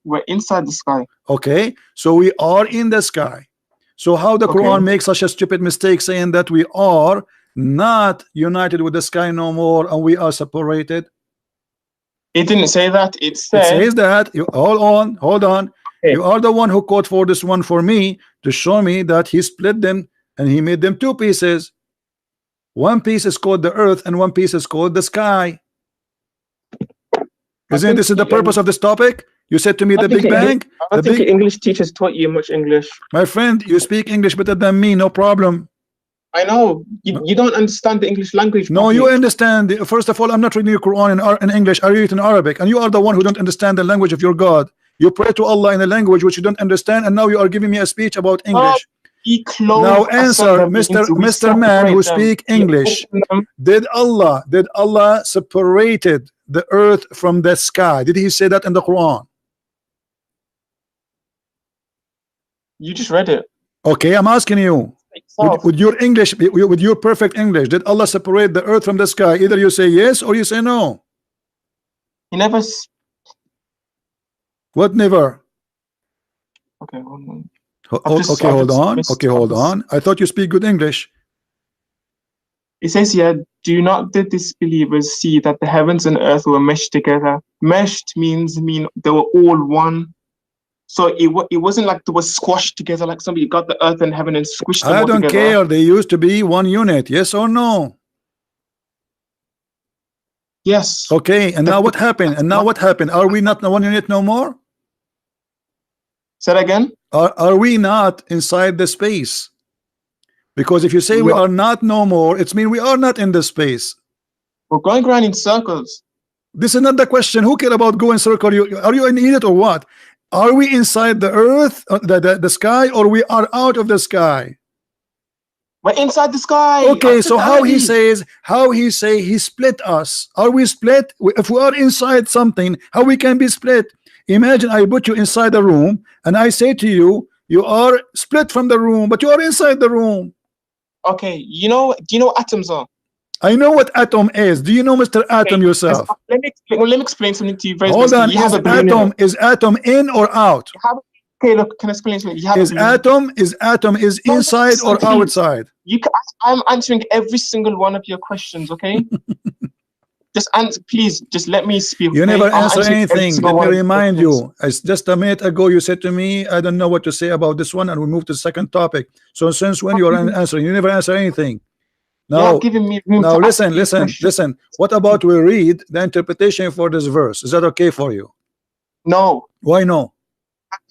We're inside the sky. Okay, so we are in the sky. So how the Quran makes such a stupid mistake saying that we are not united with the sky no more, and we are separated? It didn't say that. It says that. Hold on. Okay. You are the one who quote for this one for me to show me that He split them and He made them two pieces. One piece is called the earth, and one piece is called the sky. Isn't this is the purpose of this topic? You said to me the Big Bang. I don't think English teachers taught you much English. My friend, you speak English better than me, no problem. I know. You don't understand the English language. No, you understand. First of all, I'm not reading your Quran in English. I read it in Arabic, and you are the one who don't understand the language of your God. You pray to Allah in a language which you don't understand, and now you are giving me a speech about English. Now answer, Mr. Man who speak English. Did Allah separated the earth from the sky? Did He say that in the Quran? You just read it. Okay, I'm asking you. With your English, with your perfect English, did Allah separate the earth from the sky? Either you say yes or you say no. He never. What never? Okay, hold on. Okay, hold on. I thought you speak good English. It says here, do not the disbelievers see that the heavens and earth were meshed together? Meshed mean they were all one. So it wasn't like they were squashed together, like somebody got the earth and heaven and squished them all together. I don't care. They used to be one unit. Yes or no? Yes. Okay. And now what happened? Are we not one unit no more? Say that again. Are we not inside the space? Because if you say we are not no more, it's mean we are not in the space. We're going around in circles. This is not the question. Who care about going circle? Are you in it or what? Are we inside the earth, the sky, or we are out of the sky? We're inside the sky. Okay, so how he say he split us? Are we split? If we are inside something, how we can be split? Imagine I put you inside a room and I say to you, you are split from the room, but you are inside the room. Okay, do you know what atoms are? I know what atom is. Do you know Mr. Atom yourself? Let me explain something to you very Hold on. Is atom in or out? Okay, look, can I explain something? Is atom inside or outside? I'm answering every single one of your questions, okay? just answer, please. Just let me speak. You never answer anything. Let me remind you. Just a minute ago, you said to me, "I don't know what to say about this one," and we moved to the second topic. So since when you are answering? You never answer anything. Now, now listen. What about we read the interpretation for this verse? Is that okay for you? No. Why no?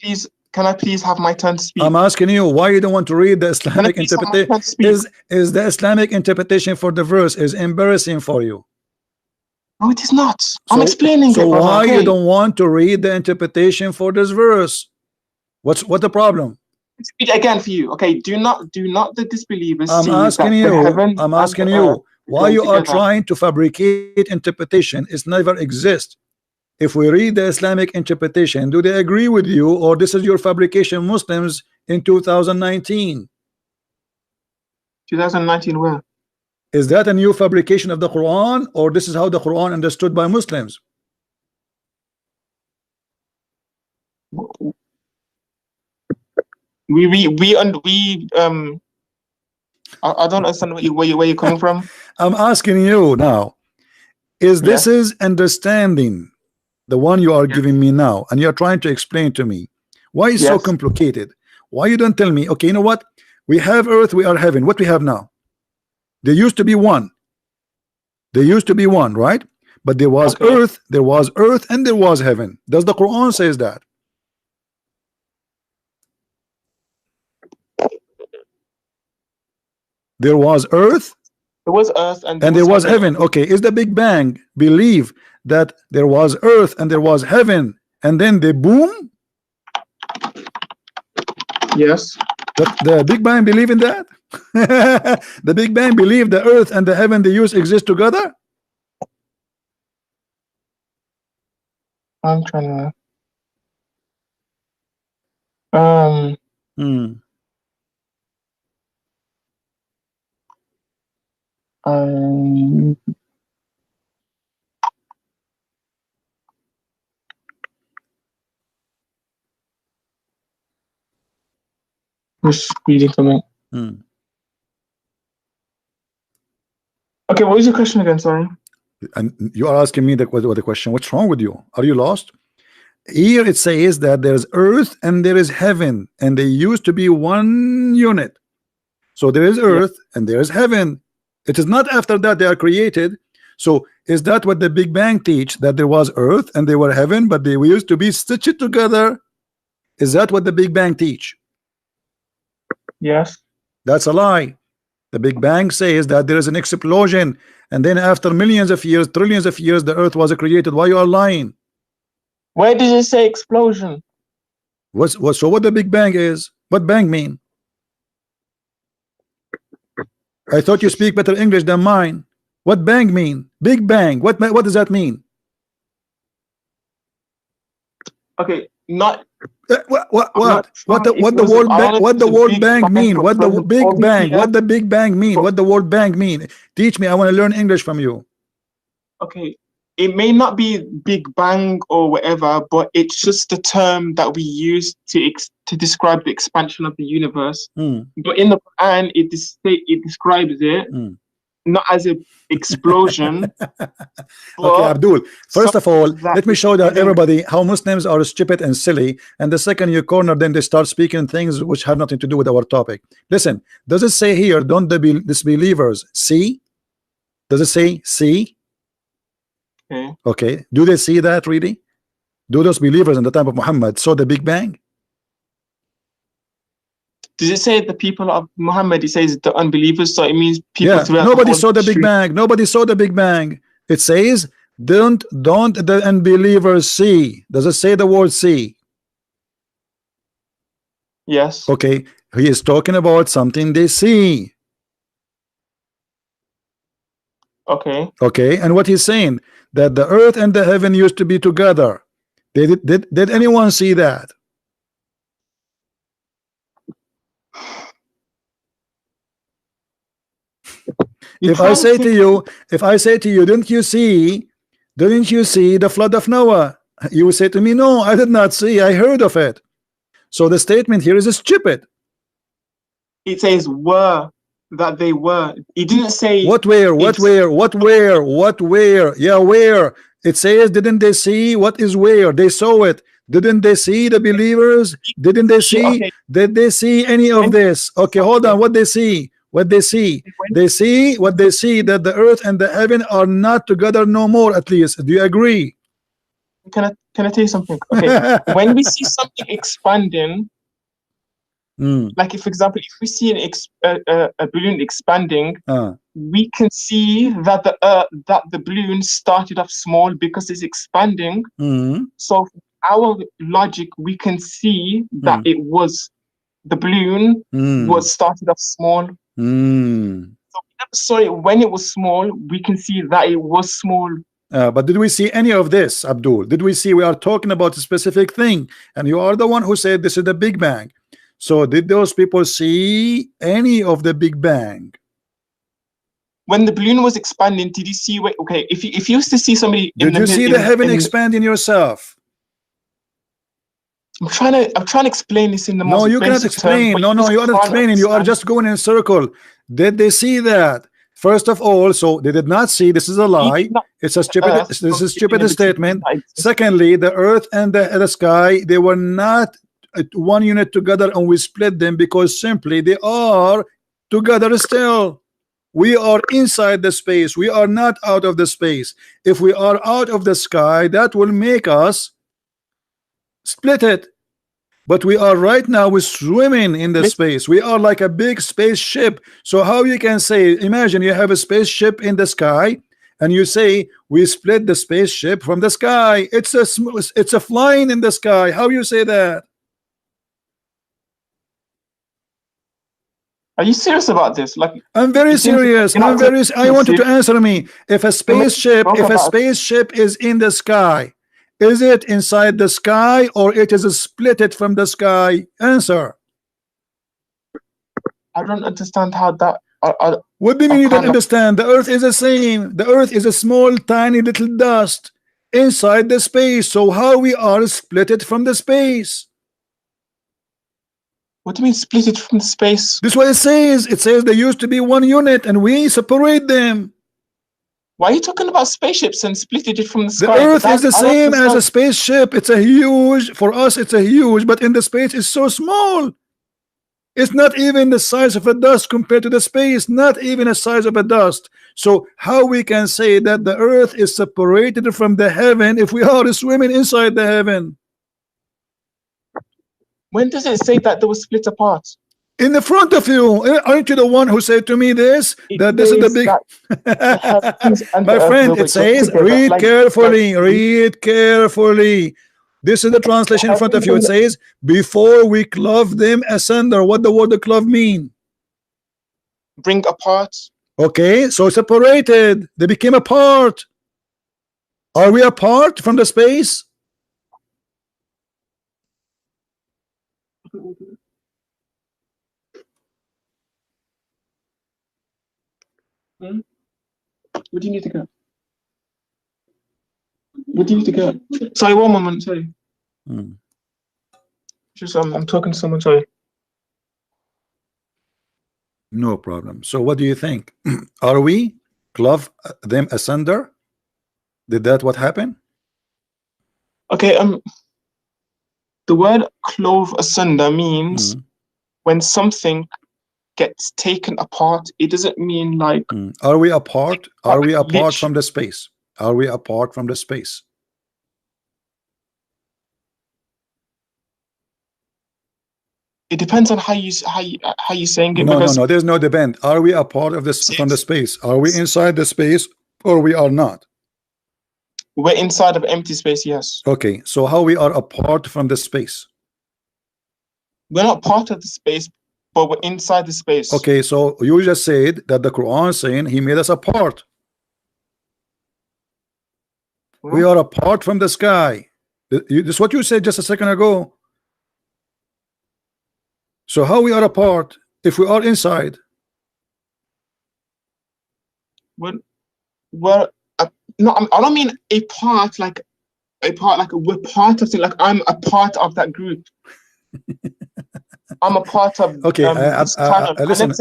Please, can I please have my turn to speak? I'm asking you why you don't want to read the Islamic interpretation. Is the Islamic interpretation for the verse is embarrassing for you? No, it is not. I'm explaining. So why you don't want to read the interpretation for this verse? What's the problem? Again for you, okay? Do not the disbelievers. I'm asking you why you are trying to fabricate interpretation. It's never exist. If we read the Islamic interpretation, do they agree with you, or this is your fabrication, Muslims in 2019? 2019 where? Is that a new fabrication of the Quran, or this is how the Quran understood by Muslims? I don't understand where you're coming from. I'm asking you now, this is understanding the one you are giving me now, and you're trying to explain to me why it's so complicated? Why you don't tell me, okay, you know what, we have earth, we are heaven. What we have now? There used to be one. There used to be one, right? But there was earth, and there was heaven. Does the Quran says that? There was earth. There was earth and there was heaven. Okay, is the Big Bang believe that there was earth and there was heaven, and then they boom? Yes. The Big Bang believe in that? The Big Bang believe the earth and the heaven they use exist together? I'm trying to just reading something. Okay, what was your question again? Sorry. And you are asking me the question. What's wrong with you? Are you lost? Here it says that there's earth and there is heaven, and they used to be one unit. So there is earth and there is heaven. It is not after that they are created. So is that what the Big Bang teach, that there was earth and they were heaven, but they used to be stitched together? Is that what the Big Bang teach? Yes. That's a lie. The Big Bang says that there is an explosion, and then after millions of years, trillions of years, the earth was created. Why you are lying? Where did it say explosion? So what the Big Bang is? What bang mean? I thought you speak better English than mine. What bang mean? Big Bang. What does that mean? Okay, not. What the word bang mean? What the Big Bang? What the Big Bang mean? What the word bang mean? Teach me. I want to learn English from you. Okay, it may not be Big Bang or whatever, but it's just the term that we use to describe the expansion of the universe. But in the Quran, it describes it not as an explosion. Okay, Abdul, first of all, let me show that everybody how Muslims are stupid and silly, and the second you corner them, they start speaking things which have nothing to do with our topic. Listen, does it say here, don't the disbelievers see? Does it say see? Okay, do they see that really? Do those believers in the time of Muhammad saw the Big Bang? Does it say the people of Muhammad? It says the unbelievers, so it means people. Yeah, nobody saw the Big Bang. Nobody saw the Big Bang. It says don't the unbelievers see. Does it say the word see? Yes. Okay, he is talking about something they see. Okay, and what he's saying, that the earth and the heaven used to be together. Did anyone see that? If I say to you, didn't you see the flood of Noah? You will say to me, no, I did not see, I heard of it. So the statement here is stupid. It says were. that they were. He didn't say what where. Yeah, where. It says, didn't they see? What is where? They saw it. Didn't they see the believers? Didn't they see? Okay. Did they see any of this? Okay, hold on. What they see? What they see? They see what they see, that the earth and the heaven are not together no more, at least. Do you agree? Can I tell you something? Okay. When we see something expanding, like if, for example, if we see a balloon expanding, we can see that the balloon started off small because it's expanding. So our logic, we can see that it was the balloon was started off small. So when it was small, we can see that it was small. But did we see any of this, Abdul? Did we see? We are talking about a specific thing, and you are the one who said this is the Big Bang. So did those people see any of the Big Bang? When the balloon was expanding, did you see? Okay, if you used to see somebody, did you see the heaven expand in yourself? I'm trying to explain this in the most. No, you cannot explain. No, you are not explaining. You are just going in a circle. Did they see that? First of all, so they did not see. This is a lie. It's a stupid. This is a stupid statement. Secondly, the earth and the sky, they were not one unit together, and we split them because simply they are together still. We are inside the space. We are not out of the space. If we are out of the sky, that will make us split it. But we are right now, we're swimming in the space. We are like a big spaceship. So how you can say, imagine you have a spaceship in the sky, and you say we split the spaceship from the sky. It's a flying in the sky. How you say that? Are you serious about this? Like, I'm very serious. I want you to answer me. If a spaceship is in the sky, is it inside the sky or it is split it from the sky? Answer. I don't understand how that. What do you mean you don't understand? The earth is the same. The earth is a small, tiny little dust inside the space. So how we are split it from the space? What do you mean split it from the space? This is what it says. It says there used to be one unit and we separate them. Why are you talking about spaceships and splitting it from the sky? The earth is the same as a spaceship. It's a huge, for us it's a huge, but in the space it's so small. It's not even the size of a dust compared to the space, not even a size of a dust. So how we can say that the earth is separated from the heaven if we are swimming inside the heaven? When does it say that they were split apart? In the front of you. Aren't you the one who said to me this? That this is the big my friend, it says, read carefully, read carefully. This is the translation in front of you. It says, before we clove them asunder. What the word clove mean? Bring apart. Okay, so separated. They became apart. Are we apart from the space? What do you need to go? What do you need to go? Sorry, one moment. Sorry. Just I'm talking to someone. Sorry. No problem. So what do you think? Are we clove them asunder? Did that what happened? Okay. The word clove asunder means when something gets taken apart. It doesn't mean like. Are we apart? Are we apart from the space? Are we apart from the space? It depends on how you saying it. No. There's no depend. Are we a part of this from the space? Are we inside the space or we are not? We're inside of empty space. Yes. Okay. So how we are apart from the space? We're not part of the space, but we're inside the space. Okay. So you just said that the Quran is saying He made us apart. We are apart from the sky. This is what you said just a second ago. So how we are apart if we are inside? No, I don't mean a part like we're part of it. Like I'm a part of that group. I'm a part of. Okay, listen,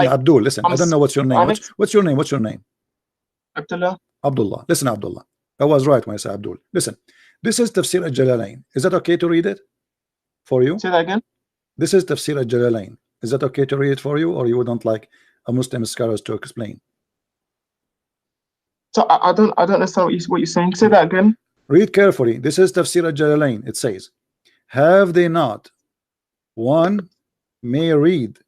Abdul. Listen, I don't know what's your name. What's your name? What's your name? Abdullah. Abdullah. Listen, Abdullah. I was right when I said Abdul. Listen, this is Tafsir al-Jalalain. Is that okay to read it for you? Say that again. This is Tafsir al-Jalalain. Is that okay to read it for you, or you wouldn't like a Muslim scholars to explain? So I don't understand what you're saying. Say that again. Read carefully. This is Tafsir al-Jalalain. It says, have they not one may read,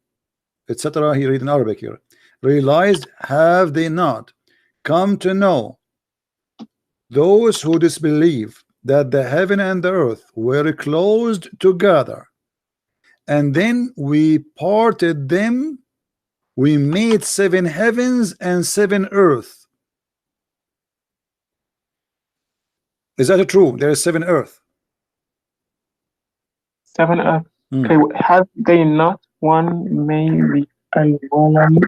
etc. He read in Arabic here. Realized, have they not come to know those who disbelieve that the heaven and the earth were closed together, and then we parted them, we made 7 heavens and 7 earth. Is that true? There is 7 earth. 7 earth. Okay, have they not one maybe al-Walam?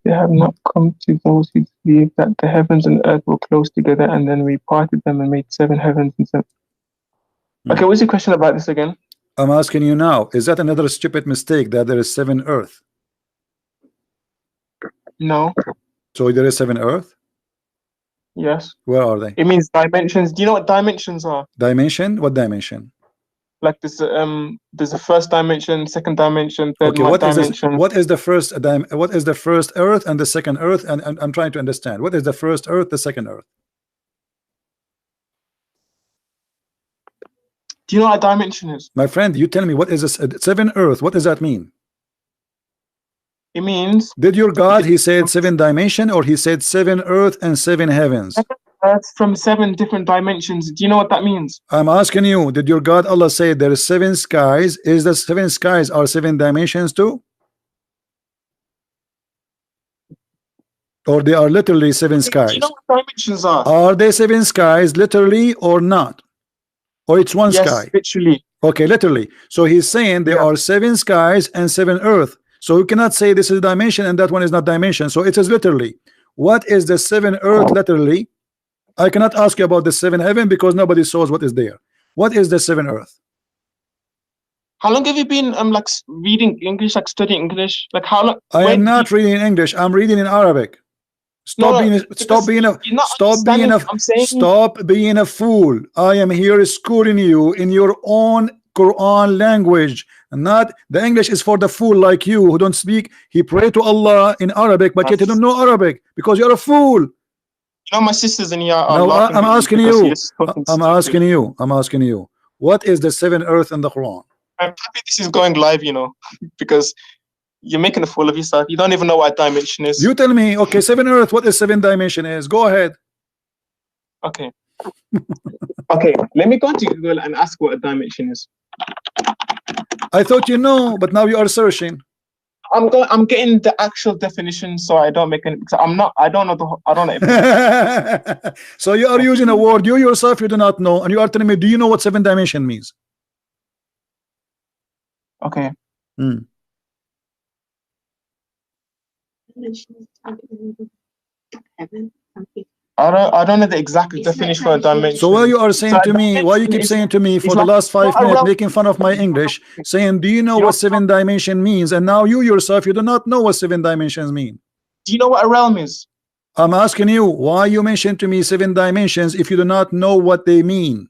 They have not come to those who believe that the heavens and earth were close together, and then we parted them and made 7 heavens and 7. Okay, what's your question about this again? I'm asking you now, is that another stupid mistake that there is 7 earth? No. So there is 7 earth? Yes. Where are they? It means dimensions. Do you know what dimensions are? Dimension? What dimension? Like this, there's a first dimension, second dimension, third okay, what dimension. What is the first what is the first earth and the second earth? And I'm trying to understand. What is the first earth, the second earth? Do you know what a dimension is? My friend, you tell me, what is this 7 earth? What does that mean? It means, did your God, he said 7 dimension, or he said 7 earth and 7 heavens? Earth from 7 different dimensions. Do you know what that means? I'm asking you, did your God Allah say there is 7 skies? Is the 7 skies are 7 dimensions too? Or they are literally 7 skies? Do you know what dimensions are? Are they 7 skies literally or not? Or it's one sky? Literally. Okay, literally. So he's saying there are 7 skies and 7 earth. So you cannot say this is a dimension and that one is not dimension. So it is literally. What is the 7 earth literally? I cannot ask you about the 7 heaven because nobody knows what is there. What is the 7 earth? How long have you been like reading English, like studying English? Like how long? I am not reading in English. I'm reading in Arabic. Stop being a fool. I am here schooling you in your own Quran language. Not the English is for the fool like you who don't speak. He pray to Allah in Arabic, but yet you don't know Arabic because you're a fool. You know, my sisters in here are no, I'm asking you. I'm asking you. What is the 7 earth in the Quran? I'm happy this is going live, you know, because you're making a fool of yourself. You don't even know what dimension is. You tell me. Okay, 7 earth. What is 7 dimension is? Go ahead. Okay. Okay. Let me go to Google and ask what a dimension is. I thought you know, but now you are searching. I'm getting the actual definition, so I don't make any. I don't know. So you are using a word you yourself you do not know, and you are telling me, do you know what 7 dimension means? Okay. I don't know the exact definition for a dimension. So why you are saying to me, why you keep saying to me for the last 5 minutes, making fun of my English, saying, do you know what 7 dimension means? And now you yourself, you do not know what 7 dimensions mean. Do you know what a realm is? I'm asking you, why you mention to me 7 dimensions if you do not know what they mean?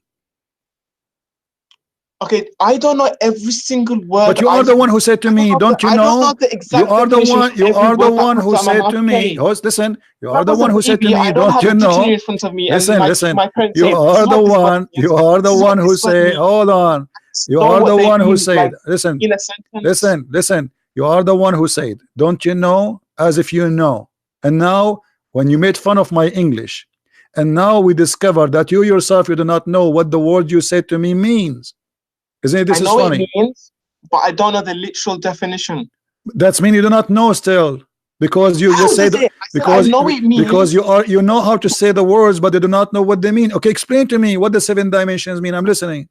Okay, I don't know every single word. But you are the one who said to me, don't you know? You are the one. You are the one who said to me. Listen, you are the one who said to me, don't you know? Listen. You are the one. You are the one who say. Hold on. You are the one who said. Listen. Listen. You are the one who said, don't you know? As if you know. And now, when you made fun of my English, and now we discover that you yourself you do not know what the word you said to me means. Isn't it? This is funny. It means, but I don't know the literal definition. That's mean you do not know still, because you just say because you know how to say the words, but they do not know what they mean. Okay, explain to me what the 7 dimensions mean. I'm listening.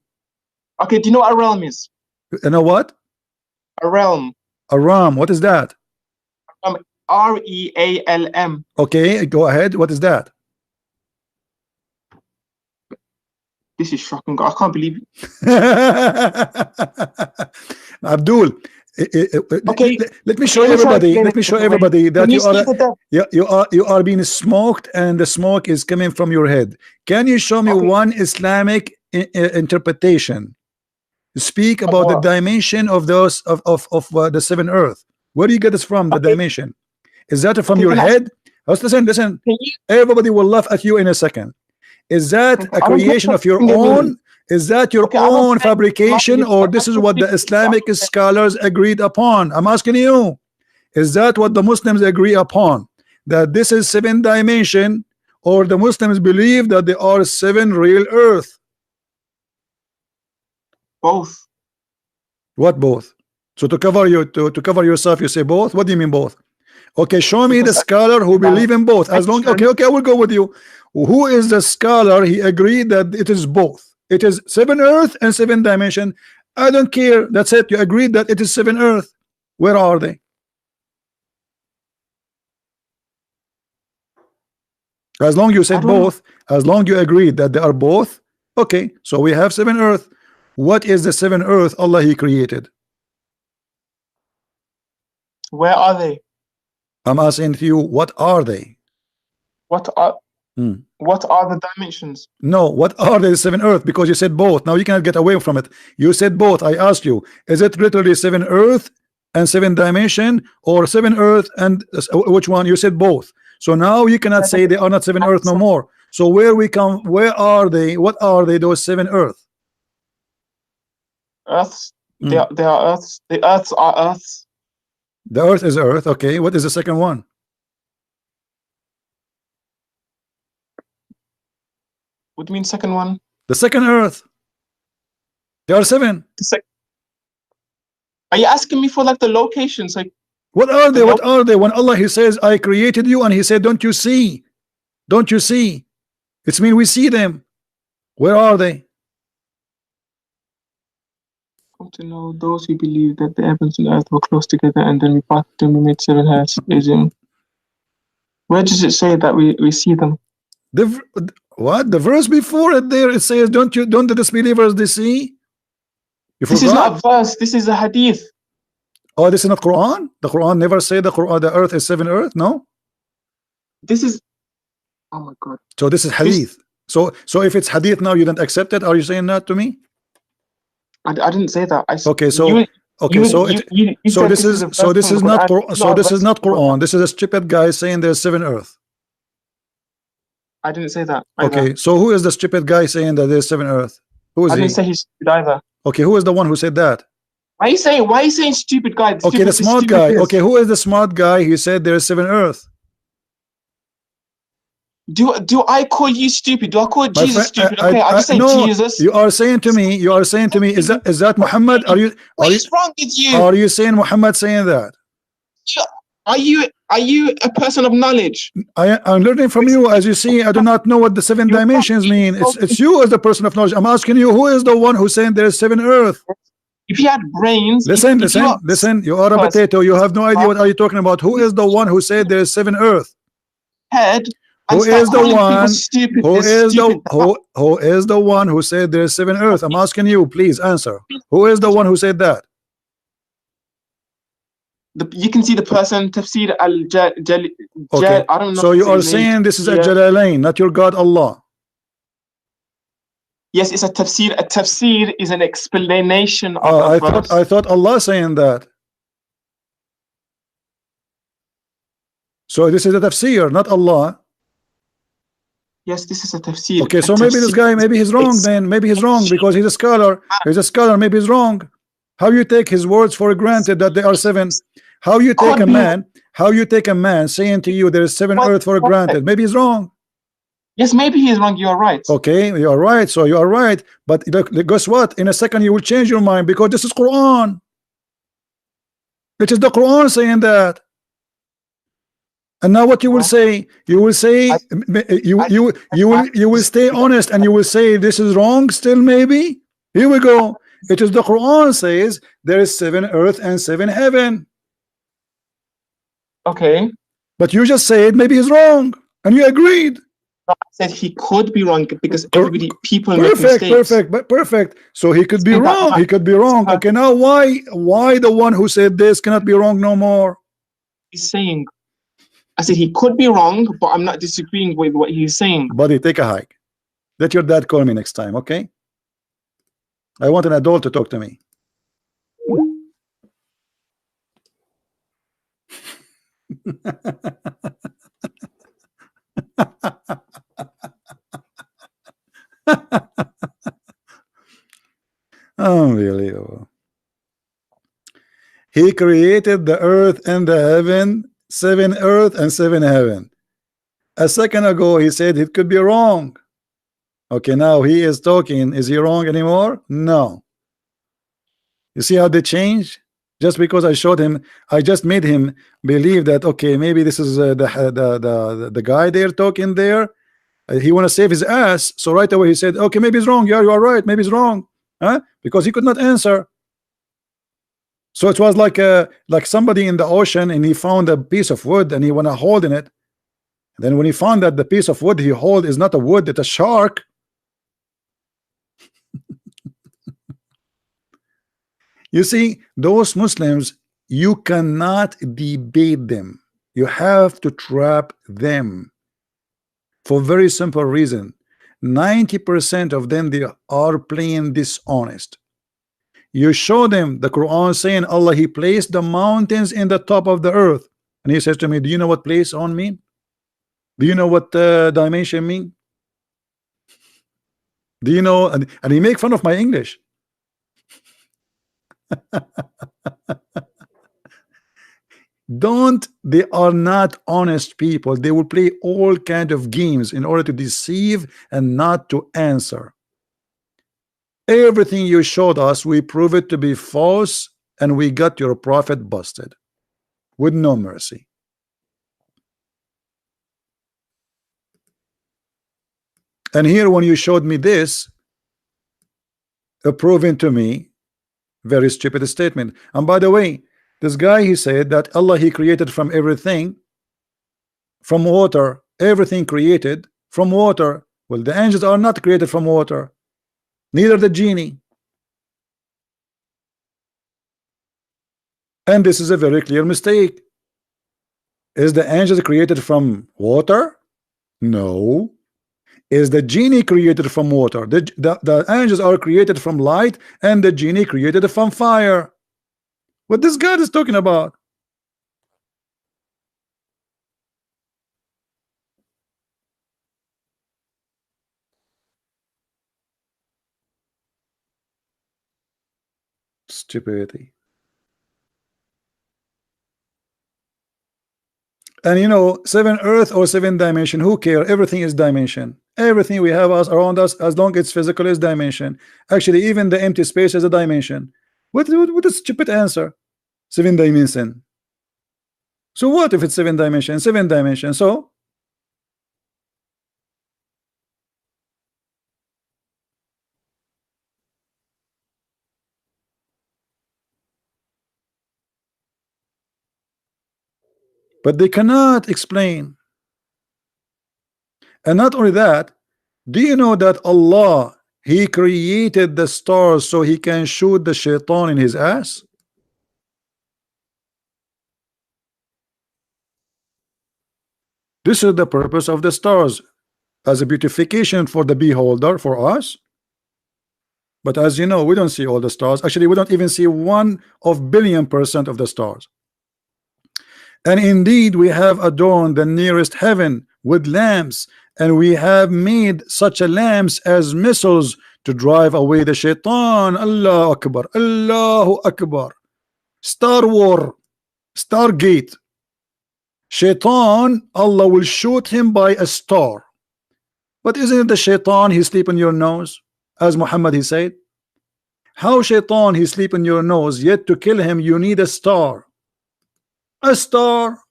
Okay, do you know what a realm is? You know what? A realm. A realm. What is that? R-E-A-L-M. Okay, go ahead. What is that? This is shocking. I can't believe it. Abdul, Okay. let me show everybody. Let me show everybody that you are being smoked, and the smoke is coming from your head. Can you show me one Islamic interpretation? Speak about the dimension of those of the seven earth. Where do you get this from? The dimension, is that from your head? Listen. Everybody will laugh at you in a second. Is that a creation of your own? Is that your own fabrication, or this is what the Islamic scholars agreed upon? I'm asking you, is that what the Muslims agree upon, that this is 7 dimension, or the Muslims believe that there are 7 real earth? Both. What both? So to cover yourself, you say both? What do you mean both? Okay, show me the scholar who believe in both. As long, okay, I will go with you. Who is the scholar? He agreed that it is both. It is 7 earth and 7 dimension. I don't care. That's it. You agreed that it is 7 earth. Where are they? As long you said both, as long you agreed that they are both, okay. So we have 7 earth. What is the 7 earth Allah He created? Where are they? I'm asking you, what are they? What are the dimensions? No, what are the 7 earth? Because you said both. Now you cannot get away from it. You said both. I asked you, is it literally 7 earth and 7 dimension, or 7 earth and which one? You said both. So now you cannot say they are not 7 earth no more. So where are they? What are they, those 7 earth? Earths. They are earths. The earths are earths. The earth is earth. Okay, what is the second one? What do you mean second one? The second earth. There are 7. Are you asking me for like the locations? Like, what are they? What are they? When Allah He says, I created you, and He said, don't you see? Don't you see? It's mean we see them. Where are they? Come to know those who believe that the heavens and earth were close together, and then we parted them, we made 7 heads. Where does it say that we see them? What? The verse before it there, it says, don't the disbelievers they see? This is not a verse, this is a hadith. Oh, this is not Quran? The Quran never say the earth is 7 earth, no? This is, oh my God. So this is hadith. So if it's hadith now, you don't accept it? Are you saying that to me? I didn't say that. Okay, so this is not Quran. This is a stupid guy saying there's 7 earth. I didn't say that either. Okay, so who is the stupid guy saying that there's 7 earth? Who is he? I didn't say he's stupid either. Okay, who is the one who said that? Why are you saying stupid guy? Okay, the smart guy. Okay, who is the smart guy who said there's 7 earth? Do I call you stupid? Do I call Jesus stupid? Okay, I just say no, Jesus. You are saying to me, is that Muhammad? What is wrong with you? Are you saying Muhammad saying that? Are you a person of knowledge? I'm learning from you. As you see, I do not know what the 7 dimensions mean. It's you as the person of knowledge. I'm asking you, who is the one who saying there's 7 earth? If you had brains, listen. You are a potato. You have no idea what are you talking about. Who is the one who said there's 7 earth? Head. Who is the one who said there's 7 earth? I'm asking you, please answer. Who is the one who said that? You can see the person, Tafsir al-Jalalain. Okay. I don't know. So you are saying this is a Jalalain, not your God Allah. Yes, it's a tafsir. A tafsir is an explanation of I thought Allah saying that. So this is a tafsir, not Allah. Yes, this is a tafsir. Okay, so maybe this guy, maybe he's wrong then. Maybe he's wrong because he's a scholar. He's a scholar, maybe he's wrong. How you take his words for granted that they are 7? How you take a man saying to you there is 7 earth for granted? Maybe he's wrong. Yes, maybe he is wrong. You are right. Okay, you are right. So you are right. But guess what? In a second you will change your mind because this is Quran. It is the Quran saying that. And now what you will say? You will say you will stay honest and you will say this is wrong still maybe? Here we go. It is the Quran says there is 7 earth and 7 heaven. Okay. But you just said maybe he's wrong and you agreed. I said he could be wrong because people make mistakes. Perfect. So he could be wrong. He could be wrong. Okay, now why the one who said this cannot be wrong no more? He's saying, I said he could be wrong, but I'm not disagreeing with what he's saying. Buddy, take a hike. Let your dad call me next time, okay? I want an adult to talk to me. Unbelievable. He created the earth and the heaven, 7 earth and 7 heaven. A second ago he said it could be wrong. Okay, now he is talking. Is he wrong anymore? No. You see how they change? Just because I showed him, I just made him believe that okay, maybe this is the guy they're talking there. He want to save his ass, so right away he said, okay, maybe he's wrong. Yeah, you are right. Maybe he's wrong, huh? Because he could not answer. So it was like somebody in the ocean and he found a piece of wood and he want to hold in it. Then when he found that the piece of wood he hold is not a wood, it's a shark. You see, those Muslims, you cannot debate them. You have to trap them for very simple reason. 90% of them, they are plain dishonest. You show them the Quran saying Allah, he placed the mountains in the top of the earth, and he says to me, do you know what place on mean? Do you know what dimension mean? Do you know? And he make fun of my English. They are not honest people. They will play all kind of games in order to deceive and not to answer. Everything you showed us, we prove it to be false, and we got your prophet busted with no mercy. And here when you showed me this, proving to me very stupid statement. And by the way, this guy, he said that Allah, he created from everything, from water, everything created from water. Well, the angels are not created from water, neither the genie. And this is a very clear mistake. Is the angels created from water? No. Is the genie created from water? The angels are created from light, and the genie created from fire. What this God is talking about? Stupidity. And you know, 7 earth or 7 dimension, who care? Everything is dimension. Everything we have around us, as long as it's physical, is dimension. Actually, even the empty space is a dimension. What a stupid answer. 7 dimension. So what if it's 7 dimension? 7 dimension. So but they cannot explain. And not only that, do you know that Allah, he created the stars so he can shoot the shaitan in his ass? This is the purpose of the stars, as a beautification for the beholder, for us. But as you know, we don't see all the stars. Actually, we don't even see 1/1000,000,000 of the stars. And indeed, we have adorned the nearest heaven with lamps, and we have made such a lamps as missiles to drive away the shaitan. Allahu Akbar, Allahu Akbar. Star War, Stargate. Shaitan, Allah will shoot him by a star. But isn't it the shaitan he sleep in your nose, as Muhammad he said? How shaitan he sleep in your nose, yet to kill him you need a star? A star.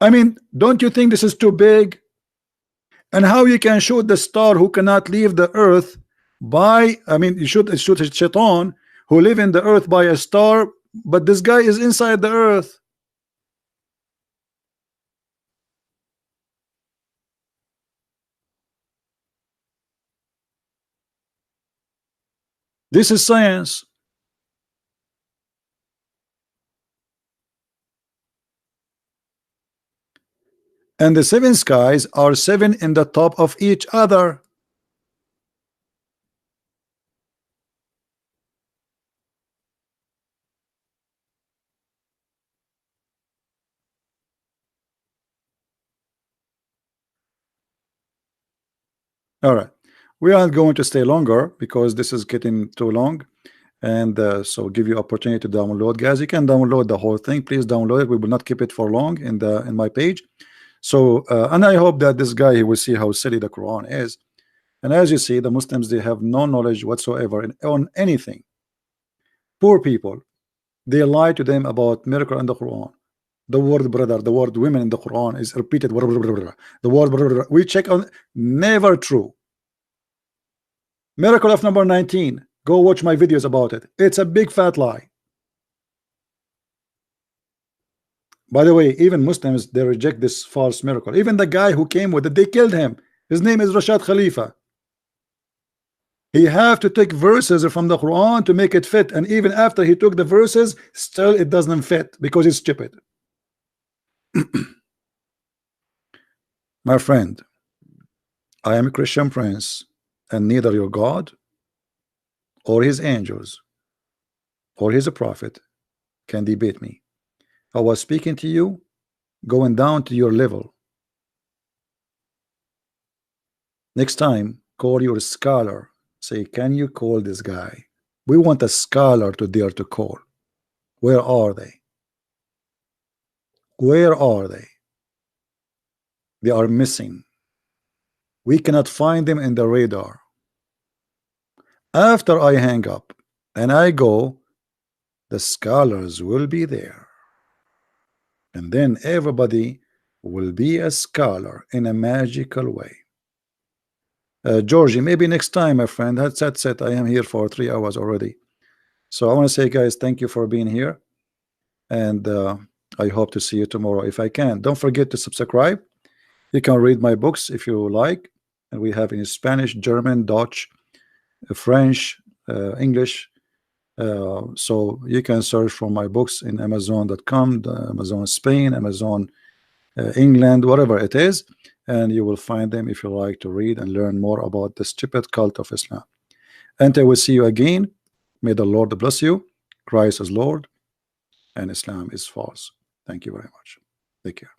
I mean, don't you think this is too big? And how you can shoot the star who cannot leave the earth by, I mean, you should shoot a shaitan who live in the earth by a star, but this guy is inside the earth. This is science. And the seven skies are seven in the top of each other. All right, we aren't going to stay longer because this is getting too long, and so give you opportunity to download, guys. You can download the whole thing. Please download it. We will not keep it for long in my page. So and I hope that this guy, he will see how silly the Quran is. And as you see, the Muslims, they have no knowledge whatsoever on anything. Poor people, they lie to them about miracle in the Quran. The word brother, the word women in the Quran is repeated. The word we check on, never true. Miracle of number 19. Go watch my videos about it. It's a big fat lie. By the way, even Muslims, they reject this false miracle. Even the guy who came with it, they killed him. His name is Rashad Khalifa. He have to take verses from the Quran to make it fit, and even after he took the verses, still it doesn't fit because it's stupid. My friend, I am a Christian prince, and neither your God or his angels or his prophet can debate me. I was speaking to you, going down to your level. Next time, call your scholar. Say, can you call this guy? We want a scholar to dare to call. Where are they? Where are they? They are missing. We cannot find them in the radar. After I hang up and I go, the scholars will be there. And then everybody will be a scholar in a magical way. Georgie, maybe next time, my friend. That's it. I am here for 3 hours already. So I want to say, guys, thank you for being here. And I hope to see you tomorrow if I can. Don't forget to subscribe. You can read my books if you like. And we have in Spanish, German, Dutch, French, English. So you can search for my books in Amazon.com, Amazon Spain, Amazon England, whatever it is. And you will find them if you like to read and learn more about the stupid cult of Islam. And I will see you again. May the Lord bless you. Christ is Lord and Islam is false. Thank you very much. Take care.